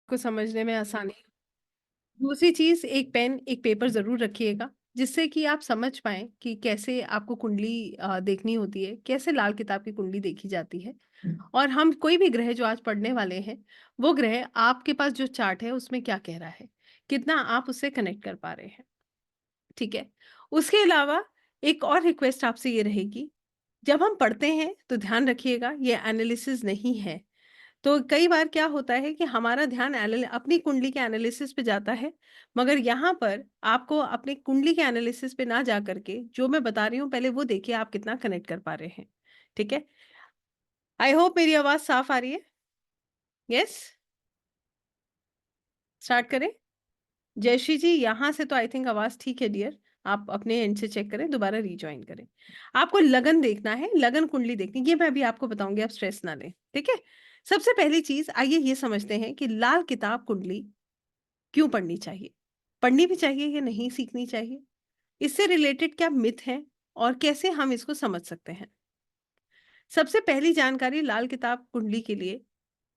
को समझने में आसानी। दूसरी चीज़, एक पेन, एक पेपर ज़रूर रखिएगा, जिससे कि आप समझ पाएँ कि कैसे आपको कुंडली देखनी होती है, कैसे लाल किताब की कुंडली देखी जाती है। और हम कोई भी ग्रह जो आज पढ़ने वाले हैं, वो ग्रह आपके पास जो चार्ट है उसमें क्या कह रहा है, कितना आप उससे कनेक्ट कर पा रहे हैं, ठीक है? उसके अलावा एक और रिक्वेस्ट आपसे ये रहेगी, जब हम पढ़ते हैं तो ध्यान रखिएगा ये एनालिसिस नहीं है। तो कई बार क्या होता है कि हमारा ध्यान अपनी कुंडली के एनालिसिस पे जाता है, मगर यहाँ पर आपको अपनी कुंडली के एनालिसिस पे ना जा करके जो मैं बता रही हूँ पहले वो देखिए आप कितना कनेक्ट कर पा रहे हैं। ठीक है? आई होप मेरी आवाज़ साफ आ रही है? यस? स्टार्ट करें? जयश्री जी, यहाँ से तो आई थिंक आवाज़ ठीक है डियर। आप अपने एंड से चेक करें, दोबारा रिजॉइन करें। आपको लगन देखना है, लगन कुंडली देखनी है, ये मैं अभी आपको बताऊँगी, आप स्ट्रेस ना लें, ठीक है? सबसे पहली चीज़ आइए ये समझते हैं कि लाल किताब कुंडली क्यों पढ़नी चाहिए? पढ़नी भी चाहिए या नहीं सीखनी चाहिए? इससे रिलेटेड क्या मिथ हैं और कैसे हम इसको समझ सकते हैं? सबसे पहली जानकारी लाल किताब कुंडली के लिए,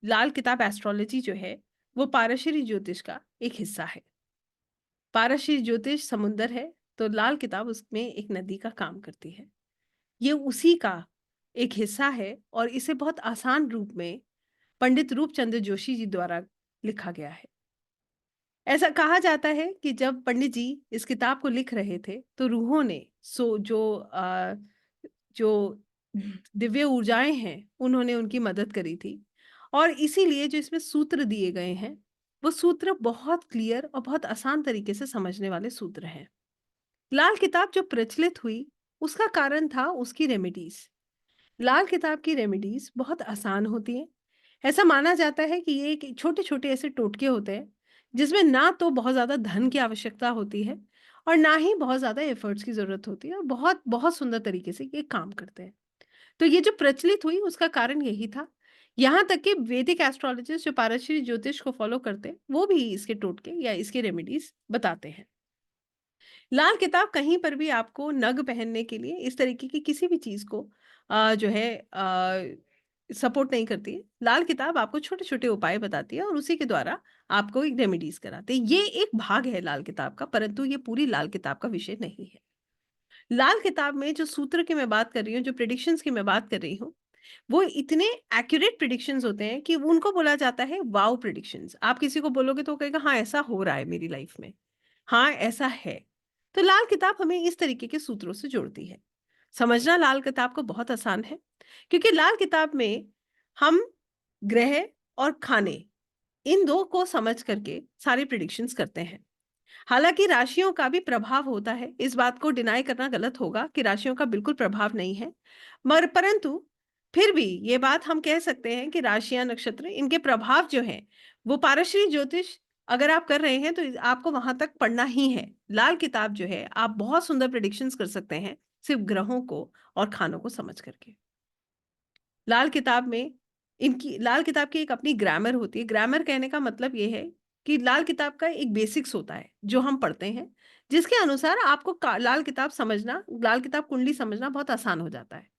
लाल किताब एस्ट्रोलॉजी जो है, वो पारशरी ज्योतिष का एक हिस्सा है। पारशरी ज्योतिष समुंदर है, तो लाल किताब उसमें एक नदी का काम करती है। ये उसी का एक हिस्सा है और इसे बहुत आसान रूप में पंडित रूपचंद्र जोशी जी द्वारा लिखा गया है। ऐसा कहा जाता है कि जब पंडित जी इस किताब को लिख रहे थे, तो रूहों ने जो दिव्य ऊर्जाएँ हैं, उन्होंने उनकी मदद करी थी और इसीलिए जो इसमें सूत्र दिए गए हैं, वो सूत्र बहुत क्लियर और बहुत आसान तरीके से समझने वाले सूत्र हैं। लाल किताब जो प्रचलित हुई, उसका कारण था उसकी रेमेडीज़। लाल किताब की रेमेडीज़ बहुत आसान होती हैं। ऐसा माना जाता है कि ये एक छोटे-छोटे ऐसे टोटके होते हैं, जिसमें ना तो बहुत ज़्यादा धन की आवश्यकता होती है और ना ही बहुत ज़्यादा एफर्ट्स की ज़रूरत होती है और बहुत, बहुत सुंदर तरीके से ये काम करते हैं। तो ये जो प्रचलित हुई उसका कारण यही था। यहाँ तक कि वैदिक एस्ट्रोलॉजिस्ट जो पारंपरिक ज्योतिष को फ़ॉलो करते हैं, वो भी इसके टोटके या इसके रेमेडीज़ बताते हैं। लाल किताब कहीं पर भी आपको नग पहनने के लिए इस तरीके की किसी भी चीज़ को जो है सपोर्ट नहीं करती है। लाल किताब आपको छोटे-छोटे उपाय बताती है और उसी के द्वारा आपको एक रेमेडीज़ कराती है। ये एक भाग है लाल किताब का, परंतु ये पूरी लाल किताब का विषय नहीं है। लाल किताब में जो सूत्र की मैं बात कर रही हूँ, जो प्रेडिक्शंस की मैं बात कर रही हूँ, वो इतने एक्यूरेट प्रेडिक्शंस होते हैं कि उनको बोला जाता है वाओ प्रेडिक्शंस। आप किसी को बोलोगे तो वो कहेगा हाँ, ऐसा हो रहा है मेरी लाइफ में। हाँ, ऐसा है। तो लाल किताब हमें इस तरीके के सूत्रों से जोड़ती है। समझना लाल किताब को बहुत आसान है, क्योंकि लाल किताब में हम ग्रह और खाने इन 2 को समझ करके सारे प्रेडिक्शंस करते हैं। हालाँकि राशियों का भी प्रभाव होता है, इस बात को डिनाई करना गलत होगा कि राशियों का बिल्कुल प्रभाव नहीं है। मगर परंतु फिर भी ये बात हम कह सकते हैं कि राशियाँ, नक्षत्र इनके प्रभाव जो हैं, वो पारशरी ज्योतिष अगर आप कर रहे हैं तो आपको वहाँ तक पढ़ना ही है। लाल किताब जो है, आप बहुत सुंदर प्रेडिक्शंस कर सकते हैं, सिर्फ़ ग्रहों को और खानों को समझ करके। लाल किताब की एक अपनी ग्रामर होती है। ग्रामर कहने का मतलब ये है कि लाल किताब का एक बेसिक्स होता है, जो हम पढ़ते हैं, जिसके अनुसार आपको लाल किताब समझना, लाल किताब कुंडली समझना बहुत आसान हो जाता है।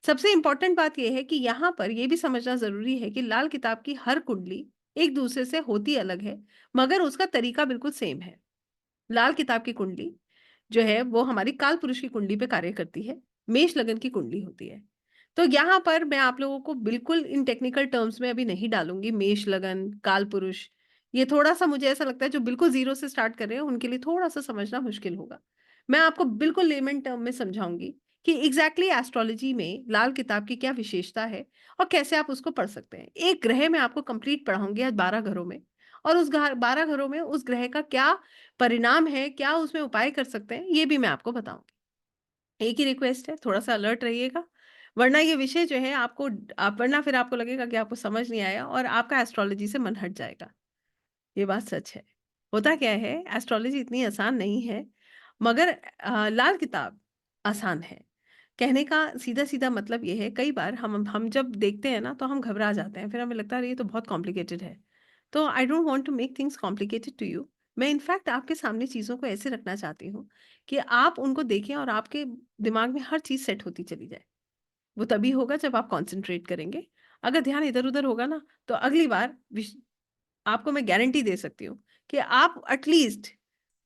सबसे इम्पोर्टेंट बात ये है कि यहाँ पर ये भी समझना ज़रूरी है कि लाल किताब की हर कुंडली एक दूसरे से होती अलग है, मगर उसका तरीका बिल्कुल सेम है। लाल किताब की कुंडली जो है वो हमारी काल पुरुष की कुंडली पे कार्य करती है, मेष लगन की कुंडली होती है। तो यहाँ पर मैं आप लोगों को बिल्कुल इन टेक्निकल टर्म्स में अभी नहीं डालूँगी, मेष लगन, काल पुरुष, ये थोड़ा-सा मुझे ऐसा लगता है जो बिल्कुल ज़ीरो से स्टार्ट कर रहे हैं उनके लिए थोड़ा-सा समझना मुश्किल होगा। मैं आपको बिल्कुल लेमन टर्म में समझाऊँगी कि एग्ज़ैक्टली एस्ट्रोलॉजी में लाल किताब की क्या विशेषता है और कैसे आप उसको पढ़ सकते हैं। एक ग्रह मैं आपको कंप्लीट पढ़ाऊँगी आज 12 घरों में और उस घ 12 घरों में उस ग्रह का क्या परिणाम है, क्या उसमें उपाय कर सकते हैं, ये भी मैं आपको बताऊँगी। एक ही रिक्वेस्ट है, थोड़ा-सा अलर्ट रहिएगा, वरना ये विषय जो है आपको वरना फिर आपको लगेगा कि आपको समझ नहीं आया और आपका एस्ट्रोलॉजी से मन हट जाएगा। ये बात सच है। होता क्या है, एस्ट्रोलॉजी इतनी आसान नहीं है, मगर लाल किताब आसान है। कहने का सीधा-सीधा मतलब ये है, कई बार हम जब देखते हैं ना, तो हम घबरा जाते हैं, फिर हमें लगता है, अरे! ये तो बहुत कॉम्प्लिकेटेड है। तो I don't want to make things complicated to you. मैं इनफैक्ट आपके सामने चीज़ों को ऐसे रखना चाहती हूँ कि आप उनको देखें और आपके दिमाग में हर चीज़ सेट होती चली जाए। वो तभी होगा जब आप कॉन्सन्ट्रेट करेंगे। अगर ध्यान इधर-उधर होगा ना, तो अगली बार आपको मैं गारंटी दे सकती हूँ कि आप एटलीस्ट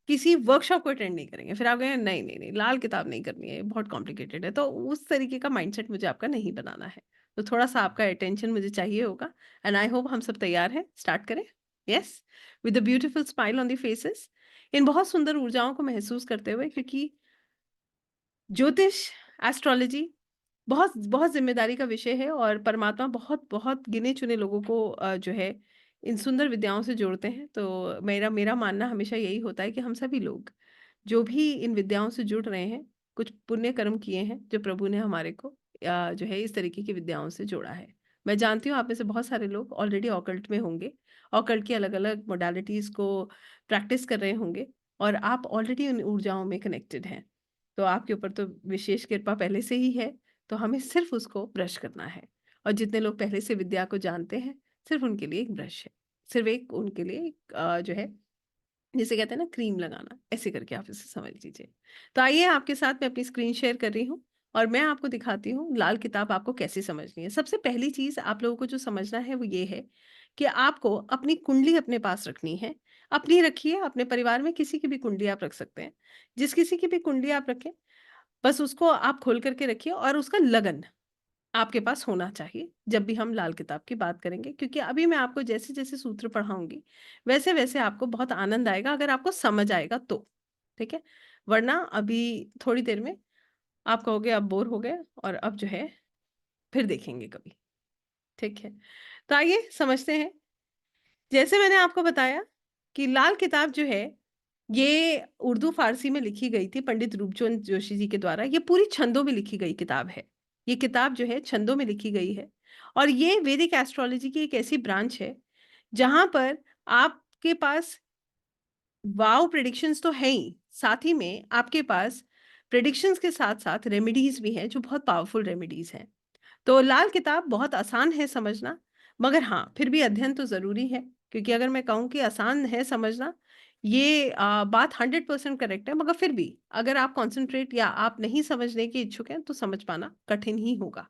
किसी वर्कशॉप को अटेंड नहीं करेंगे। फिर आप कहेंगे नहीं, नहीं, नहीं, लाल किताब नहीं करनी है, ये बहुत कॉम्प्लिकेटेड है। तो उस तरीके का माइंडसेट मुझे आपका नहीं बनाना है। तो थोड़ा-सा आपका अटेंशन मुझे चाहिए होगा एंड आई होप हम सब तैयार हैं, स्टार्ट करें? Yes? With a beautiful smile on the faces. इन बहुत सुंदर ऊर्जाओं को महसूस करते हुए, क्योंकि ज्योतिष, एस्ट्रोलॉजी बहुत बहुत ज़िम्मेदारी का विषय है और परमात्मा बहुत-बहुत गिने-चुने लोगों को जो है इन सुंदर विद्याओं से जोड़ते हैं। तो मेरा मेरा मानना हमेशा यही होता है कि हम सभी लोग जो भी इन विद्याओं से जुड़ रहे हैं, कुछ पुण्य कर्म किए हैं, जो प्रभु ने हमारे को जो है इस तरीके की विद्याओं से जोड़ा है। मैं जानती हूँ आप में से बहुत सारे लोग ऑलरेडी ऑकल्ट में होंगे, ऑकल्ट की अलग-अलग मोडालिटीज़ को प्रैक्टिस कर रहे होंगे और आप ऑलरेडी उन ऊर्जाओं में कनेक्टेड हैं। तो आपके ऊपर तो विशेष कृपा पहले से ही है, तो हमें सिर्फ़ उसको ब्रश करना है। और जितने लोग पहले से विद्या को जानते हैं, सिर्फ़ उनके लिए एक ब्रश है। सिर्फ़ एक उनके लिए एक जो है जिसे कहते हैं ना क्रीम लगाना, ऐसे करके आप इसे समझ लीजिए। तो आइए आपके साथ मैं अपनी स्क्रीन शेयर कर रही हूँ और मैं आपको दिखाती हूँ लाल किताब आपको कैसे समझनी है। सबसे पहली चीज़ आप लोगों को जो समझना है वो ये है कि आपको अपनी कुंडली अपने पास रखनी है। अपनी रखिए, अपने परिवार में किसी की भी कुंडली आप रख सकते हैं। जिस किसी की भी कुंडली आप रखें, बस उसको आप खोल कर के रखिए और उसका लगन आपके पास होना चाहिए, जब भी हम लाल किताब की बात करेंगे, क्योंकि अभी मैं आपको जैसे-जैसे सूत्र पढ़ाऊँगी, वैसे-वैसे आपको बहुत आनंद आएगा अगर आपको समझ आएगा तो, ठीक है? वरना अभी थोड़ी देर में आप कहोगे अब बोर हो गए और अब जो है फिर देखेंगे कभी, ठीक है? तो आइए समझते हैं। जैसे मैंने आपको बताया कि लाल किताब जो है, ये उर्दू फ़ारसी में लिखी गई थी पंडित रूपचंद जोशी जी के द्वारा। ये पूरी छंदों में लिखी गई किताब है। ये किताब जो है छंदों में लिखी गई है और ये वैदिक एस्ट्रोलॉजी की एक ऐसी ब्रांच है, जहाँ पर आपके पास वाव प्रेडिक्शंस तो है ही, साथ ही में आपके पास प्रेडिक्शंस के साथ-साथ रेमेडीज़ भी हैं, जो बहुत पावरफुल रेमेडीज़ हैं। तो लाल किताब बहुत आसान है समझना, मगर हाँ, फिर भी अध्ययन तो ज़रूरी है, क्योंकि अगर मैं कहूँ कि आसान है समझना, ये बात 100% करेक्ट है, मगर फिर भी अगर आप कॉन्सन्ट्रेट या आप नहीं समझने के इच्छुक हैं, तो समझ पाना कठिन ही होगा।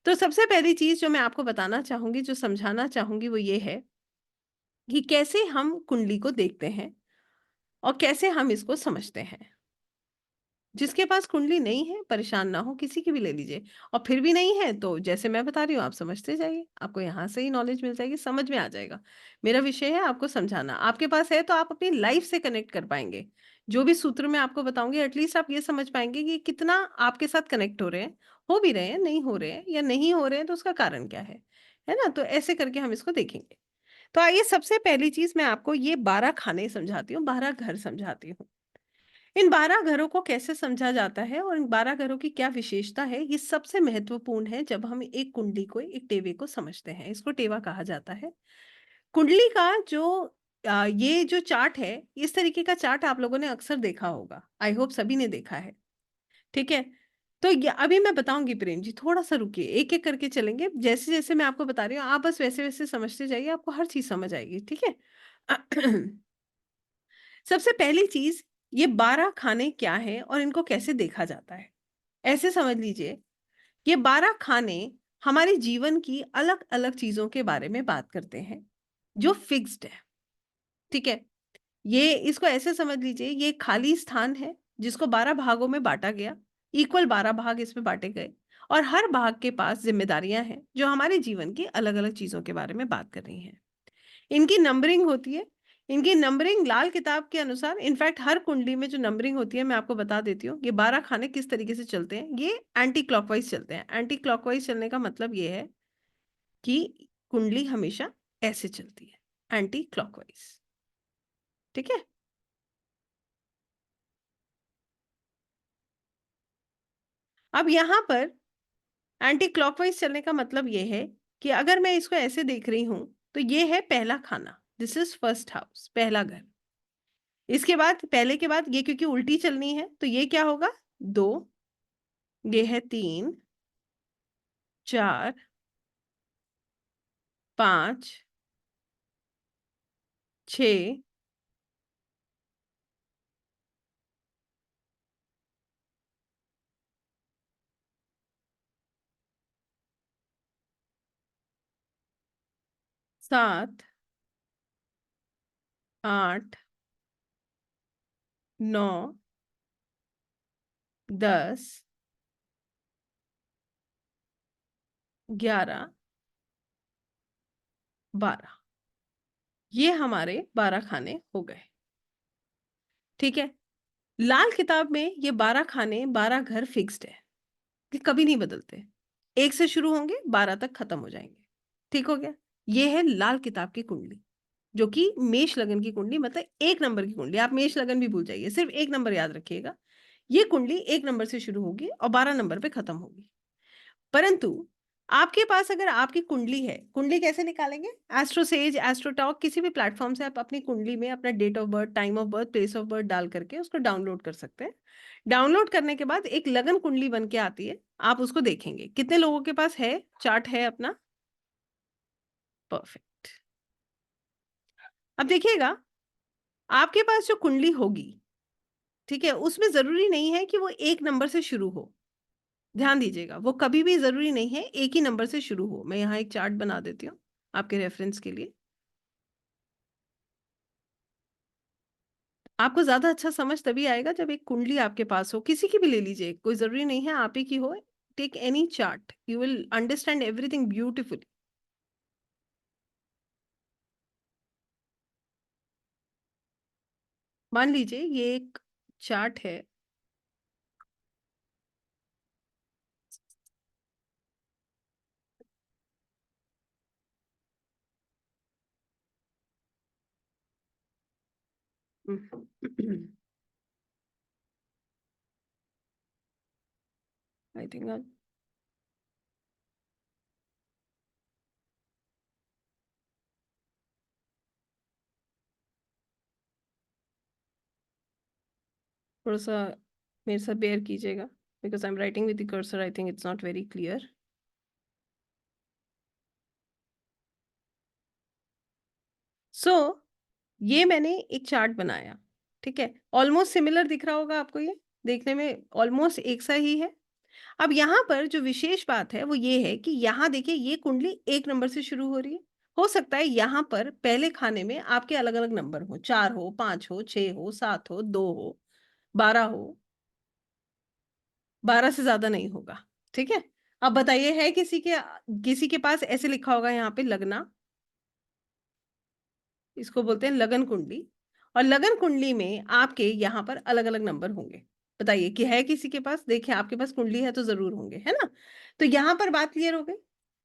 तो सबसे पहली चीज़ जो मैं आपको बताना चाहूँगी, जो समझाना चाहूँगी, वो ये है कि कैसे हम कुंडली को देखते हैं और कैसे हम इसको समझते हैं। जिसके पास कुंडली नहीं है, परेशान ना हो, किसी की भी ले लीजिए और फिर भी नहीं है तो जैसे मैं बता रही हूँ आप समझते जाइए। आपको यहाँ से ही नॉलेज मिल जाएगी, समझ में आ जाएगा। मेरा विषय है आपको समझाना। आपके पास है तो आप अपनी लाइफ़ से कनेक्ट कर पाएँगे। जो भी सूत्र मैं आपको बताऊँगी एटलीस्ट आप ये समझ पाएँगे कि कितना आपके साथ कनेक्ट हो रहे हैं, हो भी रहे हैं, नहीं हो रहे हैं या नहीं हो रहे हैं तो उसका कारण क्या है? है ना? तो ऐसे करके हम इसको देखेंगे। तो आइए सबसे पहली चीज़ मैं आपको ये 12 खाने समझाती हूँ, 12 घर समझाती हूँ। इन 12 घरों को कैसे समझा जाता है और इन 12 घरों की क्या विशेषता है, ये सबसे महत्वपूर्ण है जब हम एक कुंडली को, एक टेवे को समझते हैं। इसको टेवा कहा जाता है। कुंडली का जो ये जो चार्ट है, इस तरीके का चार्ट आप लोगों ने अक्सर देखा होगा। आई होप सभी ने देखा है, ठीक है? तो य अभी मैं बताऊँगी प्रेम जी, थोड़ा-सा रुकिए, एक-एक करके चलेंगे। जैसे-जैसे मैं आपको बता रही हूँ, आप बस वैसे-वैसे समझते जाइए, आपको हर चीज़ समझ आएगी, ठीक है? सबसे पहली चीज़, ये 12 खाने क्या हैं और इनको कैसे देखा जाता है? ऐसे समझ लीजिए, ये 12 खाने हमारे जीवन की अलग-अलग चीज़ों के बारे में बात करते हैं, जो फिक्स्ड है, ठीक है? ये इसको ऐसे समझ लीजिए, ये खाली स्थान है, जिसको 12 भागों में बाँटा गया, इक्वल 12 भाग इसमें बाँटे गए और हर भाग के पास ज़िम्मेदारियाँ हैं, जो हमारे जीवन की अलग-अलग चीज़ों के बारे में बात कर रही हैं। इनकी नंबरिंग होती है। इनकी नंबरिंग लाल किताब के अनुसार इनफैक्ट हर कुंडली में जो नंबरिंग होती है मैं आपको बता देती हूँ। ये 12 खाने किस तरीके से चलते हैं, ये एंटी क्लॉकवाइज़ चलते हैं। एंटी क्लॉकवाइज़ चलने का मतलब ये है कि कुंडली हमेशा ऐसे चलती है, एंटी क्लॉकवाइज़, ठीक है? अब यहाँ पर एंटी क्लॉकवाइज़ चलने का मतलब ये है कि अगर मैं इसको ऐसे देख रही हूँ, तो ये है पहला खाना, दिस इज़ फर्स्ट हाउस, पहला घर। इसके बाद पहले के बाद ये क्योंकि उल्टी चलनी है, तो ये क्या होगा 2, ये है 3, 4, 5, 6, 7, 8, 9, 10, 11, 12, ये हमारे 12 खाने हो गए, ठीक है? लाल किताब में ये 12 खाने, 12 घर फिक्स्ड है, ये कभी नहीं बदलते। 1 से शुरू होंगे, 12 तक खत्म हो जाएँगे, ठीक हो गया? ये है लाल किताब की कुंडली, जो कि मेष लगन की कुंडली, मतलब 1 नंबर की कुंडली, आप मेष लगन भी भूल जाइए, सिर्फ़ 1 नंबर याद रखिएगा। ये कुंडली 1 नंबर से शुरू होगी और 12 नंबर पे खत्म होगी। परंतु आपके पास अगर आपकी कुंडली है, कुंडली कैसे निकालेंगे? एस्ट्रो सेज, एस्ट्रो टॉक, किसी भी प्लेटफ़ॉर्म से आप अपनी कुंडली में अपना date of birth, time of birth, place of birth डाल करके उसको डाउनलोड कर सकते हैं। डाउनलोड करने के बाद एक लगन कुंडली बन के आती है, आप उसको देखेंगे। कितने लोगों के पास है, चार्ट है अपना? परफेक्ट। अब देखिएगा, आपके पास जो कुंडली होगी, ठीक है? उसमें ज़रूरी नहीं है कि वो 1 नंबर से शुरू हो। ध्यान दीजिएगा, वो कभी भी ज़रूरी नहीं है एक ही नंबर से शुरू हो। मैं यहाँ एक चार्ट बना देती हूँ, आपके रेफ़रेंस के लिए। आपको ज़्यादा अच्छा समझ तभी आएगा जब एक कुंडली आपके पास हो, किसी की भी ले लीजिए, कोई ज़रूरी नहीं है आप ही की हो। Take any chart, you will understand everything beautifully. मान लीजिए ये एक चार्ट है। आई थिंक थोड़ा-सा मेरे साथ बेयर कीजिएगा, because I am writing with the cursor, I think it's not very clear. So ये मैंने एक चार्ट बनाया, ठीक है? ऑलमोस्ट सिमिलर दिख रहा होगा आपको ये? देखने में ऑलमोस्ट एक सा ही है। अब यहाँ पर जो विशेष बात है वो ये है कि यहाँ देखिए ये कुंडली 1 नंबर से शुरू हो रही है। हो सकता है यहाँ पर पहले खाने में आपके अलग-अलग नंबर हों, 4 हो, 5 हो, 6 हो, 7 हो, 2 हो, 12 हो, 12 से ज़्यादा नहीं होगा, ठीक है? अब बताइए है किसी के पास ऐसे लिखा होगा यहाँ पे लगना, इसको बोलते हैं लगन कुंडली, और लगन कुंडली में आपके यहाँ पर अलग-अलग नंबर होंगे। बताइए कि है किसी के पास? देखिए आपके पास कुंडली है तो ज़रूर होंगे, है ना? तो यहाँ पर बात क्लियर हो गई।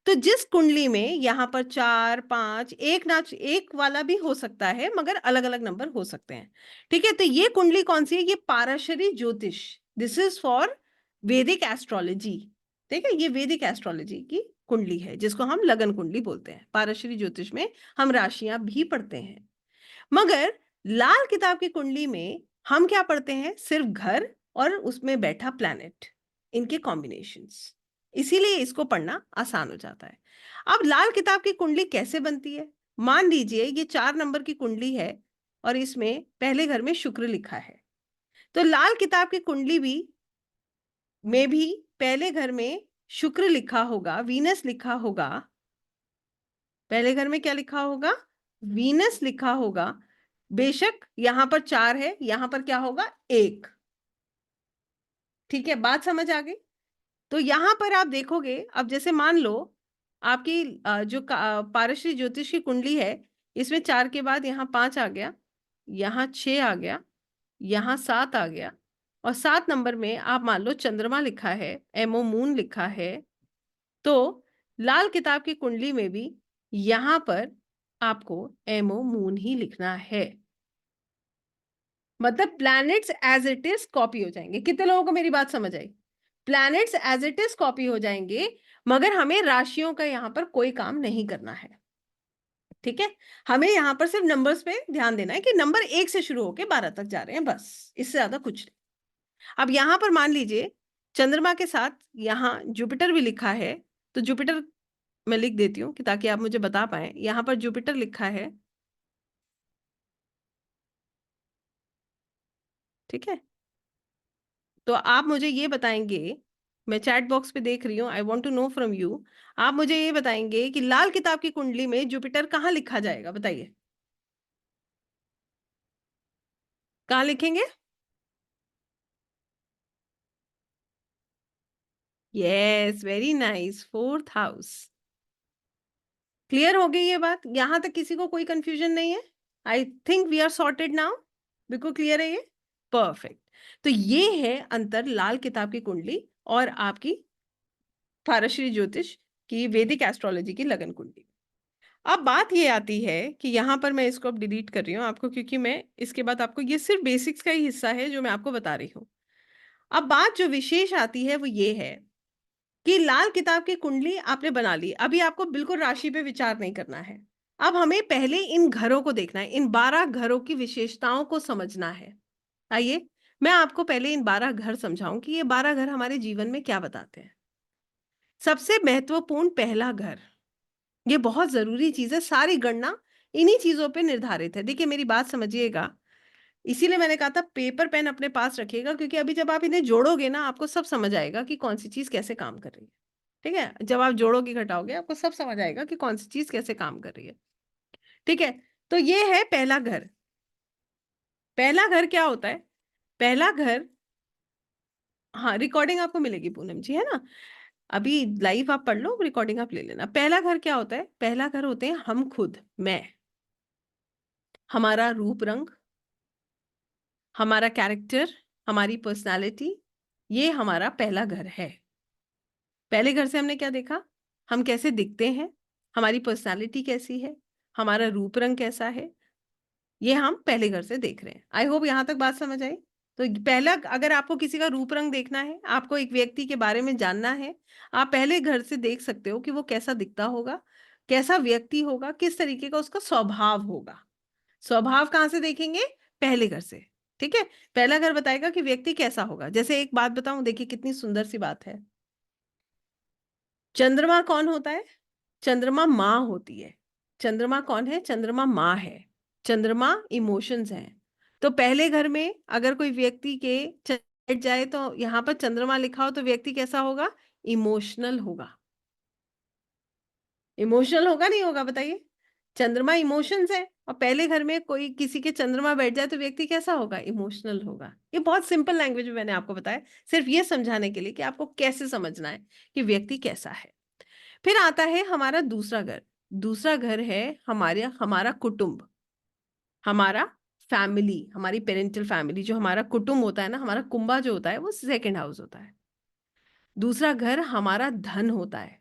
तो जिस कुंडली में यहाँ पर 4, 5, 1 वाला भी हो सकता है, मगर अलग-अलग नंबर हो सकते हैं। ठीक है? तो ये कुंडली कौन-सी है? ये पाराशरी ज्योतिष। दिस इज़ फॉर वैदिक एस्ट्रोलॉजी। ठीक है? ये वैदिक एस्ट्रोलॉजी की कुंडली है, जिसको हम लगन कुंडली बोलते हैं। पाराशरी ज्योतिष में हम राशियाँ भी पढ़ते हैं। मगर लाल किताब की कुंडली में हम क्या पढ़ते हैं? सिर्फ़ घर और उसमें बैठा प्लैनेट, इनके कॉम्बिनेशंस। इसीलिए इसको पढ़ना आसान हो जाता है। अब लाल किताब की कुंडली कैसे बनती है? मान लीजिए ये 4 नंबर की कुंडली है और इसमें पहले घर में शुक्र लिखा है। तो लाल किताब की कुंडली भी पहले घर में शुक्र लिखा होगा, वीनस लिखा होगा। पहले घर में क्या लिखा होगा? वीनस लिखा होगा। बेशक यहाँ पर 4 है, यहाँ पर क्या होगा? 1। ठीक है, बात समझ आ गई? तो यहाँ पर आप देखोगे, अब जैसे मान लो आपकी जो पारश्री ज्योतिष की कुंडली है, इसमें 4 के बाद यहाँ 5 आ गया, यहाँ 6 आ गया, यहाँ 7 आ गया, और 7 नंबर में आप मान लो चंद्रमा लिखा है, एमओ मून लिखा है। तो लाल किताब की कुंडली में भी यहाँ पर आपको एमओ मून ही लिखना है। मतलब planets as it is copy हो जाएँगे। कितने लोगों को मेरी बात समझ आई? Planets as it is copy हो जाएँगे, मगर हमें राशियों का यहाँ पर कोई काम नहीं करना है। ठीक है? हमें यहाँ पर सिर्फ़ नंबर्स पे ध्यान देना है कि नंबर 1 से शुरू होके 12 तक जा रहे हैं बस, इससे ज़्यादा कुछ नहीं। अब यहाँ पर मान लीजिए चंद्रमा के साथ यहाँ जुपिटर भी लिखा है, तो जुपिटर मैं लिख देती हूँ कि ताकि आप मुझे बता पाएँ। यहाँ पर जुपिटर लिखा है, ठीक है? तो आप मुझे ये बताएँगे, मैं चैट बॉक्स पे देख रही हूँ, I want to know from you, आप मुझे ये बताएँगे कि लाल किताब की कुंडली में जुपिटर कहाँ लिखा जाएगा? बताइए। कहाँ लिखेंगे? Yes, very nice, 4th house. Clear हो गई ये बात? यहाँ तक किसी को कोई कंफ्यूजन नहीं है? I think we are sorted now. बिल्कुल क्लियर है ये? परफेक्ट। तो ये है अंतर लाल किताब की कुंडली और आपकी ताराश्री ज्योतिष की वैदिक एस्ट्रोलॉजी की लगन कुंडली। अब बात ये आती है कि यहाँ पर मैं इसको अब डिलीट कर रही हूँ आपको, क्योंकि मैं इसके बाद आपको, ये सिर्फ बेसिक्स का ही हिस्सा है जो मैं आपको बता रही हूँ। अब बात जो विशेष आती है वो ये है कि लाल किताब की कुंडली आपने बना ली, अभी आपको बिल्कुल राशि पे विचार नहीं करना है। अब हमें पहले इन घरों को देखना है, इन 12 घरों की विशेषताओं को समझना है। आइए, मैं आपको पहले इन 12 घर समझाऊं कि ये 12 घर हमारे जीवन में क्या बताते हैं। सबसे महत्वपूर्ण पहला घर, ये बहुत ज़रूरी चीज़ है, सारी गणना इन्हीं चीज़ों पे निर्धारित है। देखिए मेरी बात समझिएगा, इसीलिए मैंने कहा था पेपर पेन अपने पास रखिएगा, क्योंकि अभी जब आप इन्हें जोड़ोगे ना, आपको सब समझ आएगा कि कौन सी चीज़ कैसे काम कर रही है। ठीक है? जब आप जोड़ोगे घटाओगे, आपको सब समझ आएगा कि कौन सी चीज़ कैसे काम कर रही है। ठीक है? तो ये है पहला घर। पहला घर क्या होता है? पहला घर, हाँ, रिकॉर्डिंग आपको मिलेगी पूनम जी, है ना? अभी लाइव आप पढ़ लो, रिकॉर्डिंग आप ले लेना। पहला घर क्या होता है? पहला घर होते हैं हम खुद, मैं, हमारा रूप रंग, हमारा कैरेक्टर, हमारी पर्सनालिटी, ये हमारा पहला घर है। पहले घर से हमने क्या देखा? हम कैसे दिखते हैं, हमारी पर्सनालिटी कैसी है, हमारा रूप रंग कैसा है, ये हम पहले घर से देख रहे हैं। आई होप यहाँ तक बात समझ आई। तो पहला, अगर आपको किसी का रूप रंग देखना है, आपको एक व्यक्ति के बारे में जानना है, आप पहले घर से देख सकते हो कि वो कैसा दिखता होगा, कैसा व्यक्ति होगा, किस तरीके का उसका स्वभाव होगा। स्वभाव कहाँ से देखेंगे? पहले घर से। ठीक है? पहला घर बताएगा कि व्यक्ति कैसा होगा। जैसे एक बात बताऊं, देखिए कितनी सुंदर सी बात है। चंद्रमा कौन होता है? चंद्रमा माँ होती है। चंद्रमा कौन है? चंद्रमा माँ है। चंद्रमा इमोशंस हैं। तो पहले घर में अगर कोई व्यक्ति के बैठ जाए तो यहाँ पर चंद्रमा लिखा हो, तो व्यक्ति कैसा होगा? इमोशनल होगा। इमोशनल होगा नहीं होगा बताइए? चंद्रमा इमोशंस है, और पहले घर में कोई किसी के चंद्रमा बैठ जाए तो व्यक्ति कैसा होगा? इमोशनल होगा। ये बहुत सिंपल लैंग्वेज में मैंने आपको बताया, सिर्फ ये समझाने के लिए कि आपको कैसे समझना है कि व्यक्ति कैसा है। फिर आता है हमारा दूसरा घर। दूसरा घर है हमारे हमारा कुटुंब, हमारा फैमिली, हमारी पेरेंटल फैमिली, जो हमारा कुटुंब होता है ना, हमारा कुंबा जो होता है, वो सेकंड हाउस होता है। दूसरा घर हमारा धन होता है,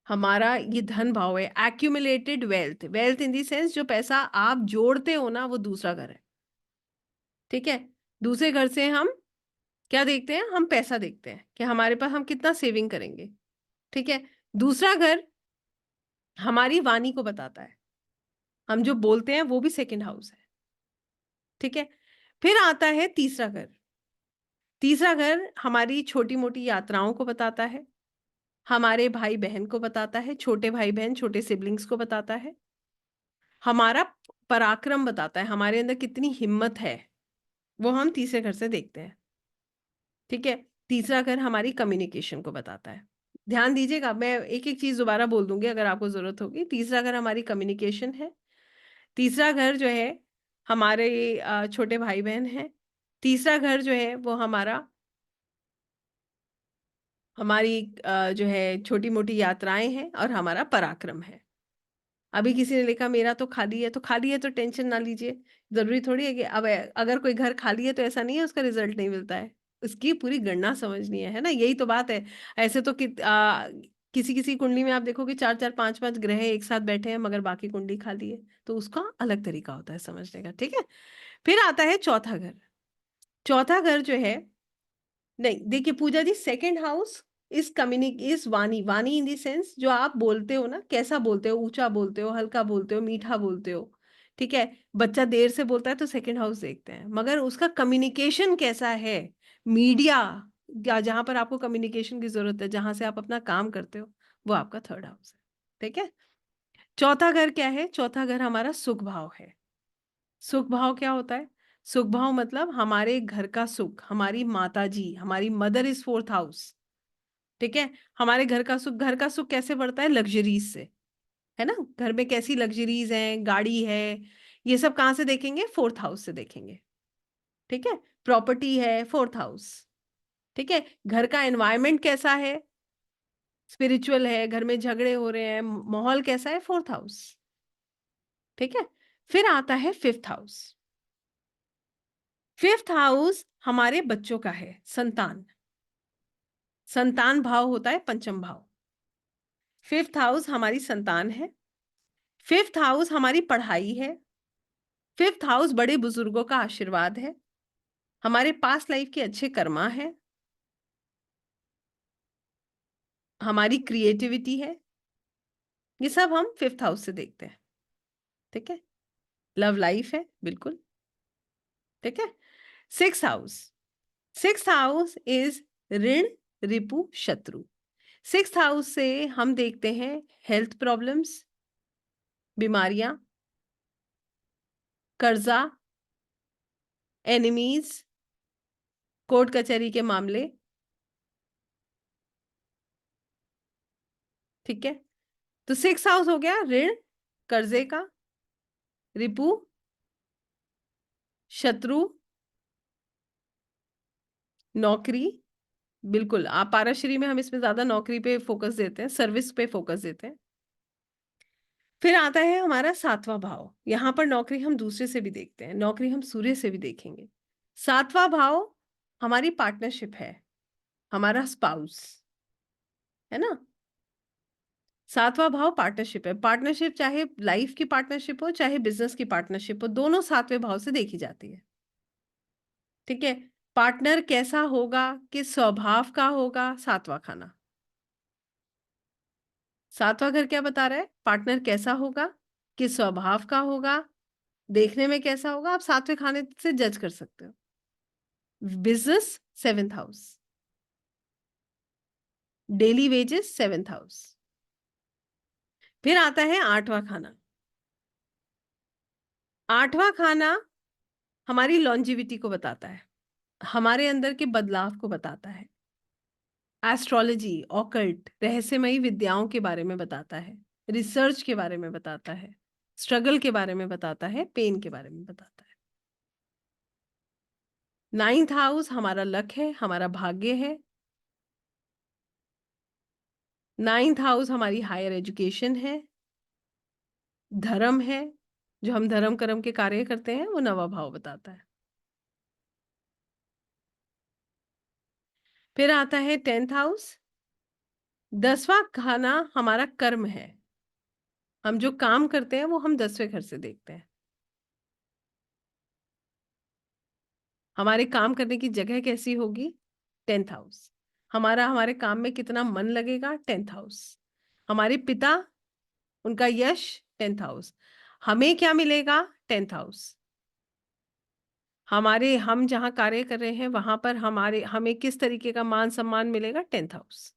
हमारा ये धन भाव है, accumulated wealth, wealth in the sense जो पैसा आप जोड़ते हो ना, वो दूसरा घर है। ठीक है? दूसरे घर से हम क्या देखते हैं? हम पैसा देखते हैं कि हमारे पास हम कितना सेविंग करेंगे। ठीक है? दूसरा घर हमारी वाणी को बताता है, हम जो बोलते हैं वो भी सेकंड हाउस है। ठीक है? फिर आता है तीसरा घर। तीसरा घर हमारी छोटी मोटी यात्राओं को बताता है, हमारे भाई बहन को बताता है, छोटे भाई बहन, छोटे सिबलिंग्स को बताता है, हमारा पराक्रम बताता है, हमारे अंदर कितनी हिम्मत है, वो हम तीसरे घर से देखते हैं। ठीक है? तीसरा घर हमारी कम्युनिकेशन को बताता है। ध्यान दीजिएगा, मैं एक एक चीज दोबारा बोल दूंगी अगर आपको जरूरत होगी। तीसरा घर हमारी कम्युनिकेशन है। तीसरा घर जो है हमारे छोटे भाई बहन हैं। तीसरा घर जो है वो हमारी जो है छोटी मोटी यात्राएं हैं, और हमारा पराक्रम है। अभी किसी ने लिखा मेरा तो खाली है, तो खाली है तो टेंशन ना लीजिए। जरूरी थोड़ी है कि अब अगर कोई घर खाली है तो ऐसा नहीं है उसका रिजल्ट नहीं मिलता है। उसकी पूरी गणना समझनी है ना? यही तो बात है। ऐसे तो किसी किसी कुंडली में आप देखोगे चार चार पांच पांच ग्रह एक साथ बैठे हैं, मगर बाकी कुंडली खाली है, तो उसका अलग तरीका होता है समझने का। ठीक है? फिर आता है चौथा घर। चौथा घर जो है, नहीं देखिए पूजा जी, सेकंड हाउस इस कम्युनिक इस वाणी, वाणी इन दी सेंस जो आप बोलते हो ना, कैसा बोलते हो, ऊंचा बोलते हो, हल्का बोलते हो, मीठा बोलते हो। ठीक है? बच्चा देर से बोलता है तो सेकंड हाउस देखते हैं, मगर उसका कम्युनिकेशन कैसा है, मीडिया या जहां पर आपको कम्युनिकेशन की जरूरत है, जहां से आप अपना काम करते हो, वो आपका थर्ड हाउस है। ठीक है? चौथा घर क्या है? चौथा घर हमारा सुख भाव है। सुख भाव क्या होता है? सुख भाव मतलब हमारे घर का सुख, हमारी माता जी, हमारी मदर इज फोर्थ हाउस। ठीक है? हमारे घर का सुख, घर का सुख कैसे बढ़ता है? लग्जरीज से, है ना? घर में कैसी लग्जरीज हैं, गाड़ी है, ये सब कहाँ से देखेंगे? 4th हाउस से देखेंगे, ठीक है? प्रॉपर्टी है, 4th हाउस, ठीक है? घर का एनवायरनमेंट कैसा है? स्पिरिचुअल है, घर में झगड़े हो रहे हैं, माहौल कैसा है? 4th हाउस, ठीक है? फिर आता है 5th हाउस। 5th हाउस हमारे बच्चों का है, संतान। संतान भाव होता है पंचम भाव। 5th हाउस हमारी संतान है। 5th हाउस हमारी पढ़ाई है। 5th हाउस बड़े बुजुर्गों का आशीर्वाद है। हमारे पास्ट लाइफ के अच्छे कर्मा है। हमारी क्रिएटिविटी है। ये सब हम 5th हाउस से देखते हैं, ठीक है? लव लाइफ है, बिल्कुल, ठीक है? 6th house. 6th house is ऋण, रिपु, शत्रु। 6th हाउस से हम देखते हैं हेल्थ प्रॉब्लम्स, बीमारियां, कर्जा, एनिमीज, कोर्ट कचहरी के मामले, ठीक है? तो 6th हाउस हो गया ऋण, कर्जे का, रिपु, शत्रु, नौकरी, बिल्कुल आप पाराश्री में हम इसमें ज्यादा नौकरी पे फोकस देते हैं, सर्विस पे फोकस देते हैं। फिर आता है हमारा 7वां भाव। यहां पर नौकरी हम दूसरे से भी देखते हैं, नौकरी हम सूर्य से भी देखेंगे। 7वां भाव हमारी पार्टनरशिप है, हमारा स्पाउस, है ना? 7वां भाव पार्टनरशिप है। पार्टनरशिप चाहे लाइफ की पार्टनरशिप हो, चाहे बिजनेस की पार्टनरशिप हो, दोनों 7वें भाव से देखी जाती है, ठीक है? पार्टनर कैसा होगा, किस स्वभाव का होगा, 7वां खाना। 7वां घर क्या बता रहा है? पार्टनर कैसा होगा, किस स्वभाव का होगा, देखने में कैसा होगा, आप 7वें खाने से जज कर सकते हो। Business 7th house, daily wages 7th house. फिर आता है 8वां खाना। 8वां खाना हमारी लॉन्जिविटी को बताता है, हमारे अंदर के बदलाव को बताता है। एस्ट्रोलॉजी, ऑकल्ट, रहस्यमयी विद्याओं के बारे में बताता है, रिसर्च के बारे में बताता है, स्ट्रगल के बारे में बताता है, पेन के बारे में बताता है। 9th हाउस हमारा लक है, हमारा भाग्य है। 9th हाउस हमारी हायर एजुकेशन है, धर्म है, जो हम धर्म कर्म के कार्य करते हैं, वो 9वां भाव बताता है। फिर आता है 10th हाउस। 10वां खाना हमारा कर्म है, हम जो काम करते हैं वो हम 10वें घर से देखते हैं। हमारे काम करने की जगह कैसी होगी, 10th हाउस। हमारा हमारे काम में कितना मन लगेगा, 10th हाउस। हमारे पिता, उनका यश, 10th हाउस। हमें क्या मिलेगा, 10th हाउस। हमारे हम जहाँ कार्य कर रहे हैं वहां पर हमारे हमें किस तरीके का मान सम्मान मिलेगा, 10th हाउस।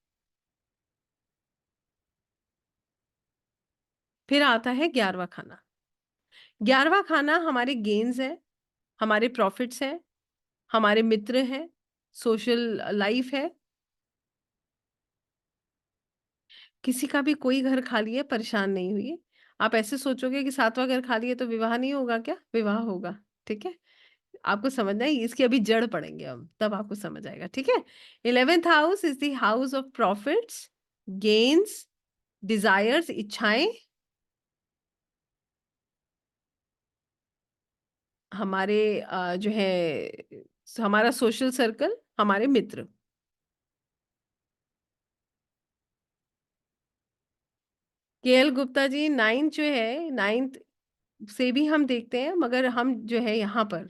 फिर आता है 11वां खाना। 11वां खाना हमारे गेन्स है, हमारे प्रॉफिट्स हैं, हमारे मित्र हैं, सोशल लाइफ है। किसी का भी कोई घर खाली है, परेशान नहीं हुई। आप ऐसे सोचोगे कि 7वां घर खाली है तो विवाह नहीं होगा क्या? विवाह होगा, ठीक है? आपको समझना है, इसकी अभी जड़ पड़ेंगे हम, तब आपको समझ आएगा, ठीक है? 11th house is the house of profits, gains, desires, इच्छाएं, हमारे जो है हमारा सोशल सर्कल, हमारे मित्र। केएल गुप्ता जी, 9th जो है, 9th से भी हम देखते हैं, मगर हम जो है यहाँ पर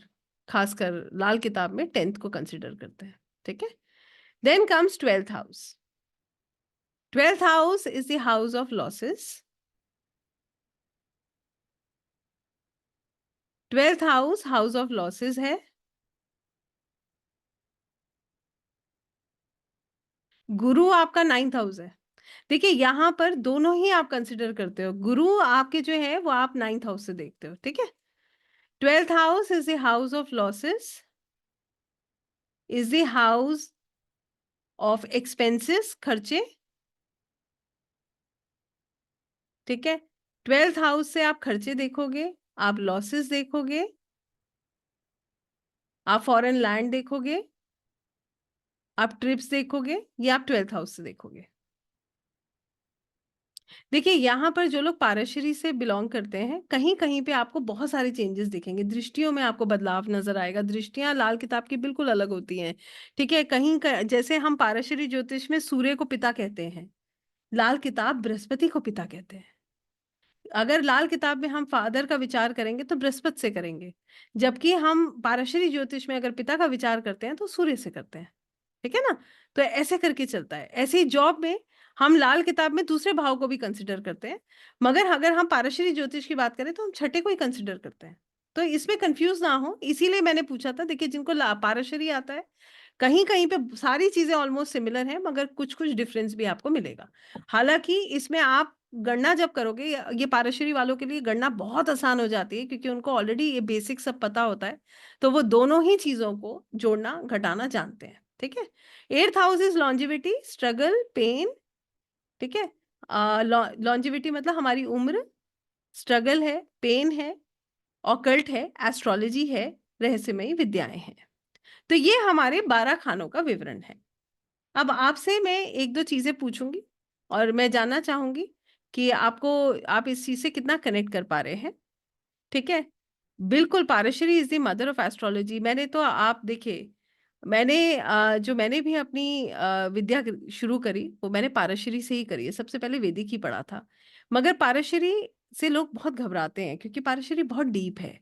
खासकर लाल किताब में 10th को कंसिडर करते हैं, ठीक है? Then comes 12th house. 12th house is the house of losses. 12th house house of losses है। गुरु आपका 9th हाउस है। देखिए यहाँ पर दोनों ही आप कंसिडर करते हो, गुरु आपके जो है वो आप 9th हाउस से देखते हो, ठीक है? 12th house is the house of losses, is the house of expenses, खर्चे, ठीक है? 12th हाउस से आप खर्चे देखोगे, आप लॉसेस देखोगे, आप फॉरेन लैंड देखोगे, आप ट्रिप्स देखोगे, या आप 12th हाउस से देखोगे। देखिए, यहाँ पर जो लोग पारशरी से बिलॉन्ग करते हैं, कहीं-कहीं पे आपको बहुत सारे चेंजेस दिखेंगे, दृष्टियों में आपको बदलाव नज़र आएगा, दृष्टियाँ लाल किताब की बिल्कुल अलग होती हैं, ठीक है? कहीं क जैसे हम पारशरी ज्योतिष में सूर्य को पिता कहते हैं, लाल किताब बृहस्पति को पिता कहते हैं। अगर लाल किताब में हम फादर का विचार करेंगे तो बृहस्पति से करेंगे, जबकि हम पारशरी ज्योतिष में अगर पिता का विचार करते हैं तो सूर्य से करते हैं। ठीक है ना? तो ऐसे करके चलता है। ऐसे ही जॉब में हम लाल किताब में दूसरे भाव को भी कंसीडर करते हैं, मगर अगर हम पारशरी ज्योतिष की बात करें तो हम छठे को ही कंसीडर करते हैं। तो इसमें कन्फ्यूज़ ना हो, इसीलिए मैंने पूछा था। देखिए, जिनको ला पारशरी आता है, कहीं-कहीं पे सारी चीज़ें ऑलमोस्ट सिमिलर हैं, मगर कुछ-कुछ डिफरेंस भी आपको मिलेगा। हालाँकि इसमें आप गणना जब करोगे, ये पारशरी वालों के लिए गणना बहुत आसान हो जाती है, क्योंकि उनको ऑलरेडी ये बेसिक सब पता होता है। तो वो दोनों ही चीज़ों को जोड़ना, घटाना जानते हैं। ठीक है? 8th house is longevity, struggle, pain, ठीक है? लॉन्जेविटी मतलब हमारी उम्र, स्ट्रगल है, पेन है, ऑकल्ट है, एस्ट्रोलॉजी है, रहस्यमयी विद्याएँ हैं। तो ये हमारे 12 खानों का विवरण है। अब आपसे मैं 1-2 चीज़ें पूछूँगी और मैं जानना चाहूँगी कि आप इस चीज़ से कितना कनेक्ट कर पा रहे हैं, ठीक है? बिल्कुल, Parashari is the mother of astrology. मैंने तो आप देखिए, जो मैंने भी अपनी विद्या शुरू करी, वो मैंने पारशरी से ही करी है। सबसे पहले वैदिक ही पढ़ा था। मगर पारशरी से लोग बहुत घबराते हैं, क्योंकि पारशरी बहुत डीप है।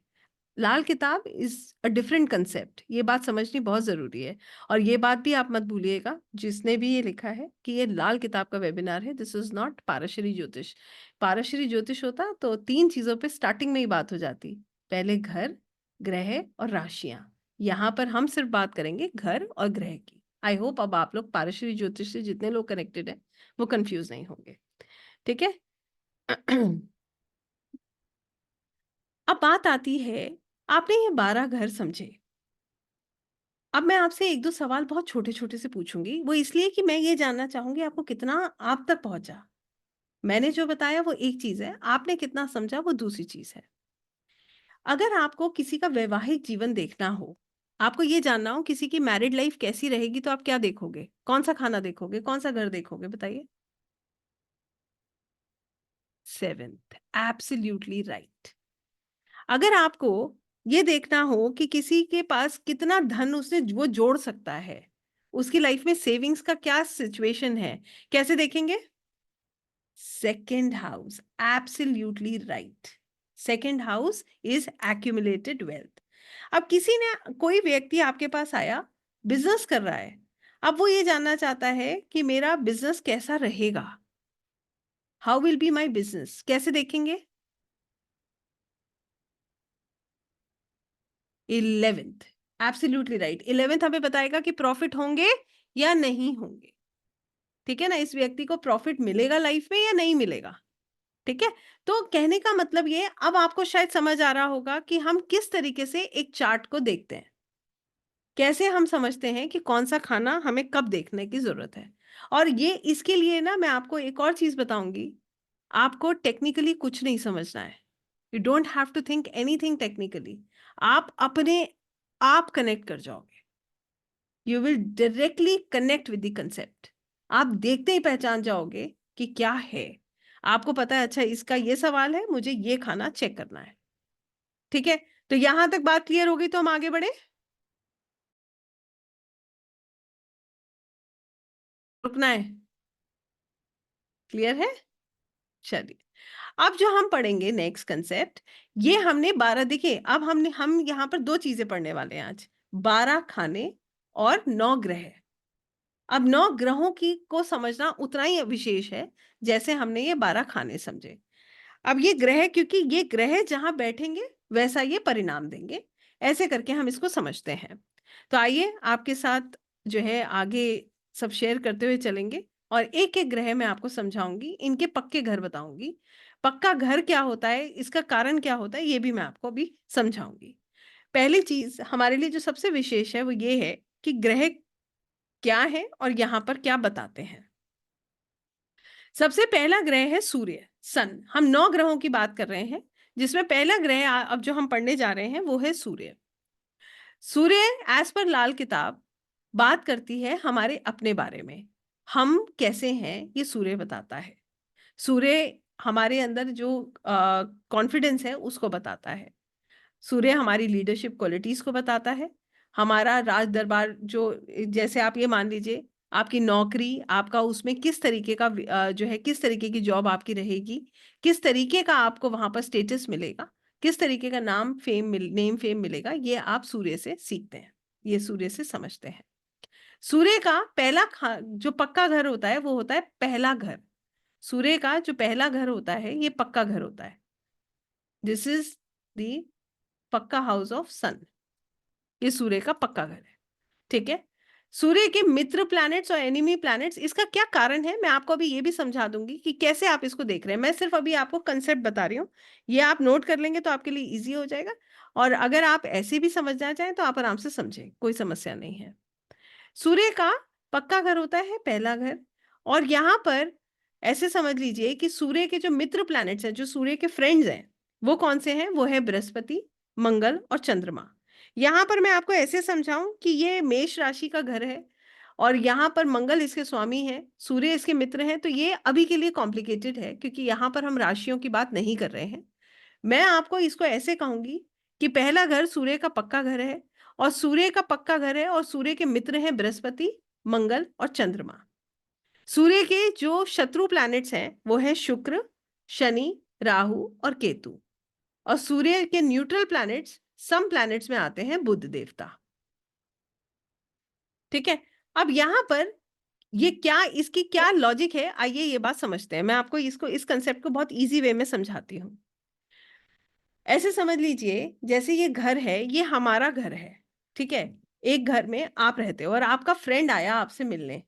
लाल किताब इज़ अ डिफरेंट कांसेप्ट, ये बात समझनी बहुत ज़रूरी है। और ये बात भी आप मत भूलिएगा, जिसने भी ये लिखा है, कि ये लाल किताब का वेबिनार है, दिस इज़ नॉट पारशरी ज्योतिष। पारशरी ज्योतिष होता तो 3 चीज़ों पे स्टार्टिंग में ही बात हो जाती। पहले घर, ग्रह और राशियाँ। यहाँ पर हम सिर्फ़ बात करेंगे घर और ग्रह की। आई होप अब आप लोग पारशरी ज्योतिष से जितने लोग कनेक्टेड हैं, वो कन्फ्यूज़ नहीं होंगे। ठीक है? अब बात आती है, आपने ये 12 घर समझे। अब मैं आपसे 1-2 सवाल बहुत छोटे-छोटे से पूछूँगी, वो इसलिए कि मैं ये जानना चाहूँगी आपको कितना आप तक पहुँचा। मैंने जो बताया वो एक चीज़ है, आपने कितना समझा वो दूसरी चीज़ है। अगर आपको किसी का वैवाहिक जीवन देखना हो, आपको ये जानना हो किसी की मैरिड लाइफ़ कैसी रहेगी, तो आप क्या देखोगे? कौन-सा खाना देखोगे? कौन-सा घर देखोगे? बताइए? 7th, absolutely right. अगर आपको ये देखना हो कि किसी के पास कितना धन उसने वो जोड़ सकता है, उसकी लाइफ में सेविंग्स का क्या सिचुएशन है, कैसे देखेंगे? Second house, absolutely right. Second house is accumulated wealth. अब किसी ने कोई व्यक्ति आपके पास आया, बिजनेस कर रहा है, अब वो ये जानना चाहता है कि मेरा बिजनेस कैसा रहेगा, how will be my business, कैसे देखेंगे? 11th, absolutely right. 11th हमें बताएगा कि प्रॉफिट होंगे या नहीं होंगे। ठीक है ना? इस व्यक्ति को प्रॉफिट मिलेगा लाइफ में या नहीं मिलेगा। ठीक है? तो कहने का मतलब ये, अब आपको शायद समझ आ रहा होगा कि हम किस तरीके से एक चार्ट को देखते हैं। कैसे हम समझते हैं कि कौन-सा खाना हमें कब देखने की ज़रूरत है। और ये इसके लिए ना मैं आपको एक और चीज़ बताऊँगी, आपको टेक्निकली कुछ नहीं समझना है। You don't have to think anything technically. आप अपने आप कनेक्ट कर जाओगे। You will directly connect with the concept. आप देखते ही पहचान जाओगे कि क्या है। आपको पता है, अच्छा इसका ये सवाल है, मुझे ये खाना चेक करना है। ठीक है? तो यहाँ तक बात क्लियर हो गई, तो हम आगे बढ़े? रुकना है? क्लियर है? चलिए। अब जो हम पढ़ेंगे नेक्स्ट कांसेप्ट, ये हमने 12, देखिए अब हम यहाँ पर 2 चीज़ें पढ़ने वाले हैं आज, 12 खाने और 9 ग्रह। अब 9 ग्रहों की को समझना उतना ही विशेष है, जैसे हमने ये 12 खाने समझे। अब ये ग्रह, क्योंकि ये ग्रह जहाँ बैठेंगे, वैसा ये परिणाम देंगे। ऐसे करके हम इसको समझते हैं। तो आइए आपके साथ जो है आगे सब शेयर करते हुए चलेंगे, और एक-एक ग्रह मैं आपको समझाऊँगी, इनके पक्के घर बताऊँगी। पक्का घर क्या होता है, इसका कारण क्या होता है, ये भी मैं आपको अभी समझाऊँगी। पहली चीज़ हमारे लिए जो सबसे विशेष है, वो ये है कि ग्रह क्या है और यहाँ पर क्या बताते हैं। सबसे पहला ग्रह है सूर्य, सन। हम 9 ग्रहों की बात कर रहे हैं, जिसमें पहला ग्रह अब जो हम पढ़ने जा रहे हैं वो है सूर्य। सूर्य एज पर लाल किताब बात करती है हमारे अपने बारे में। हम कैसे हैं ये सूर्य बताता है। सूर्य हमारे अंदर जो कॉन्फिडेंस है उसको बताता है। सूर्य हमारी लीडरशिप क्वालिटीज को बताता है। हमारा राज दरबार जो, जैसे आप ये मान लीजिए आपकी नौकरी, आपका उसमें किस तरीके का जो है, किस तरीके की जॉब आपकी रहेगी, किस तरीके का आपको वहां पर स्टेटस मिलेगा, किस तरीके का नेम फेम मिलेगा, ये आप सूर्य से सीखते हैं, ये सूर्य से समझते हैं। सूर्य का जो पक्का घर होता है वो होता है पहला घर। सूर्य का जो पहला घर होता है ये पक्का घर होता है। दिस इज द पक्का हाउस ऑफ सन। ये सूर्य का पक्का घर है। ठीक है। सूर्य के मित्र प्लैनेट्स और एनिमी प्लैनेट्स, इसका क्या कारण है मैं आपको अभी ये भी समझा दूंगी कि कैसे आप इसको देख रहे हैं। मैं सिर्फ अभी आपको कंसेप्ट बता रही हूँ, ये आप नोट कर लेंगे तो आपके लिए इजी हो जाएगा। और अगर आप ऐसे भी समझना चाहें तो आप आराम से समझें, कोई समस्या नहीं है। सूर्य का पक्का घर होता है पहला घर। और यहाँ पर ऐसे समझ लीजिए कि सूर्य के जो मित्र प्लैनेट्स हैं, जो सूर्य के फ्रेंड्स हैं, वो कौन से हैं? वो है बृहस्पति, मंगल और चंद्रमा। यहाँ पर मैं आपको ऐसे समझाऊं कि ये मेष राशि का घर है और यहाँ पर मंगल इसके स्वामी है, सूर्य इसके मित्र हैं। तो ये अभी के लिए कॉम्प्लिकेटेड है क्योंकि यहाँ पर हम राशियों की बात नहीं कर रहे हैं। मैं आपको इसको ऐसे कहूंगी कि पहला घर सूर्य का पक्का घर है, और सूर्य का पक्का घर है और सूर्य के मित्र हैं बृहस्पति, मंगल और चंद्रमा। सूर्य के जो शत्रु प्लैनेट्स हैं वो है शुक्र, शनि, राहु और केतु। और सूर्य के न्यूट्रल प्लैनेट्स, सम प्लैनेट्स में आते हैं बुध देवता। ठीक है। अब यहां पर ये क्या, इसकी क्या लॉजिक है, आइए ये बात समझते हैं। मैं आपको इसको, इस कंसेप्ट को बहुत इजी वे में समझाती हूँ। ऐसे समझ लीजिए जैसे ये घर है, ये हमारा घर है। ठीक है। एक घर में आप रहते हो और आपका फ्रेंड आया आपसे मिलने।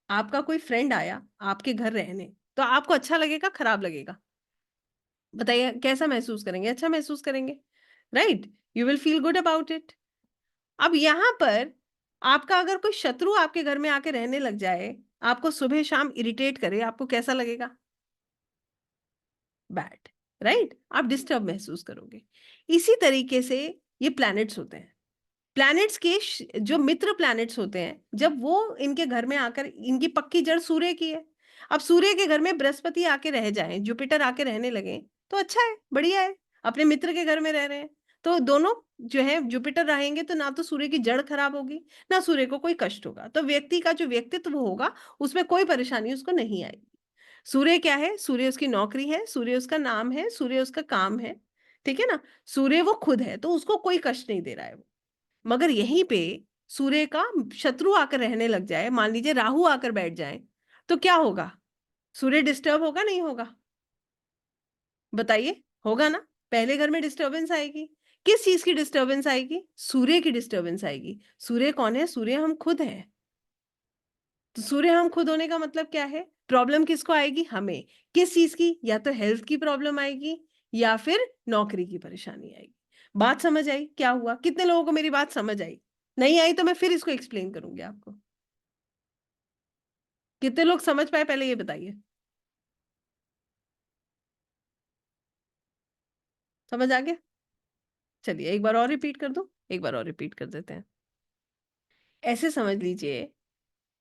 आपका कोई फ्रेंड आया आपके घर रहने, तो आपको अच्छा लगेगा, खराब लगेगा? बताइए, कैसा महसूस करेंगे? अच्छा महसूस करेंगे, right? You will feel good about it. अब यहां पर आपका अगर कोई शत्रु आपके घर में आके रहने लग जाए, आपको सुबह शाम इरिटेट करे, आपको कैसा लगेगा? Bad, right? आप डिस्टर्ब महसूस करोगे। इसी तरीके से ये प्लैनेट्स होते हैं। प्लैनेट्स के जो मित्र प्लैनेट्स होते हैं, जब वो इनके घर में आकर, इनकी पक्की जड़ सूर्य की है। अब सूर्य के घर में बृहस्पति आके रह जाए, जुपिटर आके रहने लगे, तो अच्छा है, बढ़िया है। अपने मित्र के घर में रह रहे हैं तो दोनों जो है, जुपिटर रहेंगे तो ना तो सूर्य की जड़ खराब होगी, ना सूर्य को कोई कष्ट होगा। तो व्यक्ति का जो व्यक्तित्व होगा उसमें कोई परेशानी उसको नहीं आएगी। सूर्य क्या है? सूर्य उसकी नौकरी है, सूर्य उसका नाम है, सूर्य उसका काम है। ठीक है ना? सूर्य वो खुद है, तो उसको कोई कष्ट नहीं दे रहा है वो। मगर यहीं पे सूर्य का शत्रु आकर रहने लग जाए, मान लीजिए राहु आकर बैठ जाए, तो क्या होगा? सूर्य डिस्टर्ब होगा, नहीं होगा? बताइए, होगा ना? पहले घर में डिस्टर्बेंस आएगी। किस चीज की डिस्टर्बेंस आएगी? सूर्य की डिस्टर्बेंस आएगी। सूर्य कौन है? सूर्य हम खुद हैं। तो सूर्य हम खुद होने का मतलब क्या है? प्रॉब्लम किसको आएगी? हमें। किस चीज की? या तो हेल्थ की प्रॉब्लम आएगी या फिर नौकरी की परेशानी आएगी। बात समझ आई क्या हुआ? कितने लोगों को मेरी बात समझ आई? नहीं आई तो मैं फिर इसको एक्सप्लेन करूंगी आपको। कितने लोग समझ पाए पहले ये बताइए। समझ आ गया? चलिए एक बार और रिपीट कर दो, एक बार और रिपीट कर देते हैं। ऐसे समझ लीजिए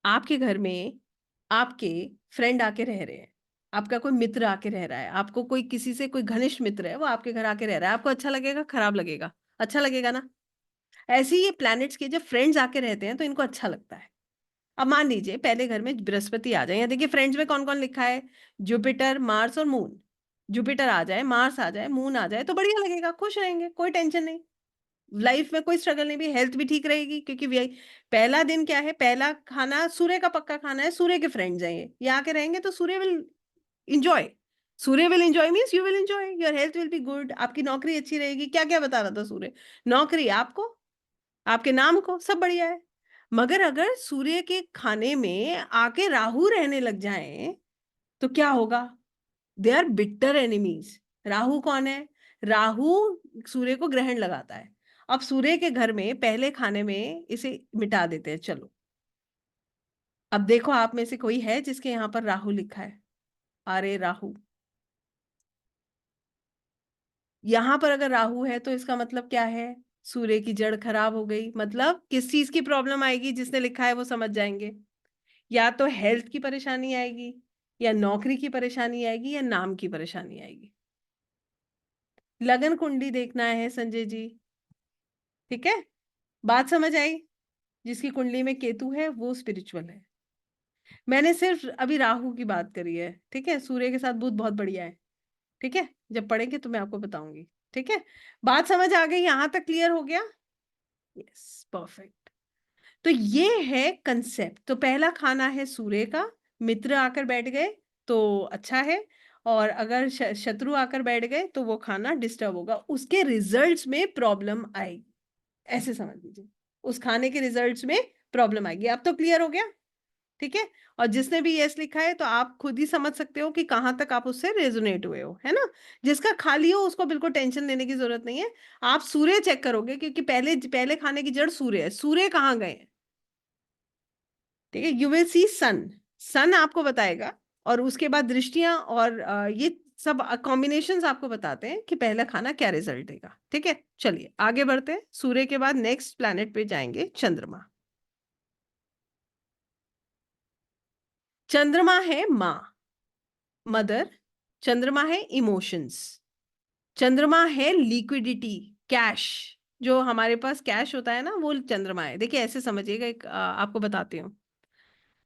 आपके घर में आपके फ्रेंड आके रह रहे हैं, आपका कोई मित्र आके रह रहा है, आपको कोई, किसी से कोई घनिष्ठ मित्र है वो आपके घर आके रह रहा है, आपको अच्छा लगेगा, खराब लगेगा? अच्छा लगेगा ना? ऐसे ही ये प्लैनेट्स के जब फ्रेंड्स आके रहते हैं तो इनको अच्छा लगता है। अब मान लीजिए पहले घर में बृहस्पति आ जाए, या देखिए फ्रेंड्स में कौन कौन लिखा है, जुपिटर, मार्स और मून। जुपिटर आ जाए, मार्स आ जाए, मून आ जाए तो बढ़िया लगेगा, खुश रहेंगे, कोई टेंशन नहीं। लाइफ में कोई स्ट्रगल नहीं भी, हेल्थ भी ठीक रहेगी क्योंकि पहला दिन क्या है, पहला खाना सूर्य का पक्का खाना है, सूर्य के फ्रेंड्स हैं ये आके रहेंगे तो Surya will enjoy. Surya will enjoy means you will enjoy, your health will be good, आपकी नौकरी अच्छी रहेगी। क्या क्या बता रहा था सूर्य? नौकरी आपको, आपके नाम को, सब बढ़िया है। मगर अगर सूर्य के खाने में आके राहु रहने लग जाए तो क्या होगा? They are bitter enemies. Rahu कौन है? राहु सूर्य को ग्रहण लगाता है। अब सूर्य के घर में पहले खाने में इसे मिटा देते हैं, चलो। अब देखो आप में से कोई है जिसके यहाँ पर राहु लिखा है? अरे राहु, यहाँ पर अगर राहु है तो इसका मतलब क्या है? सूर्य की जड़ खराब हो गई। मतलब किस चीज की प्रॉब्लम आएगी? जिसने लिखा है वो समझ जाएंगे। या तो हेल्थ की परेशानी आएगी, या नौकरी की परेशानी आएगी, या नाम की परेशानी आएगी। लगन कुंडली देखना है संजय जी। ठीक है, बात समझ आई? जिसकी कुंडली में केतु है वो स्पिरिचुअल है। मैंने सिर्फ अभी राहु की बात करी है। ठीक है, सूर्य के साथ बुध बहुत बढ़िया है। ठीक है, जब पढ़ेंगे तो मैं आपको बताऊंगी। ठीक है, बात समझ आ गई? यहां तक क्लियर हो गया? Yes, perfect. तो ये है कंसेप्ट। तो पहला खाना है सूर्य का। मित्र आकर बैठ गए तो अच्छा है, और अगर शत्रु आकर बैठ गए तो वो खाना डिस्टर्ब होगा, उसके रिजल्ट्स में प्रॉब्लम आएगी। ऐसे समझ लीजिए, उस खाने के रिजल्ट्स में प्रॉब्लम आएगी। अब तो क्लियर हो गया? ठीक है, और जिसने भी यस लिखा है तो आप खुद ही समझ सकते हो कि कहां तक आप उससे रेजोनेट हुए हो, है ना। जिसका खाली हो उसको बिल्कुल टेंशन लेने की जरूरत नहीं है। आप सूर्य चेक करोगे, क्योंकि पहले पहले खाने की जड़ सूर्य है। सूर्य कहाँ गए हैं? ठीक है, यू विल सी सन। सन आपको बताएगा, और उसके बाद दृष्टियां और ये सब कॉम्बिनेशंस आपको बताते हैं कि पहला खाना क्या रिजल्ट देगा। ठीक है, चलिए आगे बढ़ते हैं। सूर्य के बाद नेक्स्ट प्लैनेट पे जाएंगे, चंद्रमा। चंद्रमा है माँ, मदर। चंद्रमा है इमोशंस। चंद्रमा है लिक्विडिटी, कैश। जो हमारे पास कैश होता है ना, वो चंद्रमा है। देखिए ऐसे समझिएगा, एक आपको बताती हूँ।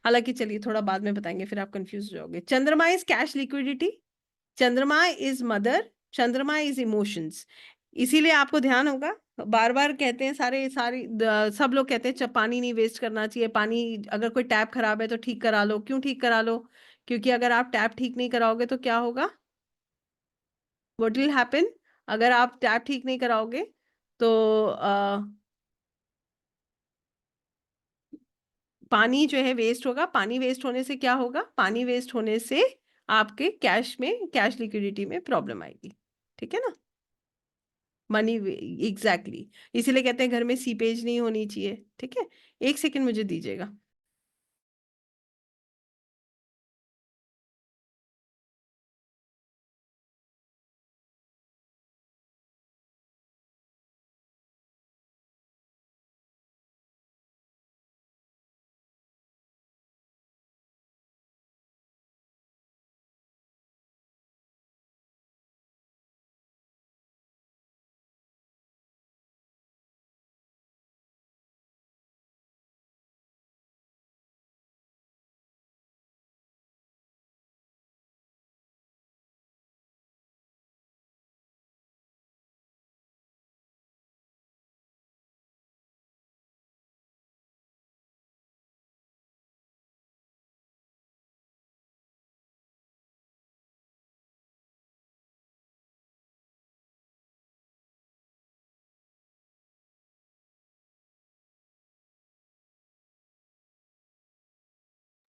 हालांकि चलिए थोड़ा बाद में बताएंगे, फिर आप कंफ्यूज हो जाओगे। चंद्रमा इज कैश लिक्विडिटी, चंद्रमा इज मदर, चंद्रमा इज इमोशंस। इसीलिए आपको ध्यान होगा, बार बार कहते हैं सब लोग कहते हैं पानी नहीं वेस्ट करना चाहिए। पानी, अगर कोई टैप खराब है तो ठीक करा लो। क्यों ठीक करा लो? क्योंकि अगर आप टैप ठीक नहीं कराओगे तो क्या होगा? What will happen? अगर आप टैप ठीक नहीं कराओगे तो पानी जो है वेस्ट होगा। पानी वेस्ट होने से क्या होगा? पानी वेस्ट होने से आपके कैश में, कैश लिक्विडिटी में प्रॉब्लम आएगी। ठीक है ना, मनी। एग्जैक्टली, इसीलिए कहते हैं घर में सीपेज नहीं होनी चाहिए। ठीक है, एक सेकंड मुझे दीजिएगा।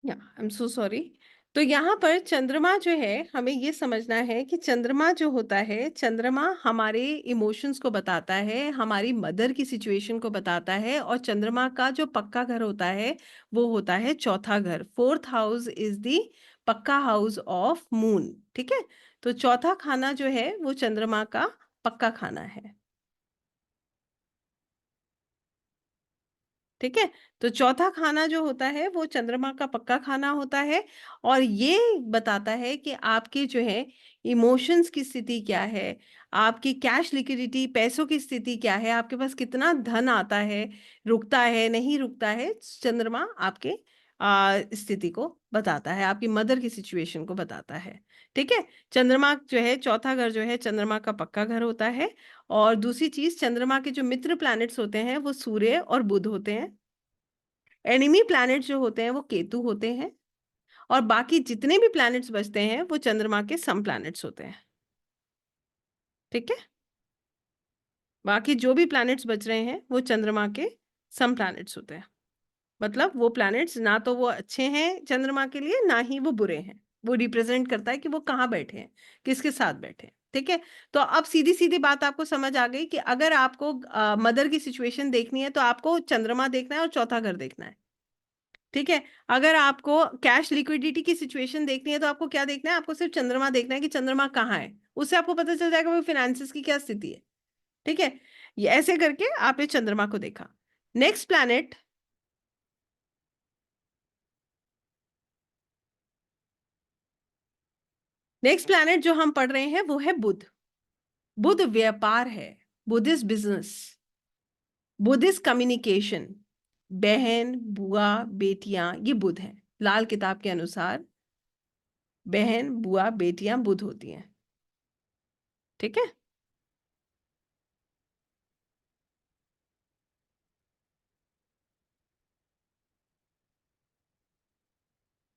या आई एम सो सॉरी। तो यहाँ पर चंद्रमा जो है, हमें ये समझना है कि चंद्रमा जो होता है, चंद्रमा हमारे इमोशंस को बताता है, हमारी मदर की सिचुएशन को बताता है। और चंद्रमा का जो पक्का घर होता है वो होता है चौथा घर। फोर्थ हाउस इज दी पक्का हाउस ऑफ मून। ठीक है, तो चौथा खाना जो है वो चंद्रमा का पक्का खाना है। ठीक है, तो चौथा खाना जो होता है वो चंद्रमा का पक्का खाना होता है। और ये बताता है कि आपकी जो है इमोशंस की स्थिति क्या है, आपकी कैश लिक्विडिटी, पैसों की स्थिति क्या है, आपके पास कितना धन आता है, रुकता है नहीं रुकता है। चंद्रमा आपके स्थिति को बताता है, आपकी मदर की सिचुएशन को बताता है। ठीक है, चंद्रमा जो है चौथा घर जो है चंद्रमा का पक्का घर होता है। और दूसरी चीज, चंद्रमा के जो मित्र प्लैनेट्स होते हैं वो सूर्य और बुध होते हैं। एनिमी प्लैनेट्स जो होते हैं वो केतु होते हैं। और बाकी जितने भी प्लैनेट्स बचते हैं वो चंद्रमा के सम प्लैनेट्स होते हैं। ठीक है, बाकी जो भी प्लैनेट्स बच रहे हैं वो चंद्रमा के सम प्लैनेट्स होते हैं। मतलब वो प्लैनेट्स ना तो वो अच्छे हैं चंद्रमा के लिए, ना ही वो बुरे हैं। वो रिप्रेजेंट करता है कि वो कहाँ बैठे हैं, किसके साथ बैठे हैं। ठीक है, तो अब सीधी सीधी बात आपको समझ आ गई कि अगर आपको मदर की सिचुएशन देखनी है तो आपको चंद्रमा देखना है और चौथा घर देखना है। ठीक है, अगर आपको कैश लिक्विडिटी की सिचुएशन देखनी है तो आपको क्या देखना है? आपको सिर्फ चंद्रमा देखना है कि चंद्रमा कहाँ है, उससे आपको पता चल जाएगा वो फिनेंसेस की क्या स्थिति है। ठीक है, ये ऐसे करके आपने चंद्रमा को देखा। नेक्स्ट प्लैनेट, नेक्स्ट प्लैनेट जो हम पढ़ रहे हैं वो है बुध। बुध व्यापार है, Budh is business, Budh is communication. बहन, बुआ, बेटियां, ये बुध है। लाल किताब के अनुसार बहन, बुआ, बेटियां बुध होती हैं। ठीक है,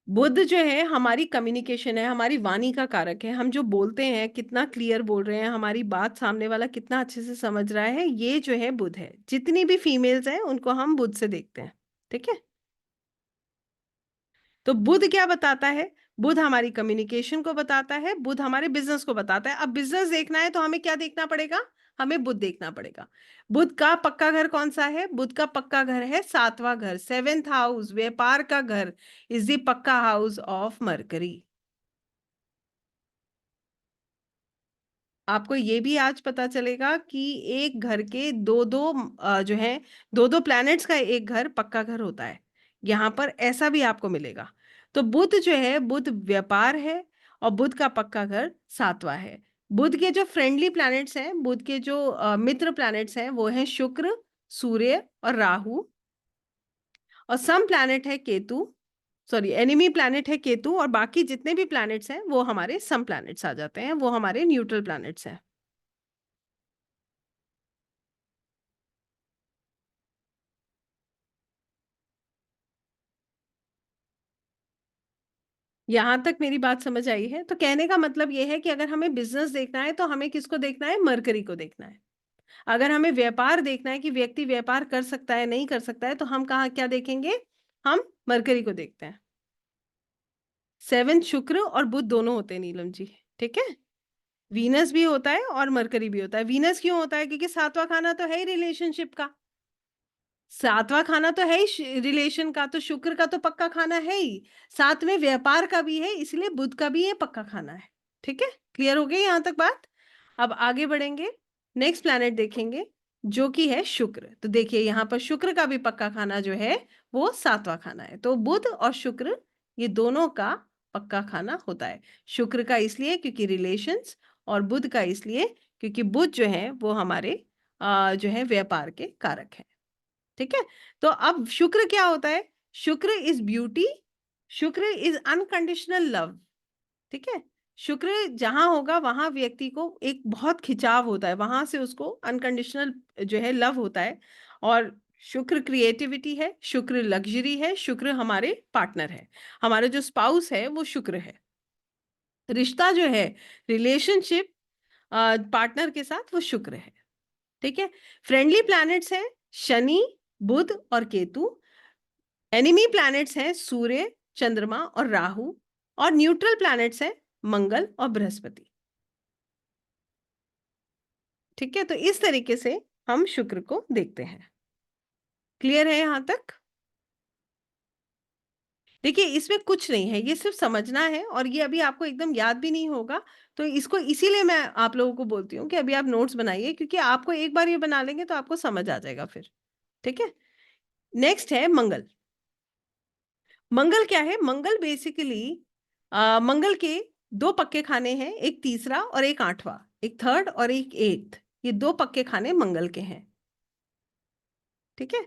बुध जो है हमारी कम्युनिकेशन है, हमारी वाणी का कारक है। हम जो बोलते हैं कितना क्लियर बोल रहे हैं, हमारी बात सामने वाला कितना अच्छे से समझ रहा है, ये जो है बुध है। जितनी भी फीमेल्स हैं उनको हम बुध से देखते हैं। ठीक है, तो बुध क्या बताता है? बुध हमारी कम्युनिकेशन को बताता है, बुध हमारे बिजनेस को बताता है। अब बिजनेस देखना है तो हमें क्या देखना पड़ेगा? हमें बुध देखना पड़ेगा। बुध का पक्का घर कौन सा है? बुध का पक्का घर है सातवां घर, सेवेंथ हाउस, व्यापार का घर इज द पक्का हाउस ऑफ मरकरी। आपको ये भी आज पता चलेगा कि एक घर के दो दो जो है, दो दो प्लैनेट्स का एक घर पक्का घर होता है। यहाँ पर ऐसा भी आपको मिलेगा। तो बुध जो है, बुध व्यापार है, और बुध का पक्का घर सातवां है। बुध के जो फ्रेंडली प्लैनेट्स हैं, बुध के जो मित्र प्लैनेट्स हैं, वो हैं शुक्र, सूर्य और राहु। और सम प्लैनेट है केतु, सॉरी एनिमी प्लैनेट है केतु, और बाकी जितने भी प्लैनेट्स हैं वो हमारे सम प्लैनेट्स आ जाते हैं, वो हमारे न्यूट्रल प्लैनेट्स हैं। यहां तक मेरी बात समझ आई है? तो कहने का मतलब यह है कि अगर हमें बिजनेस देखना है तो हमें किसको देखना है? मरकरी को देखना है। अगर हमें व्यापार देखना है कि व्यक्ति व्यापार कर सकता है नहीं कर सकता है, तो हम कहाँ क्या देखेंगे? हम मरकरी को देखते हैं। सेवन शुक्र और बुध दोनों होते हैं नीलम जी। ठीक है, वीनस भी होता है और मरकरी भी होता है। वीनस क्यों होता है? क्योंकि सातवां खाना तो है ही रिलेशनशिप का, सातवां खाना तो है ही रिलेशन का, तो शुक्र का तो पक्का खाना है ही, साथ में व्यापार का भी है, इसलिए बुध का भी ये पक्का खाना है। ठीक है, क्लियर हो गई यहां तक बात? अब आगे बढ़ेंगे, नेक्स्ट प्लैनेट देखेंगे जो कि है शुक्र। तो देखिए यहाँ पर शुक्र का भी पक्का खाना जो है वो सातवां खाना है। तो बुध और शुक्र ये दोनों का पक्का खाना होता है। शुक्र का इसलिए क्योंकि रिलेशंस, और बुध का इसलिए क्योंकि बुध जो है वो हमारे जो है व्यापार के कारक है। ठीक है, तो अब शुक्र क्या होता है? शुक्र इज ब्यूटी, शुक्र इज अनकंडीशनल लव। ठीक है, शुक्र जहां होगा वहां व्यक्ति को एक बहुत खिंचाव होता है, वहां से उसको अनकंडीशनल जो है लव होता है। और शुक्र क्रिएटिविटी है, शुक्र लग्जरी है, शुक्र हमारे पार्टनर है, हमारे जो स्पाउस है वो शुक्र है। रिश्ता जो है, रिलेशनशिप पार्टनर के साथ, वो शुक्र है। ठीक है, फ्रेंडली प्लैनेट्स हैं शनि, बुध और केतु। एनिमी प्लैनेट्स हैं सूर्य, चंद्रमा और राहु। और न्यूट्रल प्लैनेट्स हैं मंगल और बृहस्पति। ठीक है, तो इस तरीके से हम शुक्र को देखते हैं। क्लियर है यहां तक? देखिए इसमें कुछ नहीं है, ये सिर्फ समझना है, और ये अभी आपको एकदम याद भी नहीं होगा। तो इसको इसीलिए मैं आप लोगों को बोलती हूँ कि अभी आप नोट्स बनाइए, क्योंकि आपको एक बार ये बना लेंगे तो आपको समझ आ जाएगा फिर। ठीक है, नेक्स्ट है मंगल। मंगल क्या है? मंगल बेसिकली मंगल के दो पक्के खाने हैं, एक तीसरा और एक आठवां, एक थर्ड और एक एट्थ। ये दो पक्के खाने मंगल के हैं। ठीक है,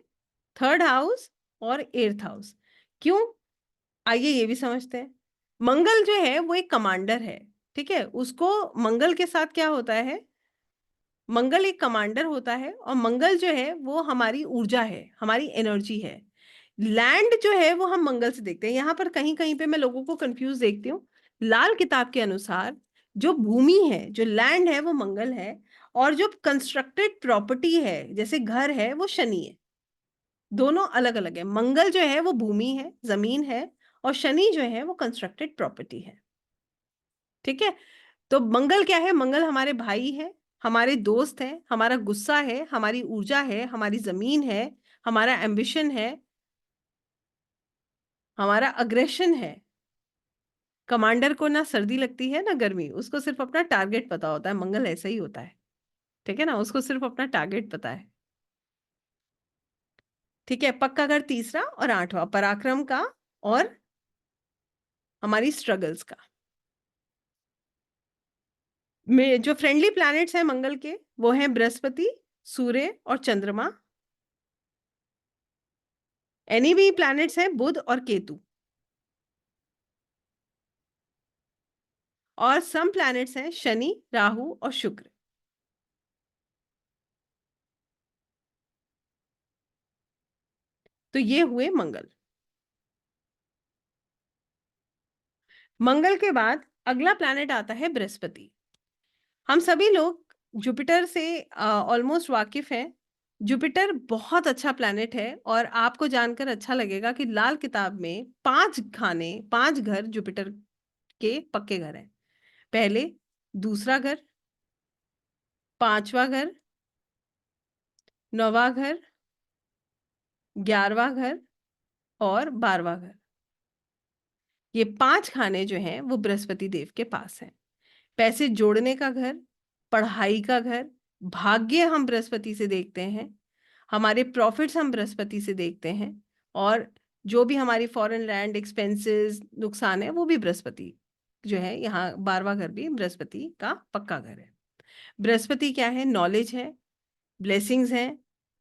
थर्ड हाउस और एट्थ हाउस। क्यों? आइए ये भी समझते हैं। मंगल जो है वो एक कमांडर है। ठीक है, उसको मंगल के साथ क्या होता है? मंगल एक कमांडर होता है, और मंगल जो है वो हमारी ऊर्जा है, हमारी एनर्जी है। लैंड जो है वो हम मंगल से देखते हैं। यहाँ पर कहीं कहीं पे मैं लोगों को कंफ्यूज देखती हूँ। लाल किताब के अनुसार जो भूमि है, जो लैंड है, वो मंगल है, और जो कंस्ट्रक्टेड प्रॉपर्टी है जैसे घर है वो शनि है। दोनों अलग अलग है। मंगल जो है वो भूमि है, जमीन है, और शनि जो है वो कंस्ट्रक्टेड प्रॉपर्टी है। ठीक है, तो मंगल क्या है? मंगल हमारे भाई है, हमारे दोस्त है, हमारा गुस्सा है, हमारी ऊर्जा है, हमारी जमीन है, हमारा एम्बिशन है, हमारा अग्रेशन है। कमांडर को ना सर्दी लगती है ना गर्मी, उसको सिर्फ अपना टारगेट पता होता है। मंगल ऐसा ही होता है, ठीक है ना, उसको सिर्फ अपना टारगेट पता है। ठीक है, पक्का घर तीसरा और आठवां पराक्रम का और हमारी स्ट्रगल्स का। में जो फ्रेंडली प्लैनेट्स हैं मंगल के, वो हैं बृहस्पति, सूर्य और चंद्रमा। एनिमी प्लैनेट्स हैं बुध और केतु। और सम प्लैनेट्स हैं शनि, राहु और शुक्र। तो ये हुए मंगल। मंगल के बाद अगला प्लैनेट आता है बृहस्पति। हम सभी लोग जुपिटर से ऑलमोस्ट वाकिफ हैं। जुपिटर बहुत अच्छा प्लैनेट है और आपको जानकर अच्छा लगेगा कि लाल किताब में 5 खाने, 5 घर जुपिटर के पक्के घर हैं। पहले, दूसरा घर, पांचवा घर, नौवां घर, 11वां घर और 12वां घर। ये 5 खाने जो हैं वो बृहस्पति देव के पास हैं। पैसे जोड़ने का घर, पढ़ाई का घर, भाग्य हम बृहस्पति से देखते हैं, हमारे प्रॉफिट्स हम बृहस्पति से देखते हैं, और जो भी हमारी फॉरेन लैंड एक्सपेंसेस नुकसान है वो भी बृहस्पति जो है, यहाँ 12वां घर भी बृहस्पति का पक्का घर है। बृहस्पति क्या है? नॉलेज है, ब्लेसिंग्स है,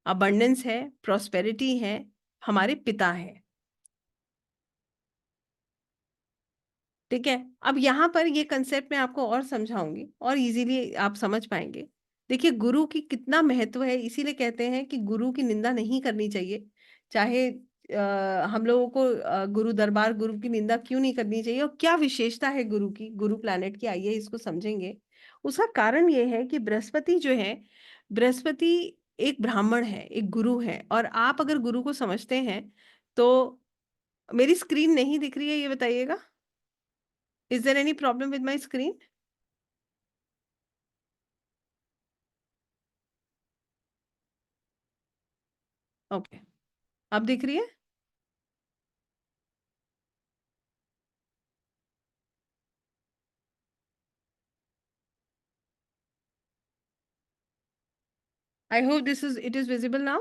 अबंडेंस है, प्रॉस्पेरिटी है, हमारे पिता है। ठीक है, अब यहाँ पर ये कंसेप्ट मैं आपको और समझाऊंगी और इजीली आप समझ पाएंगे। देखिए, गुरु की कितना महत्व है, इसीलिए कहते हैं कि गुरु की निंदा नहीं करनी चाहिए। चाहे हम लोगों को गुरु दरबार, गुरु की निंदा क्यों नहीं करनी चाहिए और क्या विशेषता है गुरु की, गुरु प्लैनेट की, आइए इसको समझेंगे। उसका कारण ये है कि बृहस्पति जो है, बृहस्पति एक ब्राह्मण है, एक गुरु है। और आप अगर गुरु को समझते हैं तो, मेरी स्क्रीन नहीं दिख रही है ये बताइएगा? Is there any problem with my screen? Okay. अब दिख रही है? I hope it is visible now.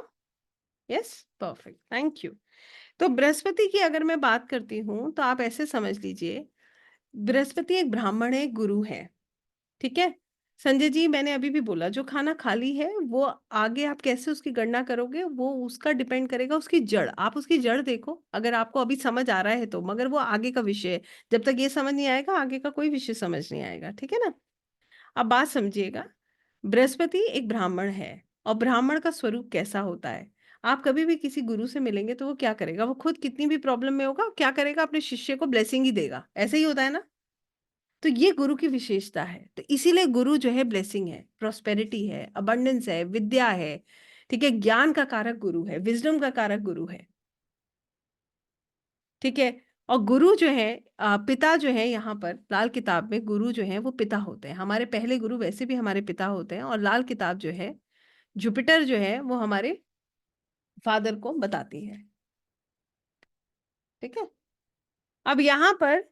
Yes, perfect. Thank you. तो बृहस्पति की अगर मैं बात करती हूँ तो आप ऐसे समझ लीजिए, बृहस्पति एक ब्राह्मण है, गुरु है। ठीक है, संजय जी, मैंने अभी भी बोला जो खाना खाली है वो आगे आप कैसे उसकी गणना करोगे, वो उसका डिपेंड करेगा उसकी जड़। आप उसकी जड़ देखो, अगर आपको अभी समझ आ रहा है तो, मगर वो आगे का विषय है। जब तक ये समझ नहीं आएगा आगे का कोई विषय समझ नहीं आएगा। ठीक है ना? अब बात समझिएगा, बृहस्पति एक ब्राह्मण है। और ब्राह्मण का स्वरूप कैसा होता है? आप कभी भी किसी गुरु से मिलेंगे तो वो क्या करेगा? वो खुद कितनी भी प्रॉब्लम में होगा, क्या करेगा? अपने शिष्य को ब्लेसिंग ही देगा। ऐसे ही होता है ना? तो ये गुरु की विशेषता है। तो इसीलिए गुरु जो है ब्लेसिंग है, प्रोस्पेरिटी है, अबंडेंस है, विद्या है। ठीक है, ज्ञान का कारक गुरु है, विजडम का कारक गुरु है। ठीक है, और गुरु जो है, पिता जो है, यहाँ पर लाल किताब में गुरु जो है वो पिता होते हैं। हमारे पहले गुरु वैसे भी हमारे पिता होते हैं, और लाल किताब जो है, जुपिटर जो है, वो हमारे फादर को बताती है। ठीक है, अब यहाँ पर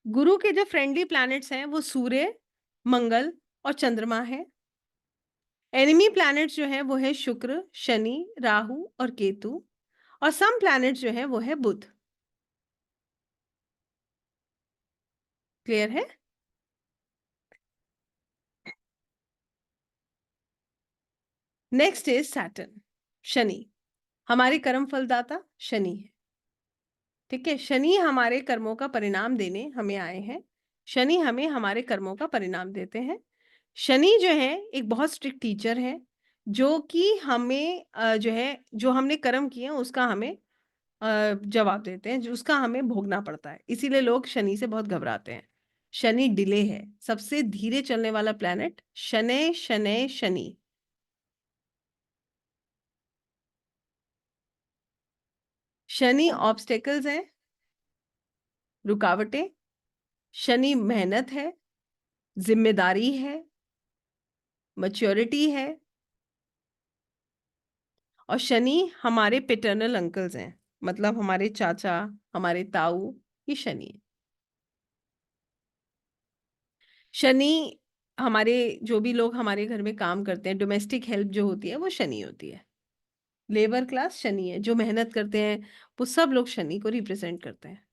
गुरु के जो फ्रेंडली प्लैनेट्स हैं वो सूर्य, मंगल और चंद्रमा है। एनिमी प्लैनेट्स जो है वो है शुक्र, शनि, राहु और केतु। और सम प्लैनेट्स जो है वो है बुध। क्लियर है? Next is Saturn, Shani. हमारे कर्म फलदाता शनि है। ठीक है, शनि हमारे कर्मों का परिणाम देने हमें आए हैं। शनि हमें हमारे कर्मों का परिणाम देते हैं। शनि जो है एक बहुत स्ट्रिक्ट टीचर है, जो कि हमें जो है, जो हमने कर्म किए हैं उसका हमें जवाब देते हैं, जो उसका हमें भोगना पड़ता है। इसीलिए लोग शनि से बहुत घबराते हैं। शनि डिले है, सबसे धीरे चलने वाला प्लेनेट शनै शनै शनि। शनि ऑब्स्टेकल्स है, रुकावटें। शनि मेहनत है, जिम्मेदारी है, मैच्योरिटी है। और शनि हमारे पेटर्नल अंकल्स हैं, मतलब हमारे चाचा, हमारे ताऊ, ये शनि है। शनि, हमारे जो भी लोग हमारे घर में काम करते हैं, डोमेस्टिक हेल्प जो होती है वो शनि होती है। लेबर क्लास शनि है, जो मेहनत करते हैं वो सब लोग शनि को रिप्रेजेंट करते हैं।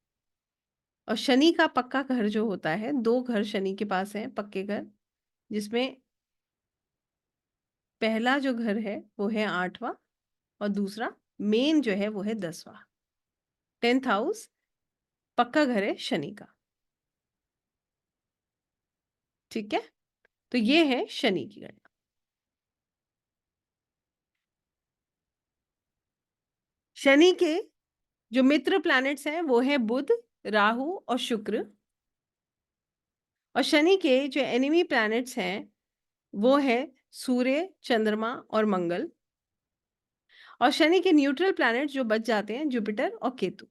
और शनि का पक्का घर जो होता है, 2 घर शनि के पास हैं पक्के घर, जिसमें पहला जो घर है वो है 8वाँ और दूसरा मेन जो है वो है 10वाँ। 10th हाउस पक्का घर है शनि का, ठीक है? तो ये है शनि की गणना। शनि के जो मित्र प्लैनेट्स हैं वो हैं बुध, राहु और शुक्र। और शनि के जो एनिमी प्लैनेट्स हैं वो है सूर्य, चंद्रमा और मंगल। और शनि के न्यूट्रल प्लैनेट जो बच जाते हैं जुपिटर और केतु।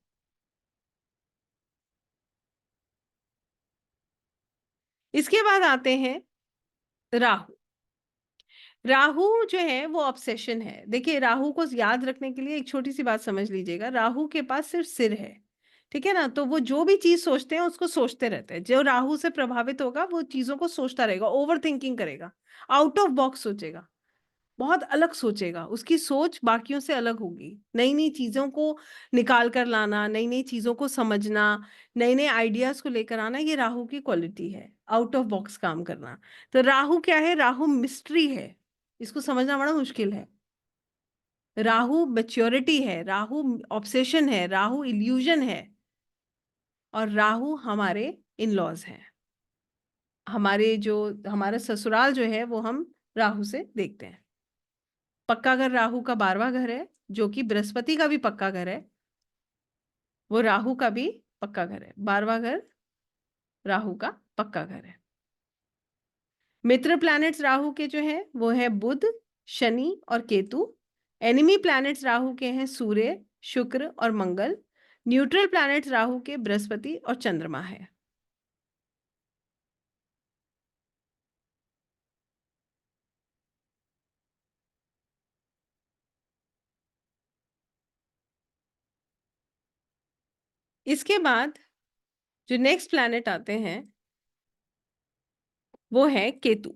इसके बाद आते हैं राहु। राहु जो है वो ऑब्सेशन है। देखिए, राहु को याद रखने के लिए एक छोटी सी बात समझ लीजिएगा। राहु के पास सिर्फ सिर है, ठीक है ना? तो वो जो भी चीज सोचते हैं उसको सोचते रहते हैं। जो राहु से प्रभावित होगा वो चीजों को सोचता रहेगा, ओवर थिंकिंग करेगा, आउट ऑफ बॉक्स सोचेगा, बहुत अलग सोचेगा। उसकी सोच बाकियों से अलग होगी। नई नई चीजों को निकाल कर लाना, नई नई चीजों को समझना, नए नए आइडियाज को लेकर आना, ये राहु की क्वालिटी है, आउट ऑफ बॉक्स काम करना। तो राहु क्या है? राहु मिस्ट्री है, इसको समझना बड़ा मुश्किल है। राहु मैच्योरिटी है, राहु ऑब्सेशन है, राहु इल्यूजन है। और राहु हमारे इन लॉज हैं। हमारे जो हमारा ससुराल जो है वो हम राहु से देखते हैं। पक्का घर राहु का 12वां घर है, जो कि बृहस्पति का भी पक्का घर है। वो राहु का भी पक्का घर है। 12वां घर राहु का पक्का घर है। मित्र प्लैनेट्स राहु के जो हैं वो है बुध, शनि और केतु। एनिमी प्लैनेट्स राहु के हैं सूर्य, शुक्र और मंगल। न्यूट्रल प्लैनेट्स राहु के बृहस्पति और चंद्रमा है। इसके बाद जो नेक्स्ट प्लैनेट आते हैं वो है केतु।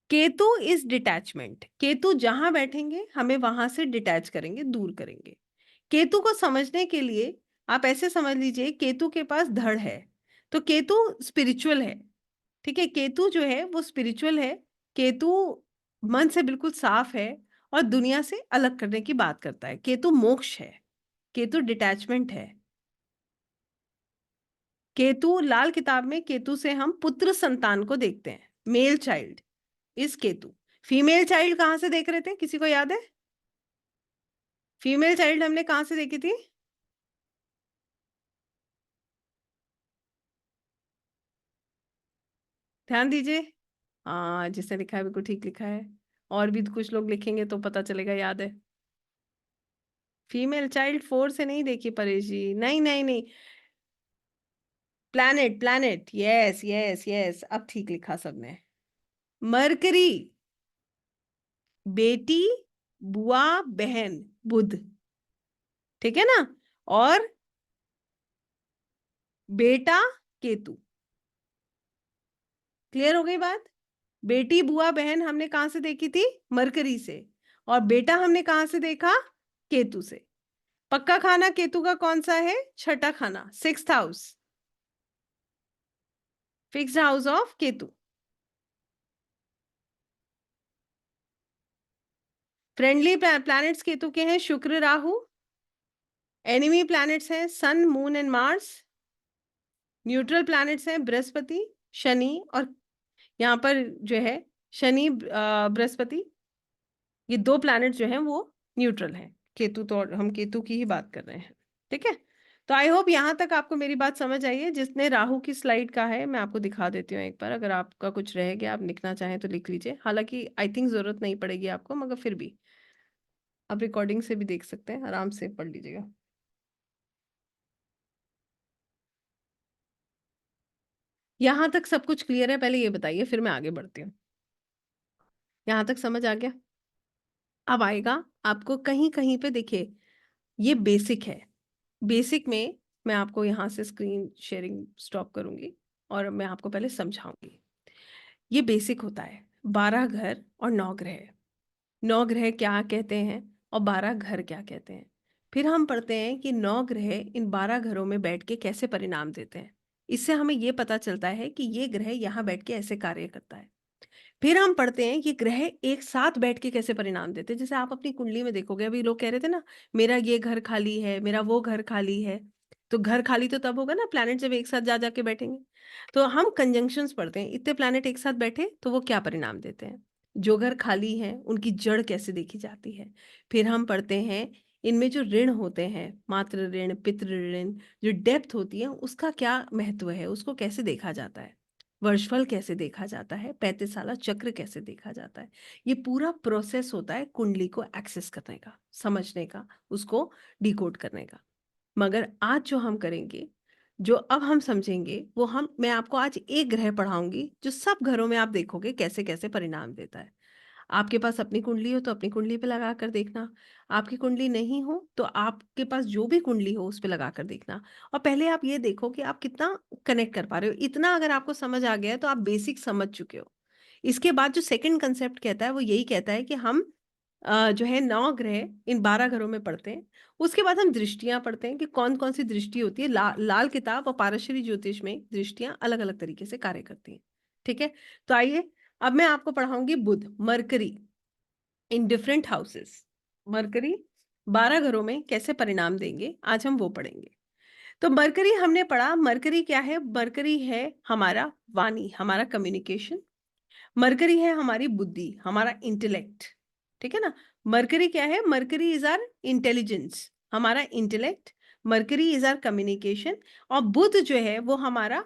Ketu is detachment. केतु जहां बैठेंगे हमें वहां से डिटैच करेंगे, दूर करेंगे। केतु को समझने के लिए आप ऐसे समझ लीजिए, केतु के पास धड़ है, तो केतु स्पिरिचुअल है, ठीक है? केतु जो है वो स्पिरिचुअल है। केतु मन से बिल्कुल साफ है और दुनिया से अलग करने की बात करता है। केतु मोक्ष है, केतु डिटैचमेंट है। केतु लाल किताब में केतु से हम पुत्र संतान को देखते हैं, मेल चाइल्ड इस केतु। फीमेल चाइल्ड कहां से देख रहे थे, किसी को याद है? फीमेल चाइल्ड हमने कहां से देखी थी? ध्यान दीजिए। हाँ, जिसने लिखा है बिल्कुल ठीक लिखा है। और भी कुछ लोग लिखेंगे तो पता चलेगा याद है। फीमेल चाइल्ड 4 से नहीं देखी परेश जी, नहीं नहीं नहीं। Planet, planet, yes yes yes, अब ठीक लिखा सबने। मरकरी, बेटी, बुआ, बहन, बुध, ठीक है ना? और बेटा केतु। क्लियर हो गई बात? बेटी, बुआ, बहन हमने कहां से देखी थी? मरकरी से। और बेटा हमने कहां से देखा? केतु से। पक्का खाना केतु का कौन सा है? छठा खाना, 6th house, fixed house of Ketu. Friendly planets Ketu के हैं शुक्र, राहु। एनिमी प्लैनेट्स हैं sun, moon and Mars. Neutral planets हैं बृहस्पति, शनि और यहाँ पर जो है शनि, बृहस्पति, ये 2 प्लैनेट जो हैं वो न्यूट्रल हैं। केतु तो, हम केतु की ही बात कर रहे हैं, ठीक है? तो आई होप यहाँ तक आपको मेरी बात समझ आई है। जिसने राहु की स्लाइड का है मैं आपको दिखा देती हूँ एक बार। अगर आपका कुछ रह गया, आप लिखना चाहें तो लिख लीजिए। हालांकि आई थिंक जरूरत नहीं पड़ेगी आपको, मगर फिर भी आप रिकॉर्डिंग से भी देख सकते हैं, आराम से पढ़ लीजिएगा। यहाँ तक सब कुछ क्लियर है? पहले ये बताइए, फिर मैं आगे बढ़ती हूँ। यहाँ तक समझ आ गया? अब आएगा आपको कहीं कहीं पे, देखिए ये बेसिक है। बेसिक में मैं आपको यहाँ से स्क्रीन शेयरिंग स्टॉप करूंगी। और मैं आपको पहले समझाऊँगी। ये बेसिक होता है, 12 घर और 9 ग्रह। 9 ग्रह क्या कहते हैं और 12 घर क्या कहते हैं। फिर हम पढ़ते हैं कि 9 ग्रह इन 12 घरों में बैठ के कैसे परिणाम देते हैं। इससे हमें ये पता चलता है कि ये ग्रह यहाँ बैठ के ऐसे कार्य करता है। फिर हम पढ़ते हैं कि ग्रह एक साथ बैठ के कैसे परिणाम देते हैं। जैसे आप अपनी कुंडली में देखोगे, अभी लोग कह रहे थे ना, मेरा ये घर खाली है, मेरा वो घर खाली है। तो घर खाली तो तब होगा ना प्लैनेट जब एक साथ जा जाके बैठेंगे। तो हम कंजंक्शंस पढ़ते हैं, इतने प्लैनेट एक साथ बैठे तो वो क्या परिणाम देते हैं। जो घर खाली है उनकी जड़ कैसे देखी जाती है। फिर हम पढ़ते हैं इनमें जो ऋण होते हैं, मातृ ऋण, पितृ ऋण, जो डेप्थ होती है उसका क्या महत्व है, उसको कैसे देखा जाता है। वर्षफल कैसे देखा जाता है, 35 साला चक्र कैसे देखा जाता है। ये पूरा प्रोसेस होता है कुंडली को एक्सेस करने का, समझने का, उसको डिकोड करने का। मगर आज जो हम करेंगे, जो अब हम समझेंगे, वो मैं आपको आज एक ग्रह पढ़ाऊंगी जो सब घरों में आप देखोगे कैसे कैसे परिणाम देता है। आपके पास अपनी कुंडली हो तो अपनी कुंडली पे लगा कर देखना। आपकी कुंडली नहीं हो तो आपके पास जो भी कुंडली हो उस पे लगा कर देखना। और पहले आप ये देखो कि आप कितना कनेक्ट कर पा रहे हो। इतना अगर आपको समझ आ गया है तो आप बेसिक समझ चुके हो। इसके बाद जो सेकंड कंसेप्ट कहता है वो यही कहता है कि हम जो है 9 ग्रह इन 12 घरों में पढ़ते हैं। उसके बाद हम दृष्टियां पढ़ते हैं कि कौन-कौन सी दृष्टि होती है। लाल किताब और पारशरी ज्योतिष में दृष्टियां अलग-अलग तरीके से कार्य करती हैं। ठीक है? तो आइए अब मैं आपको पढ़ाऊंगी Budh, Mercury in different houses. Mercury 12 घरों में कैसे परिणाम देंगे, आज हम वो पढ़ेंगे। तो मरकरी हमने पढ़ा, मरकरी क्या है? मरकरी है हमारा वाणी, हमारा कम्युनिकेशन। मरकरी है हमारी बुद्धि, हमारा इंटेलेक्ट। ठीक है ना? मरकरी क्या है? मरकरी इज आर इंटेलिजेंस, हमारा intellect. Mercury is our communication. और बुध जो है वो हमारा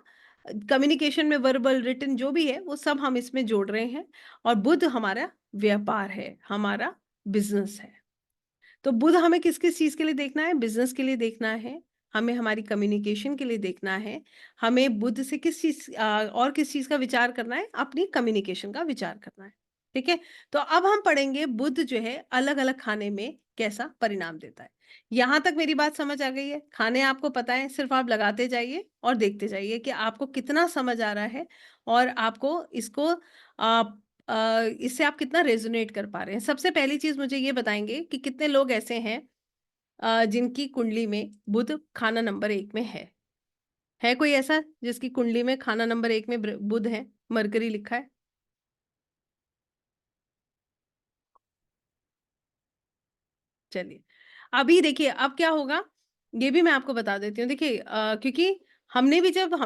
कम्युनिकेशन में वर्बल, रिटन जो भी है वो सब हम इसमें जोड़ रहे हैं। और बुध हमारा व्यापार है, हमारा बिजनेस है। तो बुध हमें किस-किस चीज़ के लिए देखना है? बिज़नेस के लिए देखना है, हमें हमारी कम्युनिकेशन के लिए देखना है, हमें बुध से और किस चीज़ का विचार करना है? अपनी कम्युनिकेशन का विचार करना है। ठीक है? तो अब हम पढ़ेंगे बुध जो है अलग-अलग खाने में कैसा परिणाम देता है। यहाँ तक मेरी बात समझ आ गई है? खाने आपको पता है, सिर्फ़ आप लगाते जाइए और देखते जाइए कि आपको कितना समझ आ रहा है और आपको अ इससे आप कितना रेज़ोनेट कर पा रहे हैं। सबसे पहली चीज़ मुझे ये बताएँगे कि कितने लोग ऐसे हैं जिनकी कुंडली में बुध खाना नंबर 1 में है? है कोई ऐसा जिसकी कुंडली में खाना नंबर 1 में बुध है, मरकरी लिखा है? चलिए, अभी देखिए अब क्या होगा, ये भी मैं आपको बता देती हूँ। देखिए क्योंकि हम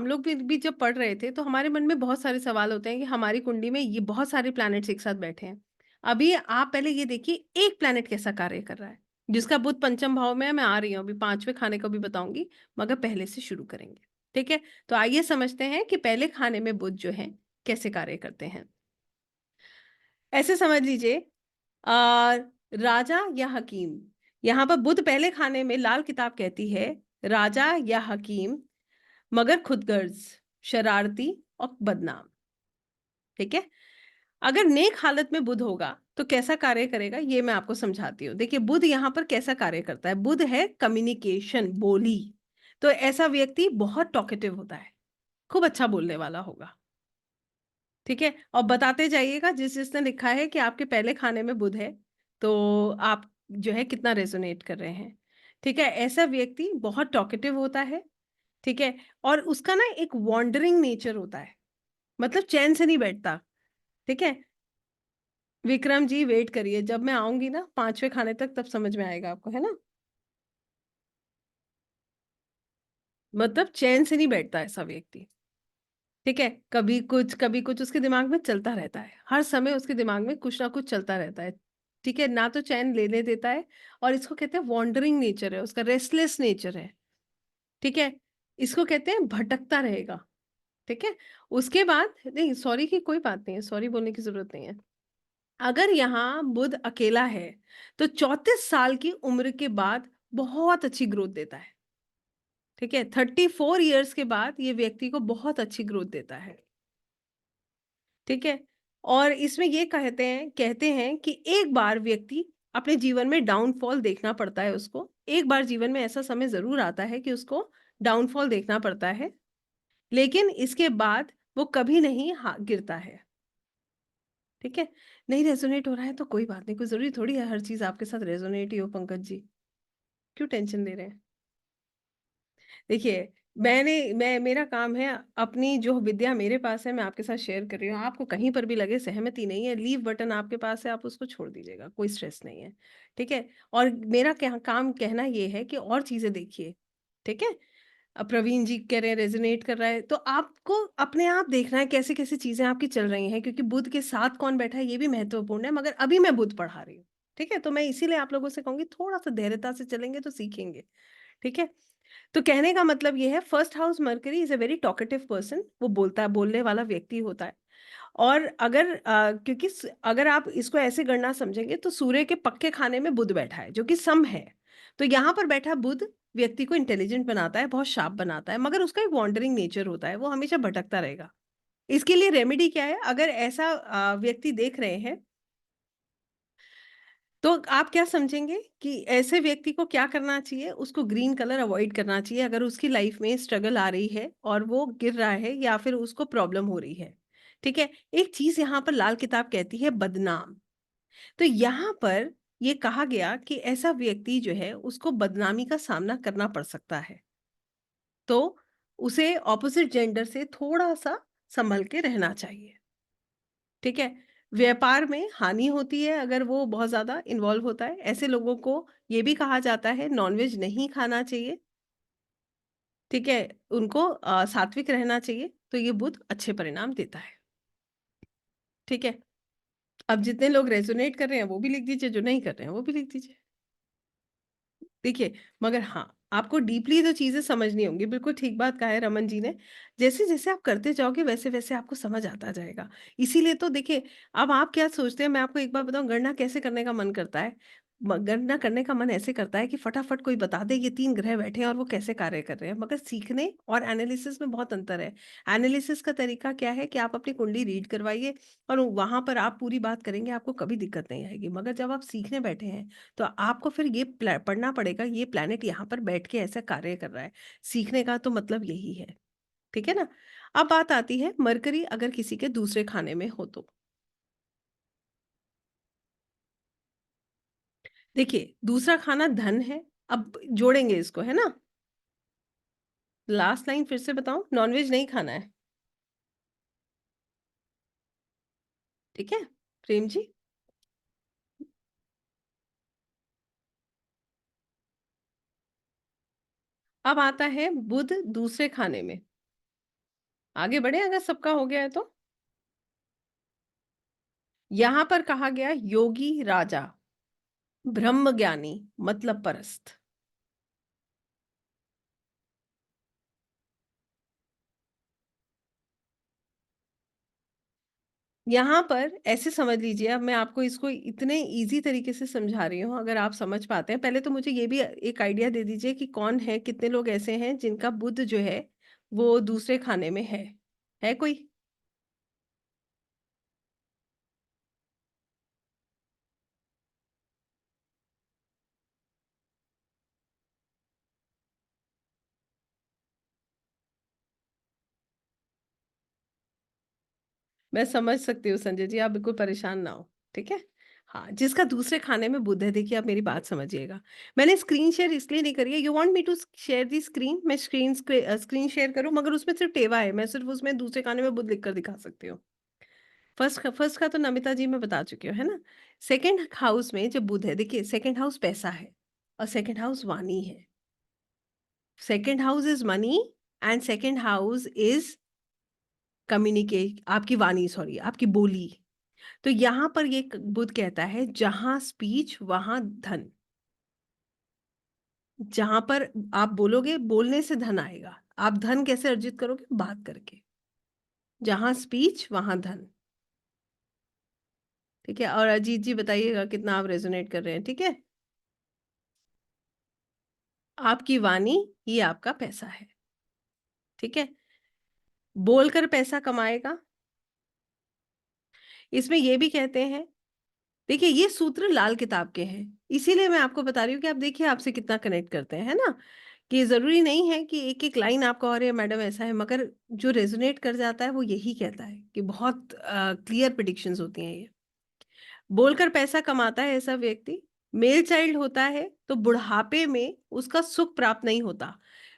लोग भी जब पढ़ रहे थे, तो हमारे मन में बहुत सारे सवाल होते हैं कि हमारी कुंडली में ये बहुत सारे प्लैनेट्स एक साथ बैठे हैं। अभी आप पहले ये देखिए, एक प्लैनेट कैसा कार्य कर रहा है, जिसका बुध पंचम भाव में है, मैं आ रही हूँ, अभी 5वें खाने का भी बताऊँगी, मगर पहले से शुरू करेंगे। ठीक है? तो आइए समझते हैं कि पहले खाने में बुध जो है, कैसे कार्य करते हैं। ऐसे समझ लीजिए अ, राजा या हकीम, यहाँ पर बुध पहले खाने में लाल किताब कहती है, राजा या हकीम मगर खुदगर्ज, शरारती और बदनाम। ठीक है? अगर नेक हालत में बुध होगा तो कैसा कार्य करेगा ये मैं आपको समझाती हूँ। देखिए बुध यहाँ पर कैसा कार्य करता है, बुध है कम्युनिकेशन, बोली। तो ऐसा व्यक्ति बहुत टॉकेटिव होता है, खूब अच्छा बोलने वाला होगा। ठीक है? और बताते जाइएगा जिसने लिखा है कि आपके पहले खाने में बुध है, तो आप जो है कितना रेज़ोनेट कर रहे हैं। ठीक है? ऐसा व्यक्ति बहुत टॉकेटिव होता है, ठीक है? और उसका ना एक वॉन्डरिंग नेचर होता है, मतलब चैन से नहीं बैठता, ठीक है? विक्रम जी वेट करिए, जब मैं आऊँगी ना 5वें खाने तक तब समझ में आएगा आपको, है ना? मतलब चैन से नहीं बैठता ऐसा व्यक्ति। ठीक है? कभी कुछ उसके दिमाग में चलता रहता है। हर समय उसके दिमाग में कुछ ना कुछ चलता रहता है। ठीक है? ना तो चैन लेने देता है और इसको कहते हैं वॉन्डरिंग नेचर है उसका, रेस्टलेस नेचर है। ठीक है? इसको कहते हैं भटकता रहेगा। ठीक है? उसके बाद नहीं, सॉरी की कोई बात नहीं है, सॉरी बोलने की ज़रूरत नहीं है। अगर यहाँ बुध अकेला है, तो 34 साल की उम्र के बाद बहुत अच्छी ग्रोथ देता है। ठीक है? 34 इयर्स के बाद ये व्यक्ति को बहुत अच्छी ग्रोथ देता है। ठीक है? और इसमें ये कहते हैं कि एक बार व्यक्ति अपने जीवन में डाउनफॉल देखना पड़ता है उसको। एक बार जीवन में ऐसा समय ज़रूर आता है कि उसको डाउनफॉल देखना पड़ता है। लेकिन इसके बाद वो कभी नहीं गिरता है, ठीक है? नहीं रेज़ोनेट हो रहा है तो कोई बात नहीं, कोई ज़रूरी थोड़ी है हर चीज़ आपके साथ रेज़ोनेट ही हो पंकज जी, क्यों टेंशन ले रहे हैं? देखिए, मैं मेरा काम है अपनी जो विद्या मेरे पास है मैं आपके साथ शेयर कर रही हूँ। आपको कहीं पर भी लगे सहमति नहीं है, लीव बटन आपके पास है, आप उसको छोड़ दीजिएगा, कोई स्ट्रेस नहीं है, ठीक है? और मेरा क्या काम कहना ये है कि और चीज़ें देखिए, ठीक है? प्रवीण जी कह रहे हैं रेज़ोनेट कर रहा है, तो आपको अपने आप देखना है कैसे-कैसे चीज़ें आपकी चल रही हैं क्योंकि बुध के साथ कौन बैठा है ये भी महत्वपूर्ण है, मगर अभी मैं बुध पढ़ा रही हूँ, ठीक है? तो मैं इसीलिए आप लोगों से कहूँगी थोड़ा-सा धैर्यता से चलेंगे तो सीखेंगे, ठीक है? तो कहने का मतलब ये है first house mercury is a very talkative person, वो बोलने वाला व्यक्ति होता है। और अगर क्योंकि अगर आप इसको ऐसे गणना समझेंगे तो सूर्य के पक्के खाने में बुध बैठा है जो कि सम है। तो यहाँ पर बैठा बुध व्यक्ति को इंटेलिजेंट बनाता है, बहुत शार्प बनाता है, मगर उसका एक वॉन्डरिंग नेचर होता है, वो हमेशा भटकता रहेगा। इसके लिए रेमेडी क्या है? अगर ऐसा व्यक्ति देख रहे हैं तो आप क्या समझेंगे कि ऐसे व्यक्ति को क्या करना चाहिए? उसको ग्रीन कलर अवॉइड करना चाहिए अगर उसकी लाइफ में स्ट्रगल आ रही है और वो गिर रहा है या फिर उसको प्रॉब्लम हो रही है। ठीक है? एक चीज़ यहाँ पर लाल किताब कहती है बदनाम। तो यहाँ पर ये कहा गया कि ऐसा व्यक्ति जो है उसको बदनामी का सामना करना पड़ सकता है। तो उसे ऑपोज़िट जेंडर से थोड़ा-सा सँभल के रहना चाहिए। ठीक है? व्यापार में हानि होती है अगर वो बहुत ज़्यादा इन्वॉल्व होता है। ऐसे लोगों को ये भी कहा जाता है नॉन-वेज नहीं खाना चाहिए, ठीक है? उनको सात्विक रहना चाहिए, तो ये बुध अच्छे परिणाम देता है, ठीक है? अब जितने लोग रेज़ोनेट कर रहे हैं वो भी लिख दीजिए, जो नहीं कर रहे हैं वो भी लिख दीजिए। देखिए, मगर हाँ, आपको डीपली तो चीज़ें समझनी होंगी, बिल्कुल ठीक बात कहा है रमन जी ने। जैसे-जैसे आप करते जाओगे वैसे-वैसे आपको समझ आता जाएगा। इसीलिए तो देखिए, अब आप क्या सोचते हैं मैं आपको एक बात बताऊँ गणना कैसे करने का मन करता है? गणना करने का मन ऐसे करता है कि फटाफट कोई बता दे ये 3 ग्रह बैठे हैं और वो कैसे कार्य कर रहे हैं। मगर सीखने और एनालिसिस में बहुत अंतर है। एनालिसिस का तरीका क्या है कि आप अपनी कुंडली रीड करवाइए और वहाँ पर आप पूरी बात करेंगे, आपको कभी दिक्कत नहीं आएगी। मगर जब आप सीखने बैठे हैं तो आपको फिर ये पढ़ना पड़ेगा ये प्लैनेट यहाँ पर बैठ के ऐसा कार्य कर रहा है। सीखने का तो मतलब यही है, ठीक है ना? अब बात आती है मरकरी अगर किसी के दूसरे खाने में हो तो। देखिए, दूसरा खाना धन है, अब जोड़ेंगे इसको, है ना? लास्ट लाइन फिर से बताऊँ? नॉन-वेज नहीं खाना है, ठीक है? प्रेम जी, अब आता है बुध दूसरे खाने में। आगे बढ़ें अगर सबका हो गया है तो? यहाँ पर कहा गया योगी राजा, ब्रह्मज्ञानी मतलब परस्त। यहाँ पर ऐसे समझ लीजिए अब मैं आपको इसको इतने ईज़ी तरीके से समझा रही हूँ, अगर आप समझ पाते हैं। पहले तो मुझे ये भी एक आइडिया दे दीजिए कि कौन है, कितने लोग ऐसे हैं जिनका बुध जो है, वो दूसरे खाने में है? है कोई? मैं समझ सकती हूँ संजय जी, आप बिल्कुल परेशान ना हों, ठीक है? हाँ, जिसका दूसरे खाने में बुध है, देखिए आप मेरी बात समझिएगा। मैंने स्क्रीन शेयर इसलिए नहीं करी है, you want me to share the screen? मैं स्क्रीन शेयर करूँ मगर उसमें सिर्फ़ टेवा है, मैं सिर्फ़ उसमें दूसरे खाने में बुध लिख कर दिखा सकती हूँ। फर्स्ट का तो नमिता जी मैं बता चुकी हूँ, है ना? सेकंड हाउस में जब बुध है देखिए सेकंड हाउस पैसा है और सेकंड हाउस वाणी है। Second house is money and second house is communicate आपकी वाणी सॉरी आपकी बोली। तो यहाँ पर ये क बुध कहता है जहाँ स्पीच वहाँ धन। जहाँ पर आप बोलोगे बोलने से धन आएगा। आप धन कैसे अर्जित करोगे? बात करके। जहाँ स्पीच वहाँ धन। ठीक है? और अजीत जी बताइएगा कितना आप रेज़ोनेट कर रहे हैं, ठीक है? आपकी वाणी ये आपका पैसा है, ठीक है? बोलकर पैसा कमाएगा, इसमें ये भी कहते हैं देखिए ये सूत्र लाल किताब के हैं, इसीलिए मैं आपको बता रही हूँ कि आप देखिए आपसे कितना कनेक्ट करते हैं, है ना? कि ज़रूरी नहीं है कि एक-एक लाइन आपका और ये मैडम ऐसा है, मगर जो रेज़ोनेट कर जाता है वो यही कहता है कि बहुत क्लियर प्रेडिक्शंस होती हैं ये। बोलकर पैसा कमाता है ऐसा व्यक्ति, मेल चाइल्ड होता है तो बुढ़ापे में उसका सुख प्राप्त नहीं होता।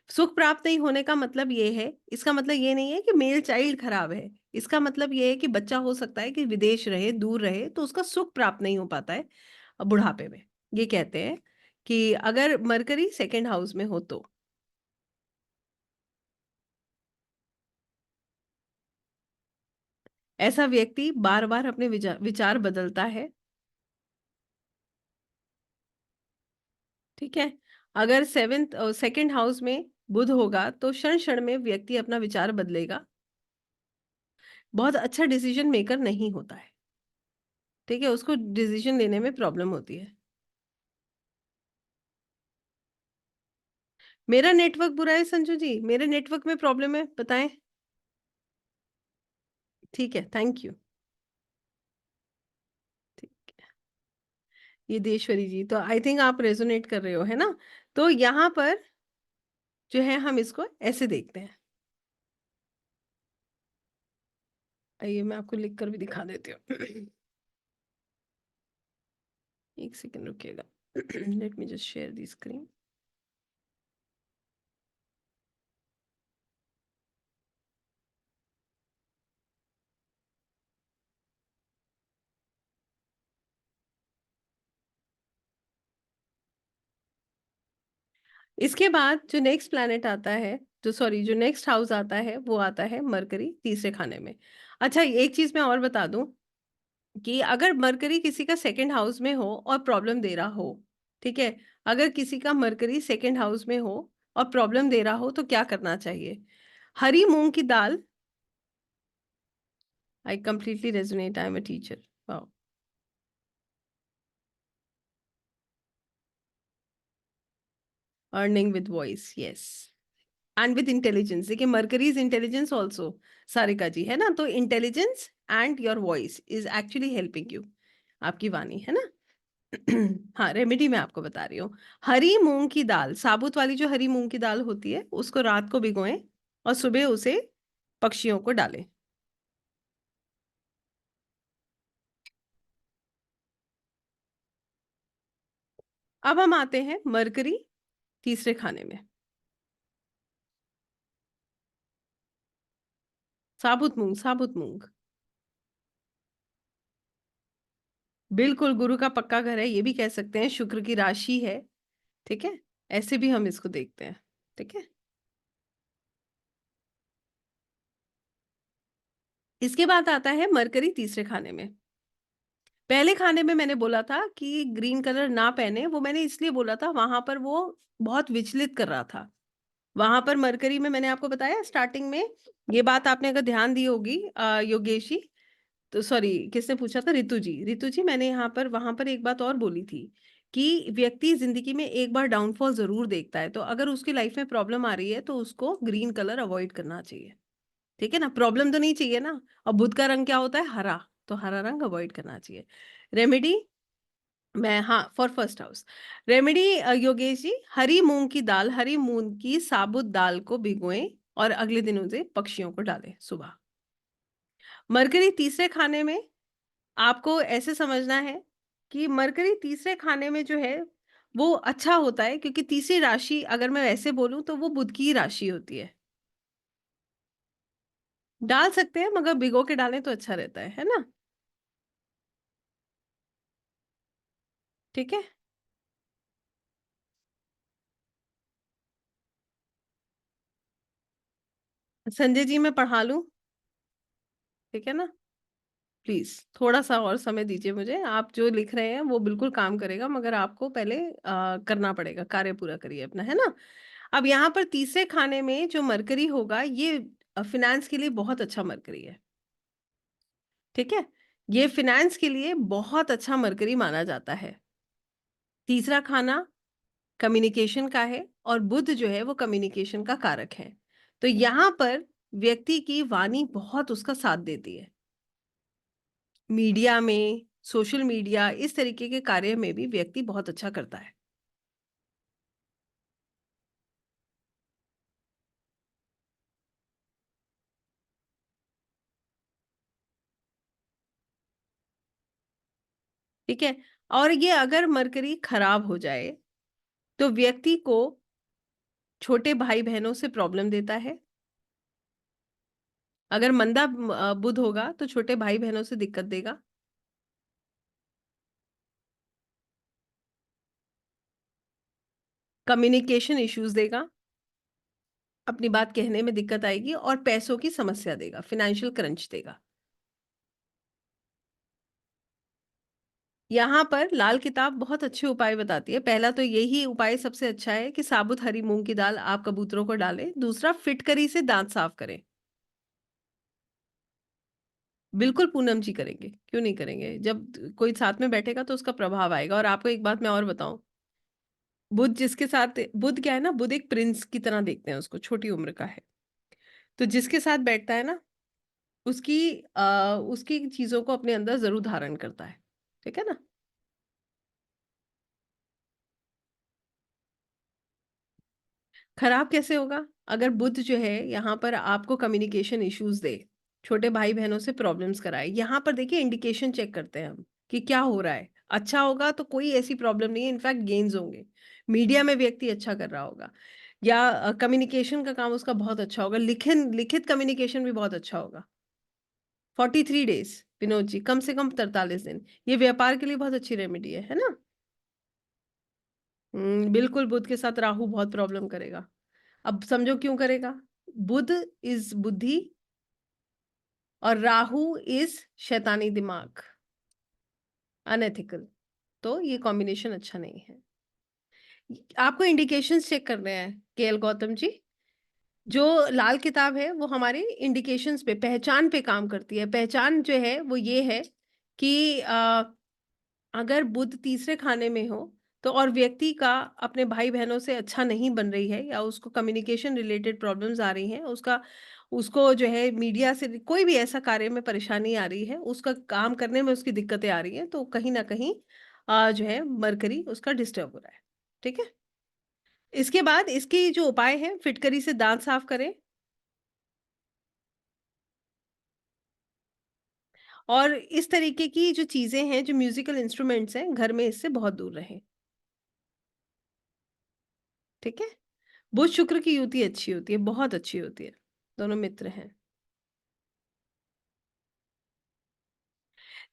सुख प्राप्त नहीं होने का मतलब ये है, इसका मतलब ये नहीं है कि मेल चाइल्ड खराब है। इसका मतलब ये है कि बच्चा हो सकता है कि विदेश रहे, दूर रहे, तो उसका सुख प्राप्त नहीं हो पाता है बुढ़ापे में। ये कहते हैं कि अगर मरकरी सेकंड हाउस में हो तो। ऐसा व्यक्ति बार-बार अपने विचार बदलता है, ठीक है? अगर सेकंड हाउस में बुध होगा तो क्षण-क्षण में व्यक्ति अपना विचार बदलेगा। बहुत अच्छा डिसीजन मेकर नहीं होता है, ठीक है? उसको डिसीजन लेने में प्रॉब्लम होती है। मेरा नेटवर्क बुरा है संजू जी, मेरे नेटवर्क में प्रॉब्लम है, बताएँ? ठीक है, थैंक यू। ठीक है। ये देश्वरी जी, तो आई थिंक आप रेज़ोनेट कर रहे हो, है ना? तो यहाँ पर जो है हम इसको ऐसे देखते हैं। आइए मैं आपको लिख कर भी दिखा देती हूँ। 1 सेकंड रुकिएगा। Let me just share the screen. इसके बाद जो नेक्स्ट प्लैनेट आता है, जो नेक्स्ट हाउस आता है, वो आता है मरकरी तीसरे खाने में। अच्छा, एक चीज़ मैं और बता दूँ कि अगर मरकरी किसी का सेकंड हाउस में हो और प्रॉब्लम दे रहा हो, ठीक है? अगर किसी का मरकरी सेकंड हाउस में हो और प्रॉब्लम दे रहा हो तो क्या करना चाहिए? हरी मूँग की दाल। I completely resonate, I am a teacher. Wow! Earning with voice, yes. And with intelligence, देखिए mercury is intelligence also, Sarika ji, है ना? तो intelligence and your voice is actually helping you, आपकी वाणी, है ना? हाँ, रेमेडी मैं आपको बता रही हूँ। हरी मूंग की दाल, साबुत वाली जो हरी मूंग की दाल होती है, उसको रात को भिगोएं और सुबह उसे पक्षियों को डालें। अब हम आते हैं मरकरी तीसरे खाने में। साबुत मूंग, साबुत मूंग। बिल्कुल, गुरु का पक्का घर है, ये भी कह सकते हैं, शुक्र की राशि है, ठीक है? ऐसे भी हम इसको देखते हैं, ठीक है? इसके बाद आता है मरकरी तीसरे खाने में। पहले खाने में मैंने बोला था कि ग्रीन कलर ना पहने, वो मैंने इसलिए बोला था, वहाँ पर वो बहुत विचलित कर रहा था। वहाँ पर मरकरी में मैंने आपको बताया स्टार्टिंग में, ये बात आपने अगर ध्यान दी होगी योगेश जी, तो सॉरी किसने पूछा था? ऋतु जी। ऋतु जी, मैंने यहाँ पर वहाँ पर एक बात और बोली थी कि व्यक्ति ज़िंदगी में एक बार डाउनफॉल ज़रूर देखता है, तो अगर उसकी लाइफ में प्रॉब्लम आ रही है तो उसको ग्रीन कलर अवॉइड करना चाहिए। ठीक है ना? प्रॉब्लम तो नहीं चाहिए ना? और बुध का रंग क्या होता है? हरा, तो हरा रंग अवॉइड करना चाहिए। रेमेडी, मैं हाँ, for first house. Remedy Yogesh ji, हरी मूँग की साबुत दाल को भिगोएँ और अगले दिन उसे पक्षियों को डालें सुबह। मरकरी तीसरे खाने में आपको ऐसे समझना है कि मरकरी तीसरे खाने में जो है, वो अच्छा होता है क्योंकि तीसरी राशि अगर मैं वैसे बोलूँ तो वो बुध की ही राशि होती है। डाल सकते हैं मगर भिगो के डालें तो अच्छा रहता है ना? ठीक है? संजय जी मैं पढ़ा लूँ, ठीक है ना? प्लीज़ थोड़ा-सा और समय दीजिए मुझे। आप जो लिख रहे हैं वो बिल्कुल काम करेगा मगर आपको पहले करना पड़ेगा, कार्य पूरा करिए अपना, है ना? अब यहाँ पर तीसरे खाने में जो मरकरी होगा ये फ़िनांस के लिए बहुत अच्छा मरकरी है, ठीक है? ये फ़िनांस के लिए बहुत अच्छा मरकरी माना जाता है। तीसरा खाना कम्युनिकेशन का है और बुध जो है वो कम्युनिकेशन का कारक है। तो यहाँ पर व्यक्ति की वाणी बहुत उसका साथ देती है। मीडिया में, सोशल मीडिया इस तरीके के कार्य में भी व्यक्ति बहुत अच्छा करता है। ठीक है? और ये अगर मरकरी खराब हो जाए, तो व्यक्ति को छोटे भाई-बहनों से प्रॉब्लम देता है। अगर मंदा बुध होगा, तो छोटे भाई-बहनों से दिक्कत देगा। कम्युनिकेशन इश्यूज़ देगा, अपनी बात कहने में दिक्कत आएगी और पैसों की समस्या देगा, फाइनेंशियल क्रंच देगा। यहाँ पर लाल किताब बहुत अच्छे उपाय बताती है। पहला तो यही उपाय सबसे अच्छा है कि साबुत हरी मूँग की दाल आप कबूतरों को डालें। दूसरा, फिटकरी से दाँत साफ करें। बिल्कुल पूनम जी करेंगे, क्यों नहीं करेंगे? जब कोई साथ में बैठेगा तो उसका प्रभाव आएगा। और आपको एक बात मैं और बताऊँ, बुध जिसके साथ बुध क्या है ना, बुध एक प्रिंस की तरह देखते हैं उसको, छोटी उम्र का है। तो जिसके साथ बैठता है ना, उसकी उसकी चीज़ों को अपने अंदर ज़रूर धारण करता है। ठीक है ना? खराब कैसे होगा? अगर बुध जो है यहाँ पर आपको कम्युनिकेशन इश्यूज़ दे, छोटे भाई-बहनों से प्रॉब्लम्स कराए, यहाँ पर देखिए इंडिकेशन चेक करते हैं हम कि क्या हो रहा है। अच्छा होगा तो कोई ऐसी प्रॉब्लम नहीं है, इनफैक्ट गेन्स होंगे। मीडिया में व्यक्ति अच्छा कर रहा होगा या कम्युनिकेशन का काम उसका बहुत अच्छा होगा, लिखित कम्युनिकेशन भी बहुत अच्छा होगा। 43 डेज़ विनोद जी, कम से कम 43 दिन। ये व्यापार के लिए बहुत अच्छी रेमेडी है ना? बिल्कुल बुध के साथ राहु बहुत प्रॉब्लम करेगा। अब समझो क्यों करेगा? बुध इज़ बुद्धि और राहु इज़ शैतानी दिमाग, अनएथिकल। तो ये कॉम्बिनेशन अच्छा नहीं है। आपको इंडिकेशंस चेक करने हैं केएल गौतम जी। जो लाल किताब है वो हमारी इंडिकेशंस पे, पहचान पे काम करती है। पहचान जो है वो ये है कि अगर बुध तीसरे खाने में हो, तो और व्यक्ति का अपने भाई-बहनों से अच्छा नहीं बन रही है या उसको कम्युनिकेशन रिलेटेड प्रॉब्लम्स आ रही हैं, उसको जो है मीडिया से कोई भी ऐसा कार्य में परेशानी आ रही है, उसका काम करने में उसकी दिक्कतें आ रही हैं, तो कहीं न कहीं जो है मरकरी उसका डिस्टर्ब हो रहा है। ठीक है? इसके बाद इसकी जो उपाय है, फिटकरी से दाँत साफ करें और इस तरीके की जो चीज़ें हैं, जो म्यूज़िकल इंस्ट्रूमेंट्स हैं, घर में इससे बहुत दूर रहें। ठीक है? बुध शुक्र की युति अच्छी होती है, बहुत अच्छी होती है। दोनों मित्र हैं।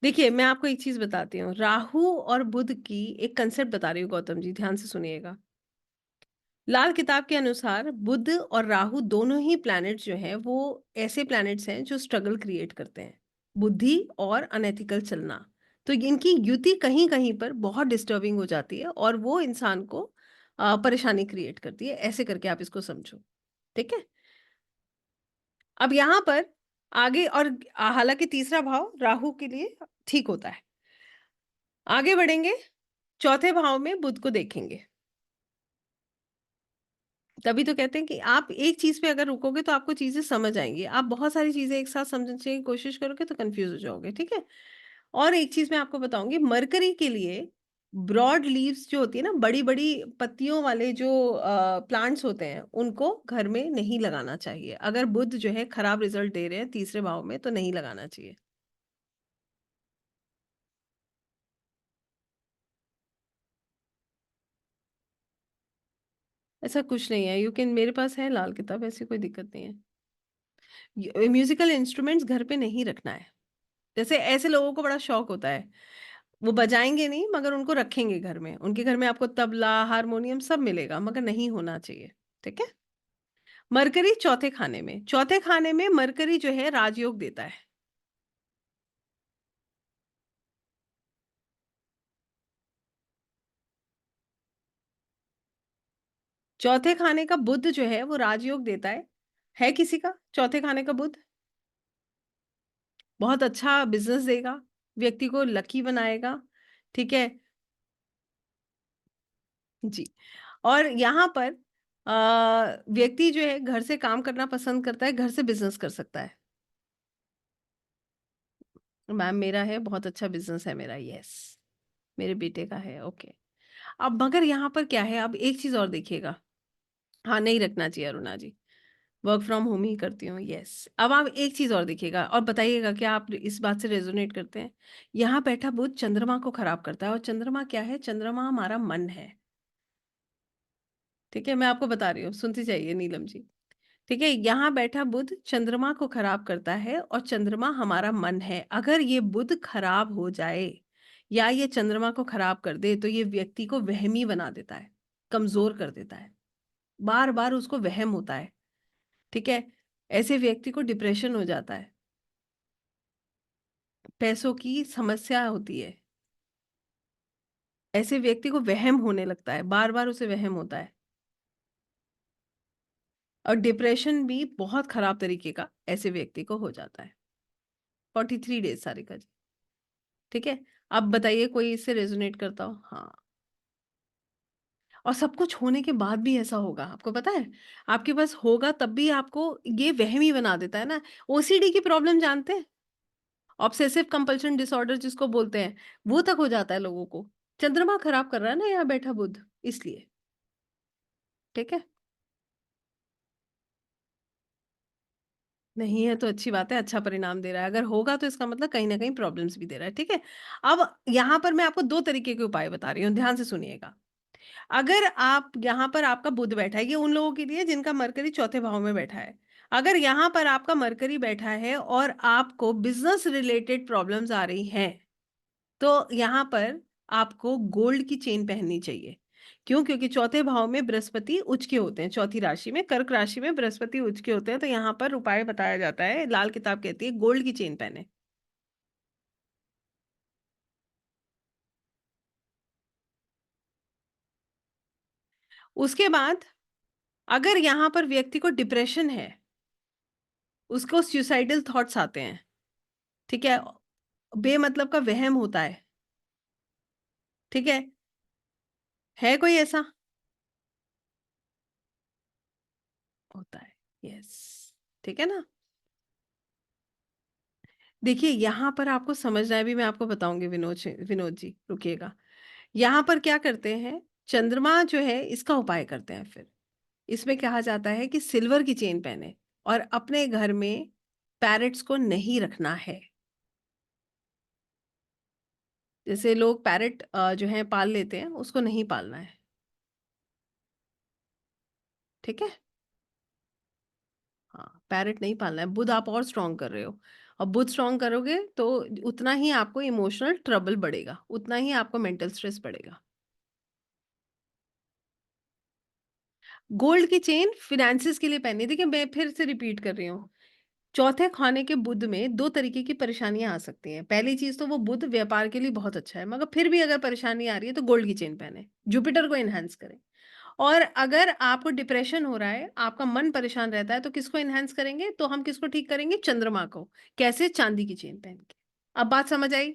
देखिए, मैं आपको एक चीज़ बताती हूँ, राहु और बुध की एक कांसेप्ट बता रही हूँ गौतम जी, ध्यान से सुनिएगा। लाल किताब के अनुसार बुध और राहु दोनों ही प्लैनेट्स जो हैं, वो ऐसे प्लैनेट्स हैं जो स्ट्रगल क्रिएट करते हैं। बुद्धि और अनएथिकल चलना। तो इनकी युति कहीं-कहीं पर बहुत डिस्टर्बिंग हो जाती है और वो इंसान को परेशानी क्रिएट करती है। ऐसे करके आप इसको समझो। ठीक है? अब यहाँ पर आगे और हालाँकि तीसरा भाव राहु के लिए ठीक होता है। आगे बढ़ेंगे, चौथे भाव में बुध को देखेंगे। तभी तो कहते हैं कि आप एक चीज़ पे अगर रुकोगे तो आपको चीज़ें समझ आएँगी। आप बहुत सारी चीज़ें एक साथ समझने की कोशिश करोगे तो कन्फ्यूज़ हो जाओगे, ठीक है? और एक चीज़ मैं आपको बताऊँगी, मरकरी के लिए ब्रॉड लीव्स जो होती है ना, बड़ी-बड़ी पत्तियों वाले जो प्लांट्स होते हैं, उनको घर में नहीं लगाना चाहिए। अगर बुध जो है खराब रिज़ल्ट दे रहे हैं तीसरे भाव में तो नहीं लगाना चाहिए। ऐसा कुछ नहीं है, यू कैन, मेरे पास है लाल किताब, ऐसी कोई दिक्कत नहीं है। म्यूज़िकल इंस्ट्रूमेंट्स घर पे नहीं रखना है। जैसे ऐसे लोगों को बड़ा शौक होता है, वो बजाएँगे नहीं मगर उनको रखेंगे घर में। उनके घर में आपको तबला, हारमोनियम सब मिलेगा मगर नहीं होना चाहिए, ठीक है? मरकरी चौथे खाने में मरकरी जो है राजयोग देता है। चौथे खाने का बुध जो है वो राजयोग देता है। है किसी का चौथे खाने का बुध? बहुत अच्छा बिज़नेस देगा, व्यक्ति को लकी बनाएगा, ठीक है? जी। और यहाँ पर व्यक्ति जो है घर से काम करना पसंद करता है, घर से बिज़नेस कर सकता है। मैम मेरा है, बहुत अच्छा बिज़नेस है मेरा, यस। मेरे बेटे का है, ओके। अब मगर यहाँ पर क्या है, अब एक चीज़ और देखिएगा। हाँ, नहीं रखना चाहिए अरुणा जी। वर्क फ्रॉम होम ही करती हूँ, यस। अब आप एक चीज़ और देखिएगा और बताइएगा क्या आप इस बात से रेज़ोनेट करते हैं? यहाँ बैठा बुध चंद्रमा को खराब करता है और चंद्रमा क्या है? चंद्रमा हमारा मन है, ठीक है? मैं आपको बता रही हूँ, सुनती जाइए नीलम जी, ठीक है? यहाँ बैठा बुध चंद्रमा को खराब करता है और चंद्रमा हमारा मन है। अगर ये बुध खराब हो जाए या ये चंद्रमा को खराब कर दे, तो ये व्यक्ति को वहमी बना देता है, कमज़ोर कर देता है। बार-बार उसको वहम होता है, ठीक है? ऐसे व्यक्ति को डिप्रेशन हो जाता है। पैसों की समस्या होती है। ऐसे व्यक्ति को वहम होने लगता है, बार-बार उसे वहम होता है और डिप्रेशन भी बहुत खराब तरीके का ऐसे व्यक्ति को हो जाता है। 43 डेज़ सारिका जी, ठीक है? अब बताइए कोई इससे रेज़ोनेट करता हो? हाँ, और सब कुछ होने के बाद भी ऐसा होगा, आपको पता है? आपके पास होगा तब भी आपको ये वहमी बना देता है ना। ओसीडी की प्रॉब्लम जानते हैं? ऑब्सेसिव कंपल्शन डिसऑर्डर जिसको बोलते हैं, वो तक हो जाता है लोगों को। चंद्रमा खराब कर रहा है ना यहाँ बैठा बुध, इसलिए, ठीक है? नहीं है तो अच्छी बात है, अच्छा परिणाम दे रहा है। अगर होगा तो इसका मतलब कहीं न कहीं प्रॉब्लम्स भी दे रहा है, ठीक है? अब यहाँ पर मैं आपको 2 तरीके के उपाय बता रही हूँ, ध्यान से सुनिएगा। अगर आप यहाँ पर आपका बुध बैठा है, ये उन लोगों के लिए जिनका मरकरी चौथे भाव में बैठा है। अगर यहाँ पर आपका मरकरी बैठा है और आपको बिज़नेस रिलेटेड प्रॉब्लम्स आ रही हैं, तो यहाँ पर आपको गोल्ड की चेन पहननी चाहिए। क्यों? क्योंकि चौथे भाव में बृहस्पति उच्च के होते हैं, चौथी राशि में, कर्क राशि में बृहस्पति उच्च के होते हैं, तो यहाँ पर उपाय बताया जाता है, लाल किताब कहती है गोल्ड की चेन पहनें। उसके बाद अगर यहाँ पर व्यक्ति को डिप्रेशन है, उसको सुसाइडल थॉट्स आते हैं, ठीक है? बेमतलब का वहम होता है, ठीक है? है कोई ऐसा? होता है, यस, ठीक है ना? देखिए, यहाँ पर आपको समझना है, अभी मैं आपको बताऊँगी विनोद जी, रुकिएगा। यहाँ पर क्या करते हैं, चंद्रमा जो है इसका उपाय करते हैं फिर। इसमें कहा जाता है कि सिल्वर की चेन पहने और अपने घर में पैरट्स को नहीं रखना है। जैसे लोग पैरट जो है पाल लेते हैं, उसको नहीं पालना है, ठीक है? हाँ, पैरट नहीं पालना है, बुध आप और स्ट्रॉन्ग कर रहे हो और बुध स्ट्रॉन्ग करोगे तो उतना ही आपको इमोशनल ट्रबल बढ़ेगा, उतना ही आपको मेंटल स्ट्रेस बढ़ेगा। गोल्ड की चेन फिनेंसेस के लिए पहननी है। देखिए, मैं फिर से रिपीट कर रही हूँ। चौथे खाने के बुध में 2 तरीके की परेशानियाँ आ सकती हैं। पहली चीज़ तो वो बुध व्यापार के लिए बहुत अच्छा है, मगर फिर भी अगर परेशानी आ रही है तो गोल्ड की चेन पहनें, जुपिटर को एनहांस करें। और अगर आपको डिप्रेशन हो रहा है, आपका मन परेशान रहता है तो किसको एनहांस करेंगे? तो हम किसको ठीक करेंगे? चंद्रमा को। कैसे? चांदी की चेन पहन के। अब बात समझ आई?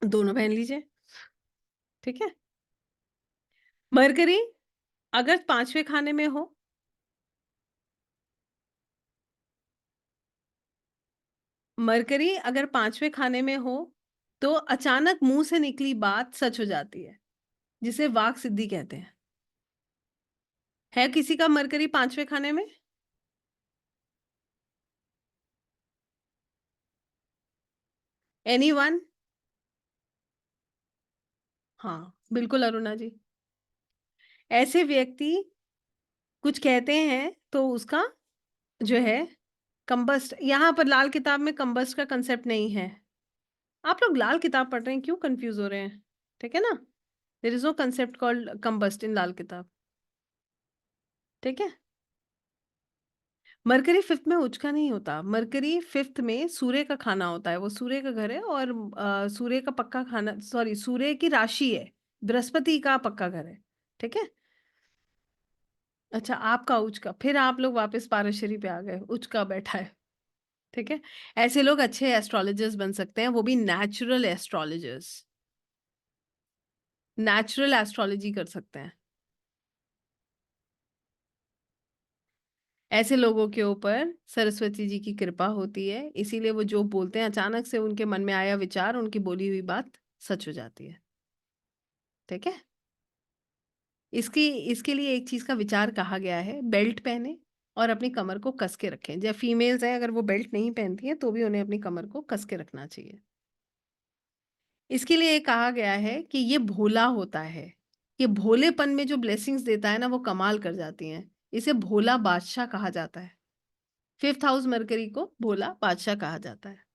दोनों पहन लीजिए, ठीक है? मरकरी अगर 5वें खाने में हो, मरकरी अगर 5वें खाने में हो, तो अचानक मुँह से निकली बात सच हो जाती है, जिसे वाक सिद्धि कहते हैं। है किसी का मरकरी 5वें खाने में? एनीवन? हाँ, बिल्कुल अरुणा जी। ऐसे व्यक्ति कुछ कहते हैं तो उसका जो है कंबस्ट, यहाँ पर लाल किताब में कंबस्ट का कांसेप्ट नहीं है। आप लोग लाल किताब पढ़ रहे हैं, क्यों कन्फ्यूज़ हो रहे हैं? ठीक है ना? There is no concept called combust in Lal Kitab, ठीक है? मरकरी 5th में उच का नहीं होता। मरकरी 5th में सूर्य का खाना होता है, वो सूर्य का घर है और सूर्य का पक्का खाना, सॉरी, सूर्य की राशि है, बृहस्पति का पक्का घर है, ठीक है? अच्छा, आपका उच का, फिर आप लोग वापस पाराशरी पे आ गए, उच का बैठा है, ठीक है? ऐसे लोग अच्छे एस्ट्रोलॉजर्स बन सकते हैं, वो भी नेचुरल एस्ट्रोलॉजर्स, नेचुरल एस्ट्रोलॉजी कर सकते हैं। ऐसे लोगों के ऊपर सरस्वती जी की कृपा होती है, इसीलिए वो जो बोलते हैं अचानक से उनके मन में आया विचार, उनकी बोली हुई बात सच हो जाती है। ठीक है? इसकी इसके लिए एक चीज़ का विचार कहा गया है, बेल्ट पहने और अपनी कमर को कस के रखें। जब फीमेल्स हैं अगर वो बेल्ट नहीं पहनती हैं तो भी उन्हें अपनी कमर को कस के रखना चाहिए। इसके लिए ये कहा गया है कि ये भोला होता है। ये भोलेपन में जो ब्लेसिंग्स देता है ना वो कमाल कर जाती हैं। इसे भोला बादशाह कहा जाता है। 5th हाउस मरकरी को भोला बादशाह कहा जाता है।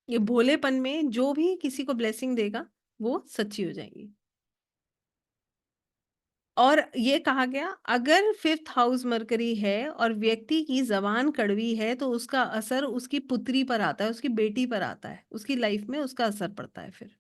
ये भोलेपन में जो भी किसी को ब्लेसिंग देगा, वो सच्ची हो जाएँगी। और ये कहा गया अगर 5th हाउस मरकरी है और व्यक्ति की ज़बान कड़वी है तो उसका असर उसकी पुत्री पर आता है, उसकी बेटी पर आता है। उसकी लाइफ़ में उसका असर पड़ता है फिर।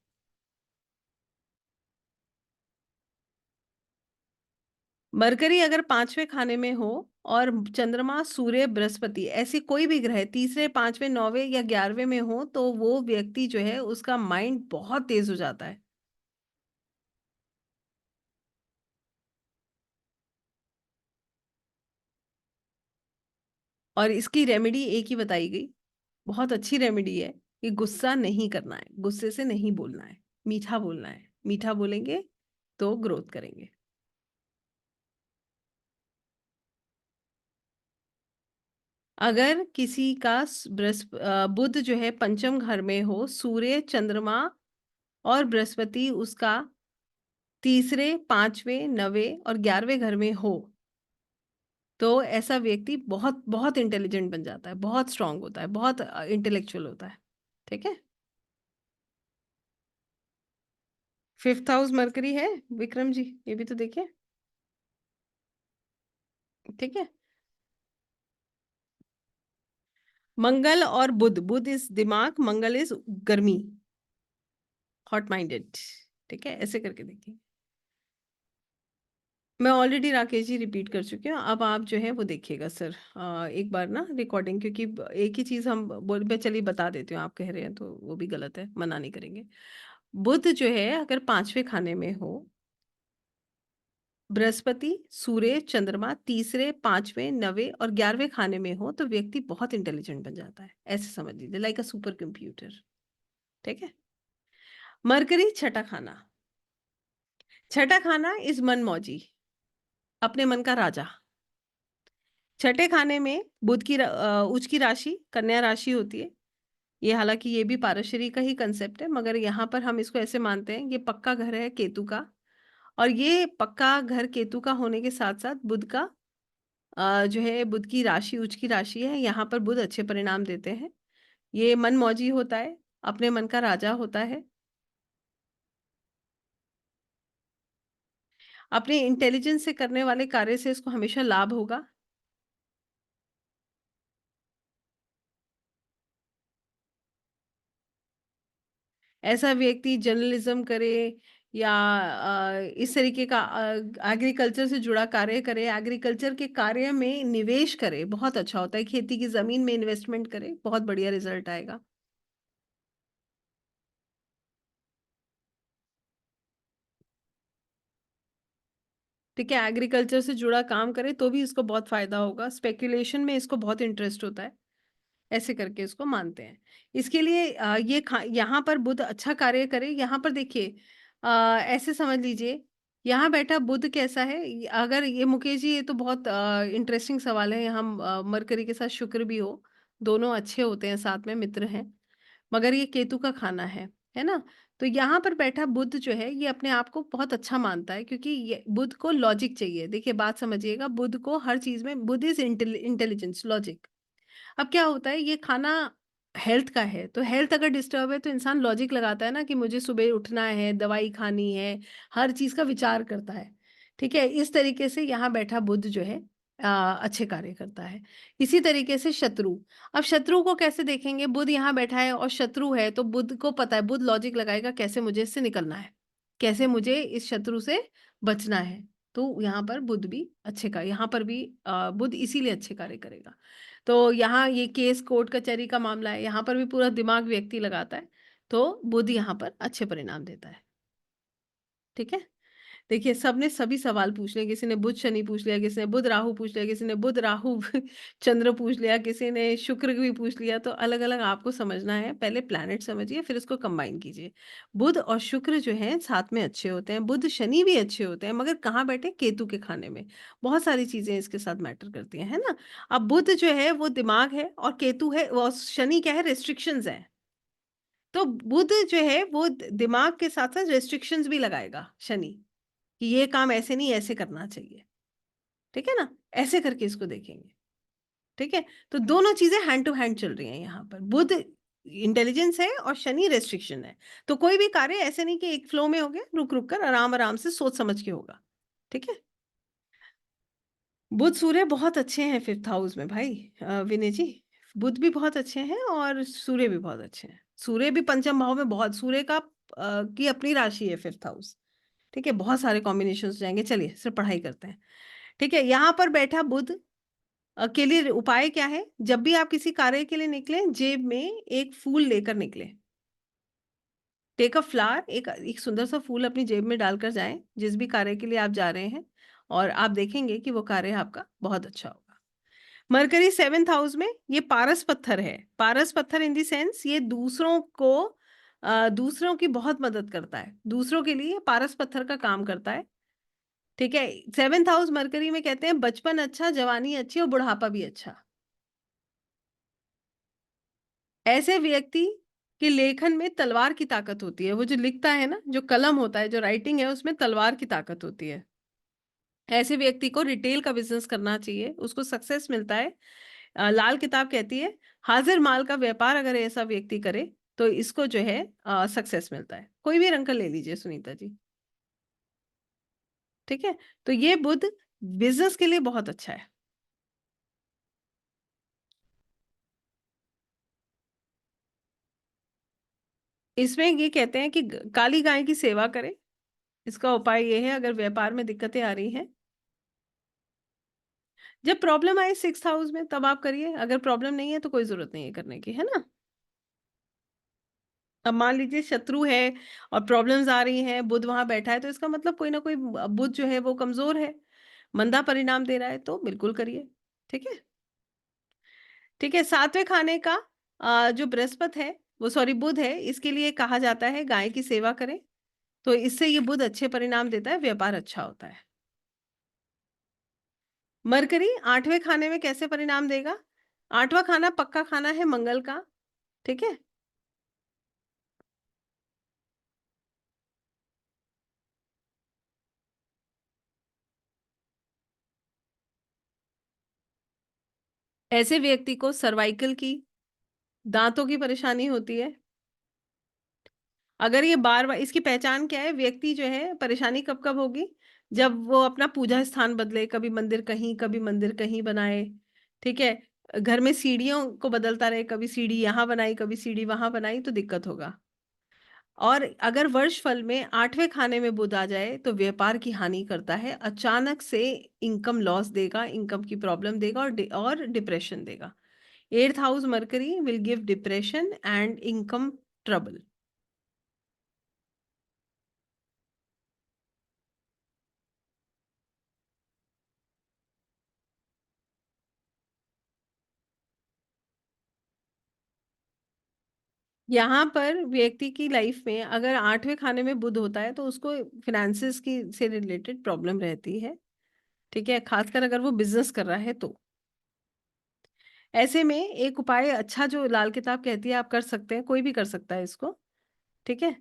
मरकरी अगर 5वें खाने में हो और चंद्रमा, सूर्य, बृहस्पति ऐसी कोई भी ग्रह तीसरे, 5वें, 9वें या 11वें में हो तो वो व्यक्ति जो है उसका माइंड बहुत तेज़ हो जाता है। और इसकी रेमेडी एक ही बताई गई, बहुत अच्छी रेमेडी है कि गुस्सा नहीं करना है, गुस्से से नहीं बोलना है, मीठा बोलना है। मीठा बोलेंगे तो ग्रोथ करेंगे। अगर किसी का बुध जो है पंचम घर में हो, सूर्य, चंद्रमा और बृहस्पति उसका तीसरे, 5वें, 9वें और 11वें घर में हो, तो ऐसा व्यक्ति बहुत बहुत इंटेलिजेंट बन जाता है, बहुत स्ट्रॉन्ग होता है, बहुत इंटेलेक्चुअल होता है। ठीक है? 5th हाउस मरकरी है विक्रम जी, ये भी तो देखिए। ठीक है? मंगल और बुध, बुध इज़ दिमाग, मंगल इज़ गर्मी, हॉट माइंडेड। ठीक है? ऐसे करके देखिए। मैं ऑलरेडी राकेश जी रिपीट कर चुकी हूँ, अब आप जो है वो देखिएगा सर एक बार ना रिकॉर्डिंग क्योंकि एक ही चीज़ हम बोल मैं चलिए बता देती हूँ, आप कह रहे हैं तो वो भी गलत है, मना नहीं करेंगे। बुध जो है अगर 5वें खाने में हो, बृहस्पति, सूर्य, चंद्रमा तीसरे, 5वें, 9वें और 11वें खाने में हो तो व्यक्ति बहुत इंटेलिजेंट बन जाता है। ऐसे समझ लीजिए लाइक अ सुपर कंप्यूटर। ठीक है? मरकरी छठा खाना। छठा खाना इज़ मनमौजी, अपने मन का राजा। छठे खाने में बुध की उच्च की राशि कन्या राशि होती है। ये हालाँकि ये भी पारशरी का ही कांसेप्ट है मगर यहाँ पर हम इसको ऐसे मानते हैं ये पक्का घर है केतु का और ये पक्का घर केतु का होने के साथ-साथ बुध का जो है बुध की राशि उच्च की राशि है, यहाँ पर बुध अच्छे परिणाम देते हैं। ये मनमौजी होता है, अपने मन का राजा होता है। अपने इंटेलिजेंस से करने वाले कार्य से इसको हमेशा लाभ होगा। ऐसा व्यक्ति जर्नलिज्म करे या इस तरीके का एग्रीकल्चर से जुड़ा कार्य करे, एग्रीकल्चर के कार्य में निवेश करे, बहुत अच्छा होता है। खेती की ज़मीन में इन्वेस्टमेंट करे, बहुत बढ़िया रिज़ल्ट आएगा। ठीक है, एग्रीकल्चर से जुड़ा काम करे तो भी इसको बहुत फ़ायदा होगा। स्पेकुलेशन में इसको बहुत इंटरेस्ट होता है। ऐसे करके इसको मानते हैं। इसके लिए ये खा यहाँ पर बुध अच्छा कार्य करे, यहाँ पर देखिए ऐसे समझ लीजिए, यहाँ बैठा बुध कैसा है? अगर ये मुकेश जी ये तो बहुत इंटरेस्टिंग सवाल है, यहाँ मरकरी के साथ शुक्र भी हो, दोनों अच्छे होते हैं, साथ में मित्र हैं, मगर ये केतु का खाना है ना? तो यहाँ पर बैठा बुध जो है, ये अपने आप को बहुत अच्छा मानता है क्योंकि ये बुध को लॉजिक चाहिए। देखिए बात समझिएगा, बुध को हर चीज़ में बुध इज़ इंटेलिजेंस, लॉजिक। अब क्या होता है ये खाना हेल्थ का है, तो हेल्थ अगर डिस्टर्ब है तो इंसान लॉजिक लगाता है ना कि मुझे सुबह उठना है, दवाई खानी है, हर चीज़ का विचार करता है। ठीक है? इस तरीके से यहाँ बैठा बुध जो है अच्छे कार्य करता है। इसी तरीके से शत्रु, अब शत्रु को कैसे देखेंगे? बुध यहाँ बैठा है और शत्रु है तो बुध को पता है, बुध लॉजिक लगाएगा कैसे मुझे इससे निकलना है, कैसे मुझे इस शत्रु से बचना है। तो यहाँ पर बुध भी अच्छे का यहाँ पर भी बुध इसीलिए अच्छे कार्य करेगा। तो यहाँ ये केस कोर्ट कचहरी का मामला है, यहाँ पर भी पूरा दिमाग व्यक्ति लगाता है, तो बुध यहाँ पर अच्छे परिणाम देता है, ठीक है? देखिए, सबने सभी सवाल पूछ लिए, किसी ने बुध शनि पूछ लिया, किसी ने बुध राहु पूछ लिया, किसी ने बुध राहु चंद्र पूछ लिया, किसी ने शुक्र भी पूछ लिया, तो अलग-अलग आपको समझना है। पहले प्लैनेट समझिए, फिर उसको कंबाइन कीजिए। बुध और शुक्र जो हैं साथ में अच्छे होते हैं, बुध शनि भी अच्छे होते हैं, मगर कहाँ बैठे? केतु के खाने में। बहुत सारी चीज़ें इसके साथ मैटर करती हैं, है ना? अब बुध जो है वो दिमाग है और केतु है वो शनि क्या है? रिस्ट्रिक्शंस है। तो बुध जो है वो दिमाग के साथ-साथ रिस्ट्रिक्शंस भी लगाएगा शनि। कि ये काम ऐसे नहीं ऐसे करना चाहिए, ठीक है ना? ऐसे करके इसको देखेंगे, ठीक है? तो दोनों चीज़ें हैंड टू हैंड चल रही हैं यहाँ पर। बुध इंटेलिजेंस है और शनि रिस्ट्रिक्शन है। तो कोई भी कार्य ऐसे नहीं कि एक फ्लो में हो गया, रुक-रुक कर आराम-आराम से सोच समझ के होगा, ठीक है? बुध सूर्य बहुत अच्छे हैं 5th हाउस में भाई विनय जी। बुध भी बहुत अच्छे हैं और सूर्य भी बहुत अच्छे हैं। सूर्य भी पंचम भाव में बहुत सूर्य का की अपनी राशि है 5th हाउस, ठीक है? बहुत सारे कॉम्बिनेशंस जाएँगे, चलिए सिर्फ पढ़ाई करते हैं। ठीक है, यहाँ पर बैठा बुध के लिए उपाय क्या है? जब भी आप किसी कार्य के लिए निकलें, जेब में एक फूल लेकर निकलें। टेक अ फ्लावर एक एक सुंदर सा फूल अपनी जेब में डालकर जाएँ, जिस भी कार्य के लिए आप जा रहे हैं और आप देखेंगे कि वो कार्य आपका बहुत अच्छा होगा। मरकरी 7th हाउस में ये पारस पत्थर है। पारस पत्थर इन द सेंस ये दूसरों को दूसरों की बहुत मदद करता है। दूसरों के लिए पारस पत्थर का काम करता है। ठीक है? 7th हाउस मरकरी में कहते हैं बचपन अच्छा, जवानी अच्छी और बुढ़ापा भी अच्छा। ऐसे व्यक्ति के लेखन में तलवार की ताकत होती है। वो जो लिखता है ना, जो कलम होता है, जो राइटिंग है उसमें तलवार की ताकत होती है। ऐसे व्यक्ति को रिटेल का बिज़नेस करना चाहिए, उसको सक्सेस मिलता है। लाल किताब कहती है हाज़िर माल का व्यापार अगर ऐसा व्यक्ति करे, तो इसको जो है सक्सेस मिलता है। कोई भी रंग का ले लीजिए सुनीता जी, ठीक है? तो ये बुध बिज़नेस के लिए बहुत अच्छा है। इसमें ये कहते हैं कि काली गाय की सेवा करें। इसका उपाय ये है अगर व्यापार में दिक्कतें आ रही हैं, जब प्रॉब्लम आए 6th हाउस में तब आप करिए, अगर प्रॉब्लम नहीं है तो कोई ज़रूरत नहीं है करने की, है ना? अब मान लीजिए शत्रु है और प्रॉब्लम्स आ रही हैं, बुध वहाँ बैठा है तो इसका मतलब कोई ना कोई बुध जो है वो कमज़ोर है, मंदा परिणाम दे रहा है तो बिल्कुल करिए, ठीक है? ठीक है, 7वें खाने का जो बृहस्पति है, वो सॉरी बुध है, इसके लिए कहा जाता है गाय की सेवा करें, तो इससे ये बुध अच्छे परिणाम देता है, व्यापार अच्छा होता है। मरकरी 8वें खाने में कैसे परिणाम देगा? 8वाँ खाना पक्का खाना है मंगल का, ठीक है? ऐसे व्यक्ति को सर्वाइकल की, दाँतों की परेशानी होती है। अगर ये बार-बार इसकी पहचान क्या है? व्यक्ति जो है परेशानी कब-कब होगी? जब वो अपना पूजा स्थान बदले, कभी मंदिर कहीं बनाए, ठीक है? घर में सीढ़ियों को बदलता रहे, कभी सीढ़ी यहाँ बनाई, कभी सीढ़ी वहाँ बनाई तो दिक्कत होगा। और अगर वर्षफल में 8वें खाने में बुध आ जाए तो व्यापार की हानि करता है। अचानक से इनकम लॉस देगा, इनकम की प्रॉब्लम देगा और डिप्रेशन देगा। 8th house mercury will give depression and income trouble. यहाँ पर व्यक्ति की लाइफ में अगर 8वें खाने में बुध होता है तो उसको फिनेंसेस की से रिलेटेड प्रॉब्लम रहती है, ठीक है? खासकर अगर वो बिज़नेस कर रहा है तो। ऐसे में एक उपाय अच्छा जो लाल किताब कहती है आप कर सकते हैं, कोई भी कर सकता है इसको, ठीक है?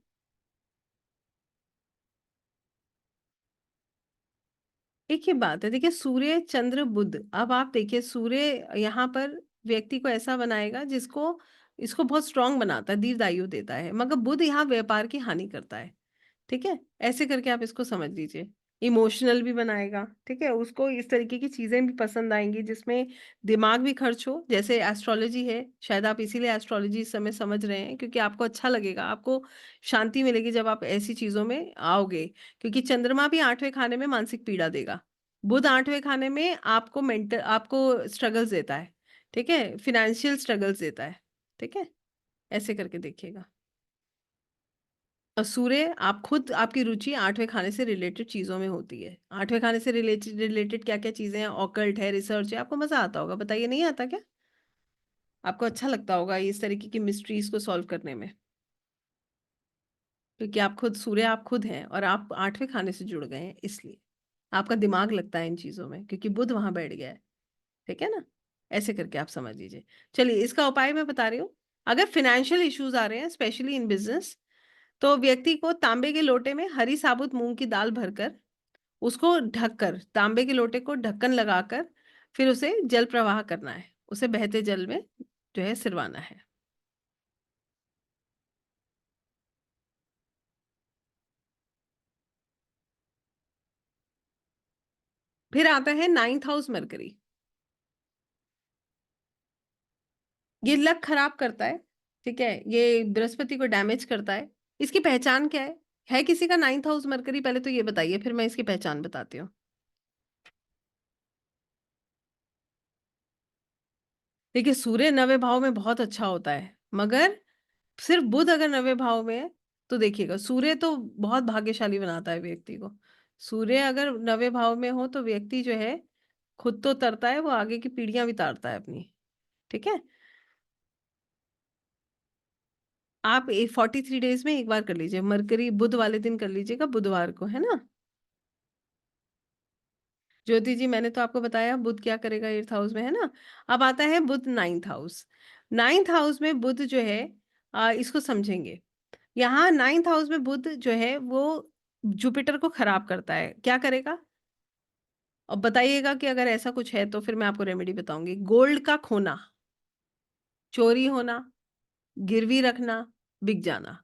एक ही बात है, देखिए सूर्य, चंद्र, बुध, अब आप देखिए सूर्य यहाँ पर व्यक्ति को ऐसा बनाएगा जिसको इसको बहुत स्ट्रॉन्ग बनाता है, दीर्घायु देता है, मगर बुध यहाँ व्यापार की हानि करता है। ठीक है? ऐसे करके आप इसको समझ लीजिए। इमोशनल भी बनाएगा, ठीक है? उसको इस तरीके की चीज़ें भी पसंद आएँगी जिसमें दिमाग भी खर्च हो, जैसे एस्ट्रोलॉजी है, शायद आप इसीलिए एस्ट्रोलॉजी इस समय समझ रहे हैं क्योंकि आपको अच्छा लगेगा, आपको शांति मिलेगी जब आप ऐसी चीज़ों में आओगे। क्योंकि चंद्रमा भी 8वें खाने में मानसिक पीड़ा देगा। बुध 8वें खाने में आपको स्ट्रगल्स देता है, ठीक है? फ़ाइनेंशियल स्ट्रगल्स देता है, ठीक है? ऐसे करके देखिएगा। सूर्य आप खुद आपकी रुचि 8वें खाने से रिलेटेड चीज़ों में होती है। 8वें खाने से रिलेटेड रिलेटेड क्या-क्या चीज़ें हैं? ऑकल्ट है, रिसर्च है, आपको मज़ा आता होगा, बताइए नहीं आता क्या? आपको अच्छा लगता होगा इस तरीके की मिस्ट्रीज़ को सॉल्व करने में, क्योंकि आप खुद सूर्य आप खुद हैं और आप 8वें खाने से जुड़ गए हैं इसलिए। आपका दिमाग लगता है इन चीज़ों में क्योंकि बुध वहाँ बैठ गया है, ठीक है ना? ऐसे करके आप समझ लीजिए। चलिए इसका उपाय मैं बता रही हूँ। अगर फ़ाइनेंशियल इश्यूज़ आ रहे हैं स्पेशली इन बिज़नेस, तो व्यक्ति को तांबे के लोटे में हरी साबुत मूँग की दाल भरकर उसको ढककर, तांबे के लोटे को ढक्कन लगाकर, फिर उसे जल प्रवाह करना है। उसे बहते जल में जो है सिरवाना है। फिर आता है 9th हाउस मरकरी। ये लक खराब करता है, ठीक है? ये बृहस्पति को डैमेज करता है। इसकी पहचान क्या है? है किसी का 9th हाउस मरकरी पहले तो ये बताइए, फिर मैं इसकी पहचान बताती हूँ। देखिए सूर्य 9वें भाव में बहुत अच्छा होता है, मगर सिर्फ बुध अगर 9वें भाव में है, तो देखिएगा सूर्य तो बहुत भाग्यशाली बनाता है व्यक्ति को। सूर्य अगर 9वें भाव में हो तो व्यक्ति जो है, खुद तो तरता है, वो आगे की पीढ़ियाँ भी तारता है अपनी, ठीक है? आप 43 डेज़ में 1 बार कर लीजिए, मरकरी बुध वाले दिन कर लीजिएगा बुधवार को, है ना? ज्योति जी मैंने तो आपको बताया बुध क्या करेगा 8th हाउस में, है ना? अब आता है बुध 9th हाउस। 9th हाउस में बुध जो है इसको समझेंगे। यहाँ 9th हाउस में बुध जो है वो जुपिटर को खराब करता है। क्या करेगा? और बताइएगा कि अगर ऐसा कुछ है तो फिर मैं आपको रेमेडी बताऊँगी। गोल्ड का खोना, चोरी होना, गिरवी रखना, बिक जाना।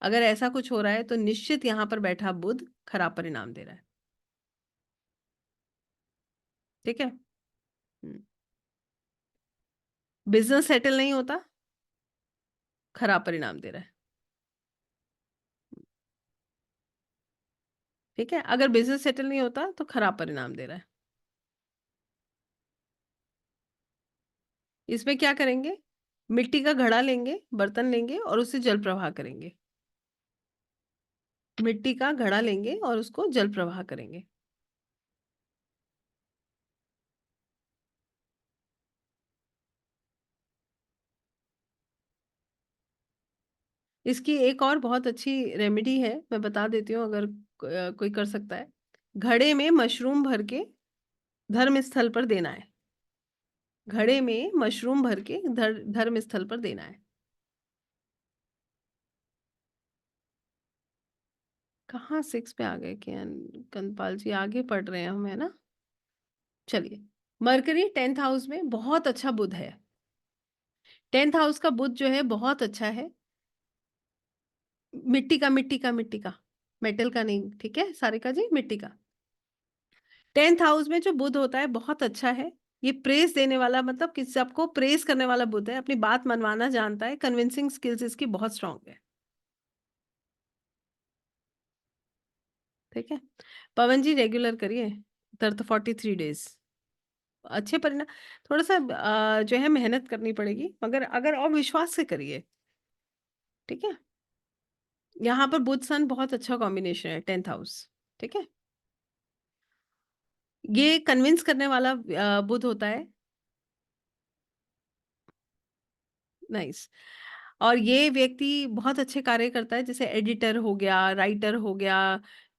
अगर ऐसा कुछ हो रहा है तो निश्चित यहाँ पर बैठा बुध खराब परिणाम दे रहा है। ठीक है? हुँ। बिज़नेस सेटल नहीं होता, खराब परिणाम दे रहा है। ठीक है? अगर बिज़नेस सेटल नहीं होता तो खराब परिणाम दे रहा है। इसमें क्या करेंगे? मिट्टी का घड़ा लेंगे, बर्तन लेंगे और उससे जल प्रवाह करेंगे। मिट्टी का घड़ा लेंगे और उसको जल प्रवाह करेंगे। इसकी एक और बहुत अच्छी रेमेडी है, मैं बता देती हूँ अगर कोई कर सकता है। घड़े में मशरूम भर के धर्म स्थल पर देना है। घड़े में मशरूम भर के धर्म स्थल पर देना है। कहाँ 6 पे आ गए कंदपाल जी, आगे पढ़ रहे हैं हम, है ना? चलिए, मरकरी 10th हाउस में बहुत अच्छा बुध है। 10th हाउस का बुध जो है बहुत अच्छा है। मिट्टी का, मेटल का नहीं, ठीक है? सारिका जी, मिट्टी का। 10th हाउस में जो बुध होता है बहुत अच्छा है। ये प्रेज़ देने वाला, मतलब कि सबको प्रेज़ करने वाला बुध है, अपनी बात मनवाना जानता है, कन्विंसिंग स्किल्स इसकी बहुत स्ट्रॉन्ग है, ठीक है? पवन जी रेगुलर करिए, 43 डेज़। अच्छे परिणा थोड़ा-सा जो है मेहनत करनी पड़ेगी, मगर अगर और विश्वास से करिए, ठीक है? यहाँ पर बुध सन बहुत अच्छा कॉम्बिनेशन है 10th हाउस, ठीक है? ये कन्विंस करने वाला बुध होता है। नाइस। और ये व्यक्ति बहुत अच्छे कार्य करता है, जैसे एडिटर हो गया, राइटर हो गया,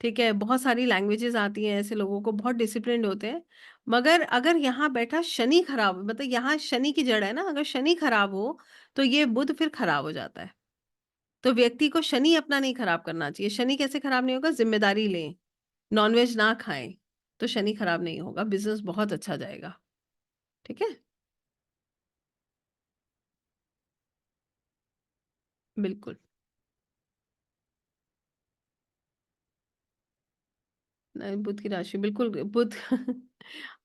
ठीक है? बहुत सारी लैंग्वेजेज़ आती हैं ऐसे लोगों को, बहुत डिसिप्लिन्ड होते हैं। मगर अगर यहाँ बैठा शनि खराब, मतलब यहाँ शनि की जड़ है ना, अगर शनि खराब हो, तो ये बुध फिर खराब हो जाता है। तो व्यक्ति को शनि अपना नहीं खराब करना चाहिए। शनि कैसे खराब नहीं होगा? ज़िम्मेदारी लें, नॉन-वेज ना खाएँ, तो शनि खराब नहीं होगा, बिज़नेस बहुत अच्छा जाएगा। ठीक है? बिल्कुल। नहीं, बुध की राशि बिल्कुल बुध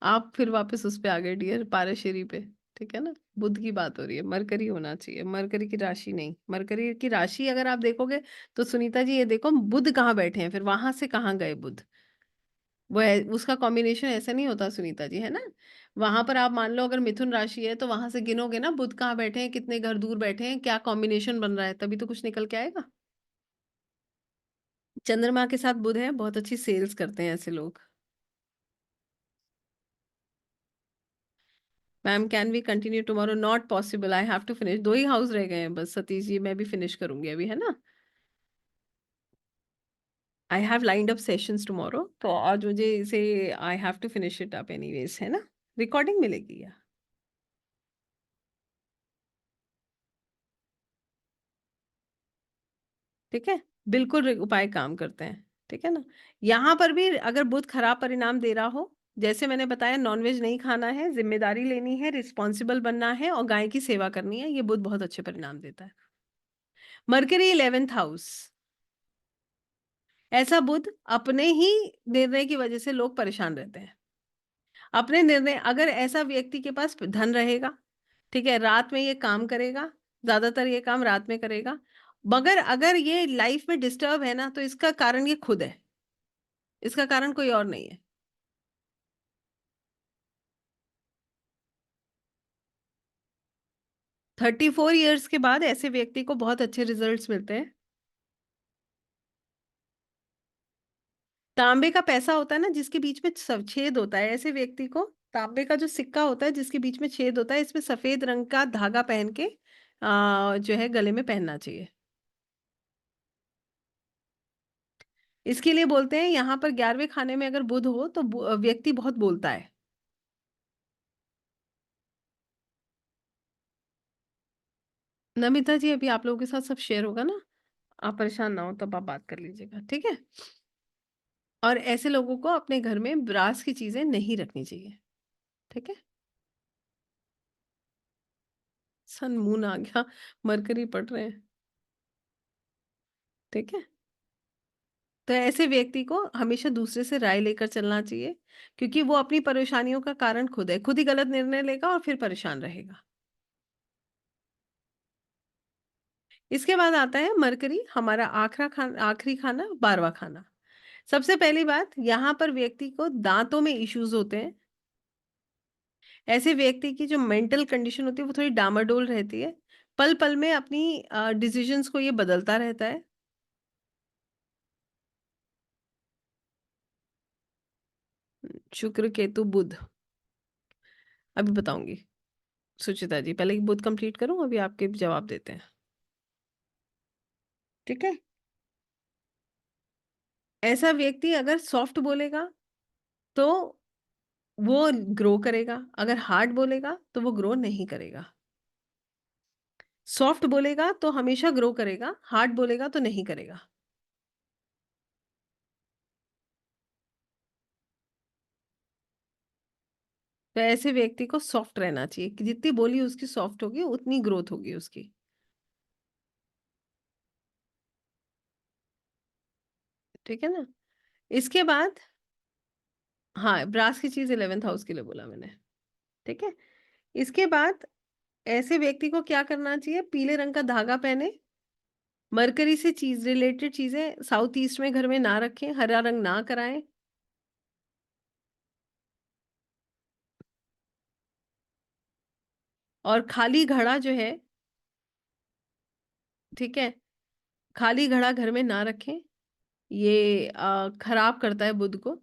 आप फिर वापस उस पे आ गए डियर, पाराशरी पे, ठीक है ना? बुध की बात हो रही है, मरकरी होना चाहिए, मरकरी की राशि नहीं। मरकरी की राशि अगर आप देखोगे तो सुनीता जी ये देखो बुध कहाँ बैठे हैं, फिर वहाँ से कहाँ गए बुध? वो है उसका कॉम्बिनेशन ऐसा नहीं होता सुनीता जी, है ना? वहाँ पर आप मान लो अगर मिथुन राशि है तो वहाँ से गिनोगे ना बुध कहाँ बैठे हैं, कितने घर दूर बैठे हैं, क्या कॉम्बिनेशन बन रहा है, तभी तो कुछ निकल के आएगा। चंद्रमा के साथ बुध है, बहुत अच्छी सेल्स करते हैं ऐसे लोग। Ma'am can we continue tomorrow? Not possible, I have to finish. 2 ही हाउस रह गए हैं बस सतीश जी, मैं भी फिनिश करूँगी अभी, है ना? I have lined up sessions tomorrow, तो आज मुझे इसे I have to finish it up anyways, है ना? रिकॉर्डिंग मिलेगी या? ठीक है? बिल्कुल उपाय काम करते हैं, ठीक है ना? यहाँ पर भी अगर बुध खराब परिणाम दे रहा हो, जैसे मैंने बताया नॉन-वेज नहीं खाना है, ज़िम्मेदारी लेनी है, रिस्पॉन्सिबल बनना है और गाय की सेवा करनी है, ये बुध बहुत अच्छे परिणाम देता है। मर्करी 11th हाउस, ऐसा बुध अपने ही निर्णय की वजह से लोग परेशान रहते हैं। अपने निर्णय, अगर ऐसा व्यक्ति के पास धन रहेगा, ठीक है, रात में ये काम करेगा, ज़्यादातर ये काम रात में करेगा, मगर अगर ये लाइफ में डिस्टर्ब है ना, तो इसका कारण ये खुद है, इसका कारण कोई और नहीं है। 34 इयर्स के बाद ऐसे व्यक्ति को बहुत अच्छे रिजल्ट्स मिलते हैं। तांबे का पैसा होता है ना, जिसके बीच में छेद होता है, ऐसे व्यक्ति को तांबे का जो सिक्का होता है जिसके बीच में छेद होता है, इसमें सफेद रंग का धागा पहन के जो है गले में पहनना चाहिए। इसके लिए बोलते हैं यहाँ पर 11वें खाने में अगर बुध हो तो व्यक्ति बहुत बोलता है। नमिता जी, अभी आप लोगों के साथ सब शेयर होगा ना? आप परेशान ना हो, तब आप बात कर लीजिएगा, ठीक है? और ऐसे लोगों को अपने घर में ब्रास की चीज़ें नहीं रखनी चाहिए, ठीक है? सन, मून आ गया, मरकरी पढ़ रहे हैं, ठीक है? तो ऐसे व्यक्ति को हमेशा दूसरे से राय लेकर चलना चाहिए, क्योंकि वो अपनी परेशानियों का कारण खुद है। खुद ही गलत निर्णय लेगा और फिर परेशान रहेगा। इसके बाद आता है मरकरी, हमारा आखिरी खाना, 12वाँ खाना। सबसे पहली बात, यहाँ पर व्यक्ति को दाँतों में इश्यूज़ होते हैं। ऐसे व्यक्ति की जो मेंटल कंडीशन होती है वो थोड़ी डामाडोल रहती है। पल-पल में अपनी डिसीज़न्स को ये बदलता रहता है। शुक्र, केतु, बुध, अभी बताऊँगी। सुचिता जी, पहले बुध कंप्लीट करूँ, अभी आपके जवाब देते हैं। ठीक है? ऐसा व्यक्ति अगर सॉफ्ट बोलेगा तो वो ग्रो करेगा, अगर हार्ड बोलेगा तो वो ग्रो नहीं करेगा। सॉफ्ट बोलेगा तो हमेशा ग्रो करेगा, हार्ड बोलेगा तो नहीं करेगा। तो ऐसे व्यक्ति को सॉफ्ट रहना चाहिए कि जितनी बोली उसकी सॉफ्ट होगी, उतनी ग्रोथ होगी उसकी। ठीक है ना? इसके बाद हाँ, ब्रास की चीज़ 11th हाउस के लिए बोला मैंने। ठीक है? इसके बाद ऐसे व्यक्ति को क्या करना चाहिए? पीले रंग का धागा पहने, मरकरी से चीज़ रिलेटेड चीज़ें साउथ ईस्ट में घर में ना रखें, हरा रंग ना कराएँ। और खाली घड़ा जो है, ठीक है? खाली घड़ा घर में ना रखें, ये खराब करता है बुध को।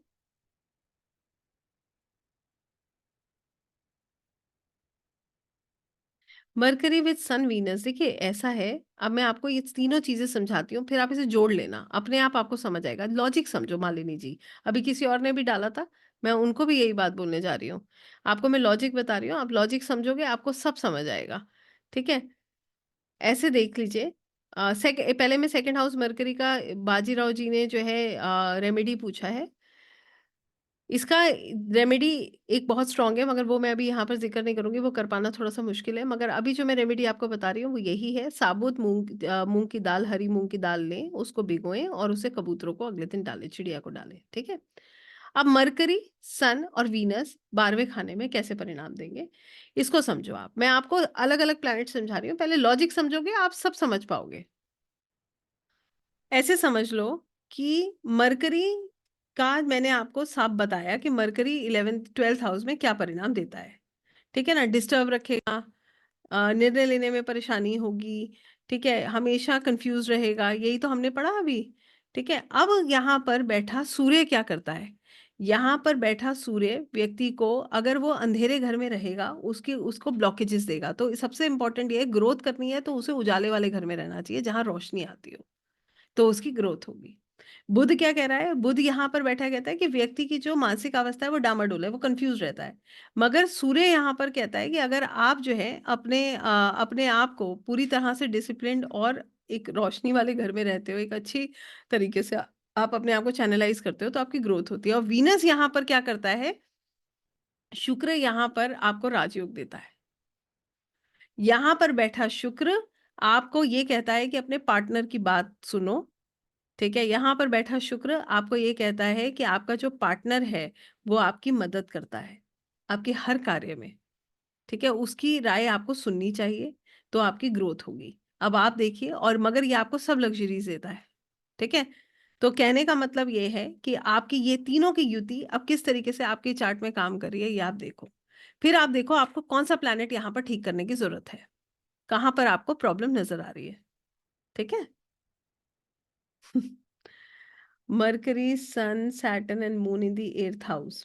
मरकरी विद सन, वीनस, देखिए ऐसा है, अब मैं आपको ये तीनों चीज़ें समझाती हूँ, फिर आप इसे जोड़ लेना, अपने आप आपको समझ आएगा। लॉजिक समझो मालिनी जी, अभी किसी और ने भी डाला था, मैं उनको भी यही बात बोलने जा रही हूँ। आपको मैं लॉजिक बता रही हूँ, आप लॉजिक समझोगे, आपको सब समझ आएगा, ठीक है? ऐसे देख लीजिए, पहले मैं सेकंड हाउस मरकरी का बाजीराव जी ने जो है रेमेडी पूछा है। इसका रेमेडी एक बहुत स्ट्रॉन्ग है, मगर वो मैं अभी यहाँ पर ज़िक्र नहीं करूँगी, वो कर पाना थोड़ा-सा मुश्किल है। मगर अभी जो मैं रेमेडी आपको बता रही हूँ, वो यही है, साबुत मूँग की दाल, हरी मूँग की दाल लें, उसको भिगोएँ और उसे कबूतरों को अगले दिन डालें, चिड़िया को डालें, ठीक है? अब मरकरी, सन और वीनस 12वें खाने में कैसे परिणाम देंगे, इसको समझो आप। मैं आपको अलग-अलग प्लैनेट समझा रही हूँ, पहले लॉजिक समझोगे, आप सब समझ पाओगे। ऐसे समझ लो कि मरकरी का मैंने आपको साफ बताया कि मरकरी 11th 12th हाउस में क्या परिणाम देता है। ठीक है ना? डिस्टर्ब रखेगा, निर्णय लेने में परेशानी होगी, ठीक है? हमेशा कन्फ्यूज़ रहेगा, यही तो हमने पढ़ा अभी। ठीक है? अब यहाँ पर बैठा सूर्य क्या करता है? यहाँ पर बैठा सूर्य व्यक्ति को अगर वो अंधेरे घर में रहेगा, उसकी उसको ब्लॉकेजेस देगा। तो सबसे इम्पोर्टेंट ये है ग्रोथ करनी है तो उसे उजाले वाले घर में रहना चाहिए जहाँ रोशनी आती हो। तो उसकी ग्रोथ होगी। बुध क्या कह रहा है? बुध यहाँ पर बैठा कहता है कि व्यक्ति की जो मानसिक अवस्था है वो डामाडोल है, वो कन्फ्यूज़ रहता है। मगर सूर्य यहाँ पर कहता है कि अगर आप जो है अपने आप को पूरी तरह से डिसिप्लिन्ड और एक रोशनी वाले घर में रहते हो, एक अच्छी तरीके से आप अपने आप को चैनलाइज़ करते हो तो आपकी ग्रोथ होती है और वीनस यहाँ पर क्या करता है? शुक्र यहाँ पर आपको राजयोग देता है। यहाँ पर बैठा शुक्र आपको ये कहता है कि अपने पार्टनर की बात सुनो। ठीक है? यहाँ पर बैठा शुक्र आपको ये कहता है कि आपका जो पार्टनर है, वो आपकी मदद करता है, आपके हर कार्य में, ठीक है? उसकी राय आपको सुननी चाहिए, तो आपकी ग्रोथ होगी। अब आप देखिए और मगर ये आपको सब लग्ज़रीज़ देता है, ठीक है? तो कहने का मतलब ये है कि आपकी ये तीनों की युति अब किस तरीके से आपके चार्ट में काम कर रही है, ये आप देखो। फिर आप देखो आपको कौन-सा प्लैनेट यहाँ पर ठीक करने की ज़रूरत है, कहाँ पर आपको प्रॉब्लम नज़र आ रही है, ठीक है? Mercury, Sun, Saturn and Moon in the 8th house.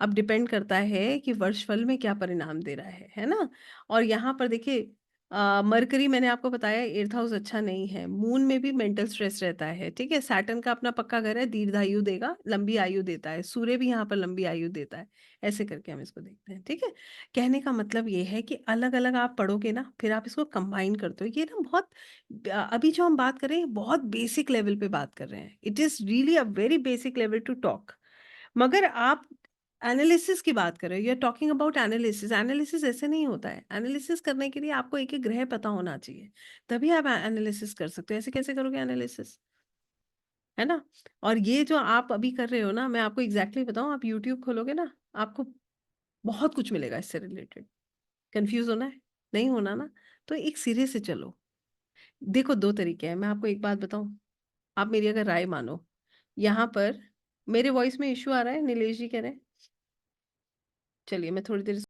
अब डिपेंड करता है कि वर्षफल में क्या परिणाम दे रहा है ना? और यहाँ पर देखिए मरकरी मैंने आपको बताया 8th हाउस अच्छा नहीं है। मून में भी मेंटल स्ट्रेस रहता है, ठीक है? सैटर्न का अपना पक्का घर है, दीर्घायु देगा, लंबी आयु देता है। सूर्य भी यहाँ पर लंबी आयु देता है। ऐसे करके हम इसको देखते हैं, ठीक है? कहने का मतलब ये है कि अलग-अलग आप पढ़ोगे ना, फिर आप इसको कंबाइन करते हो। ये ना बहुत अभी जो हम बात कर रहे हैं, बहुत बेसिक लेवल पे बात कर रहे हैं। It is really a very basic level to talk. मगर आप एनालिसिस की बात कर रहे हो, you are talking about analysis. Analysis ऐसे नहीं होता है। एनालिसिस करने के लिए आपको एक-एक ग्रह पता होना चाहिए, तभी आप एनालिसिस कर सकते हो। ऐसे कैसे करोगे एनालिसिस, है ना? और ये जो आप अभी कर रहे हो ना, मैं आपको एग्ज़ैक्टली बताऊँ, आप यूट्यूब खोलोगे ना, आपको बहुत कुछ मिलेगा इससे रिलेटेड। कन्फ्यूज़ होना है? नहीं होना ना? तो एक सिरे से चलो। देखो 2 तरीके हैं, मैं आपको एक बात बताऊँ, आप मेरी अगर राय मानो, यहाँ पर मेरे वॉइस में इश्यू आ रहा है, नीलेश जी कह रहे हैं? चलिए मैं थोड़ी देर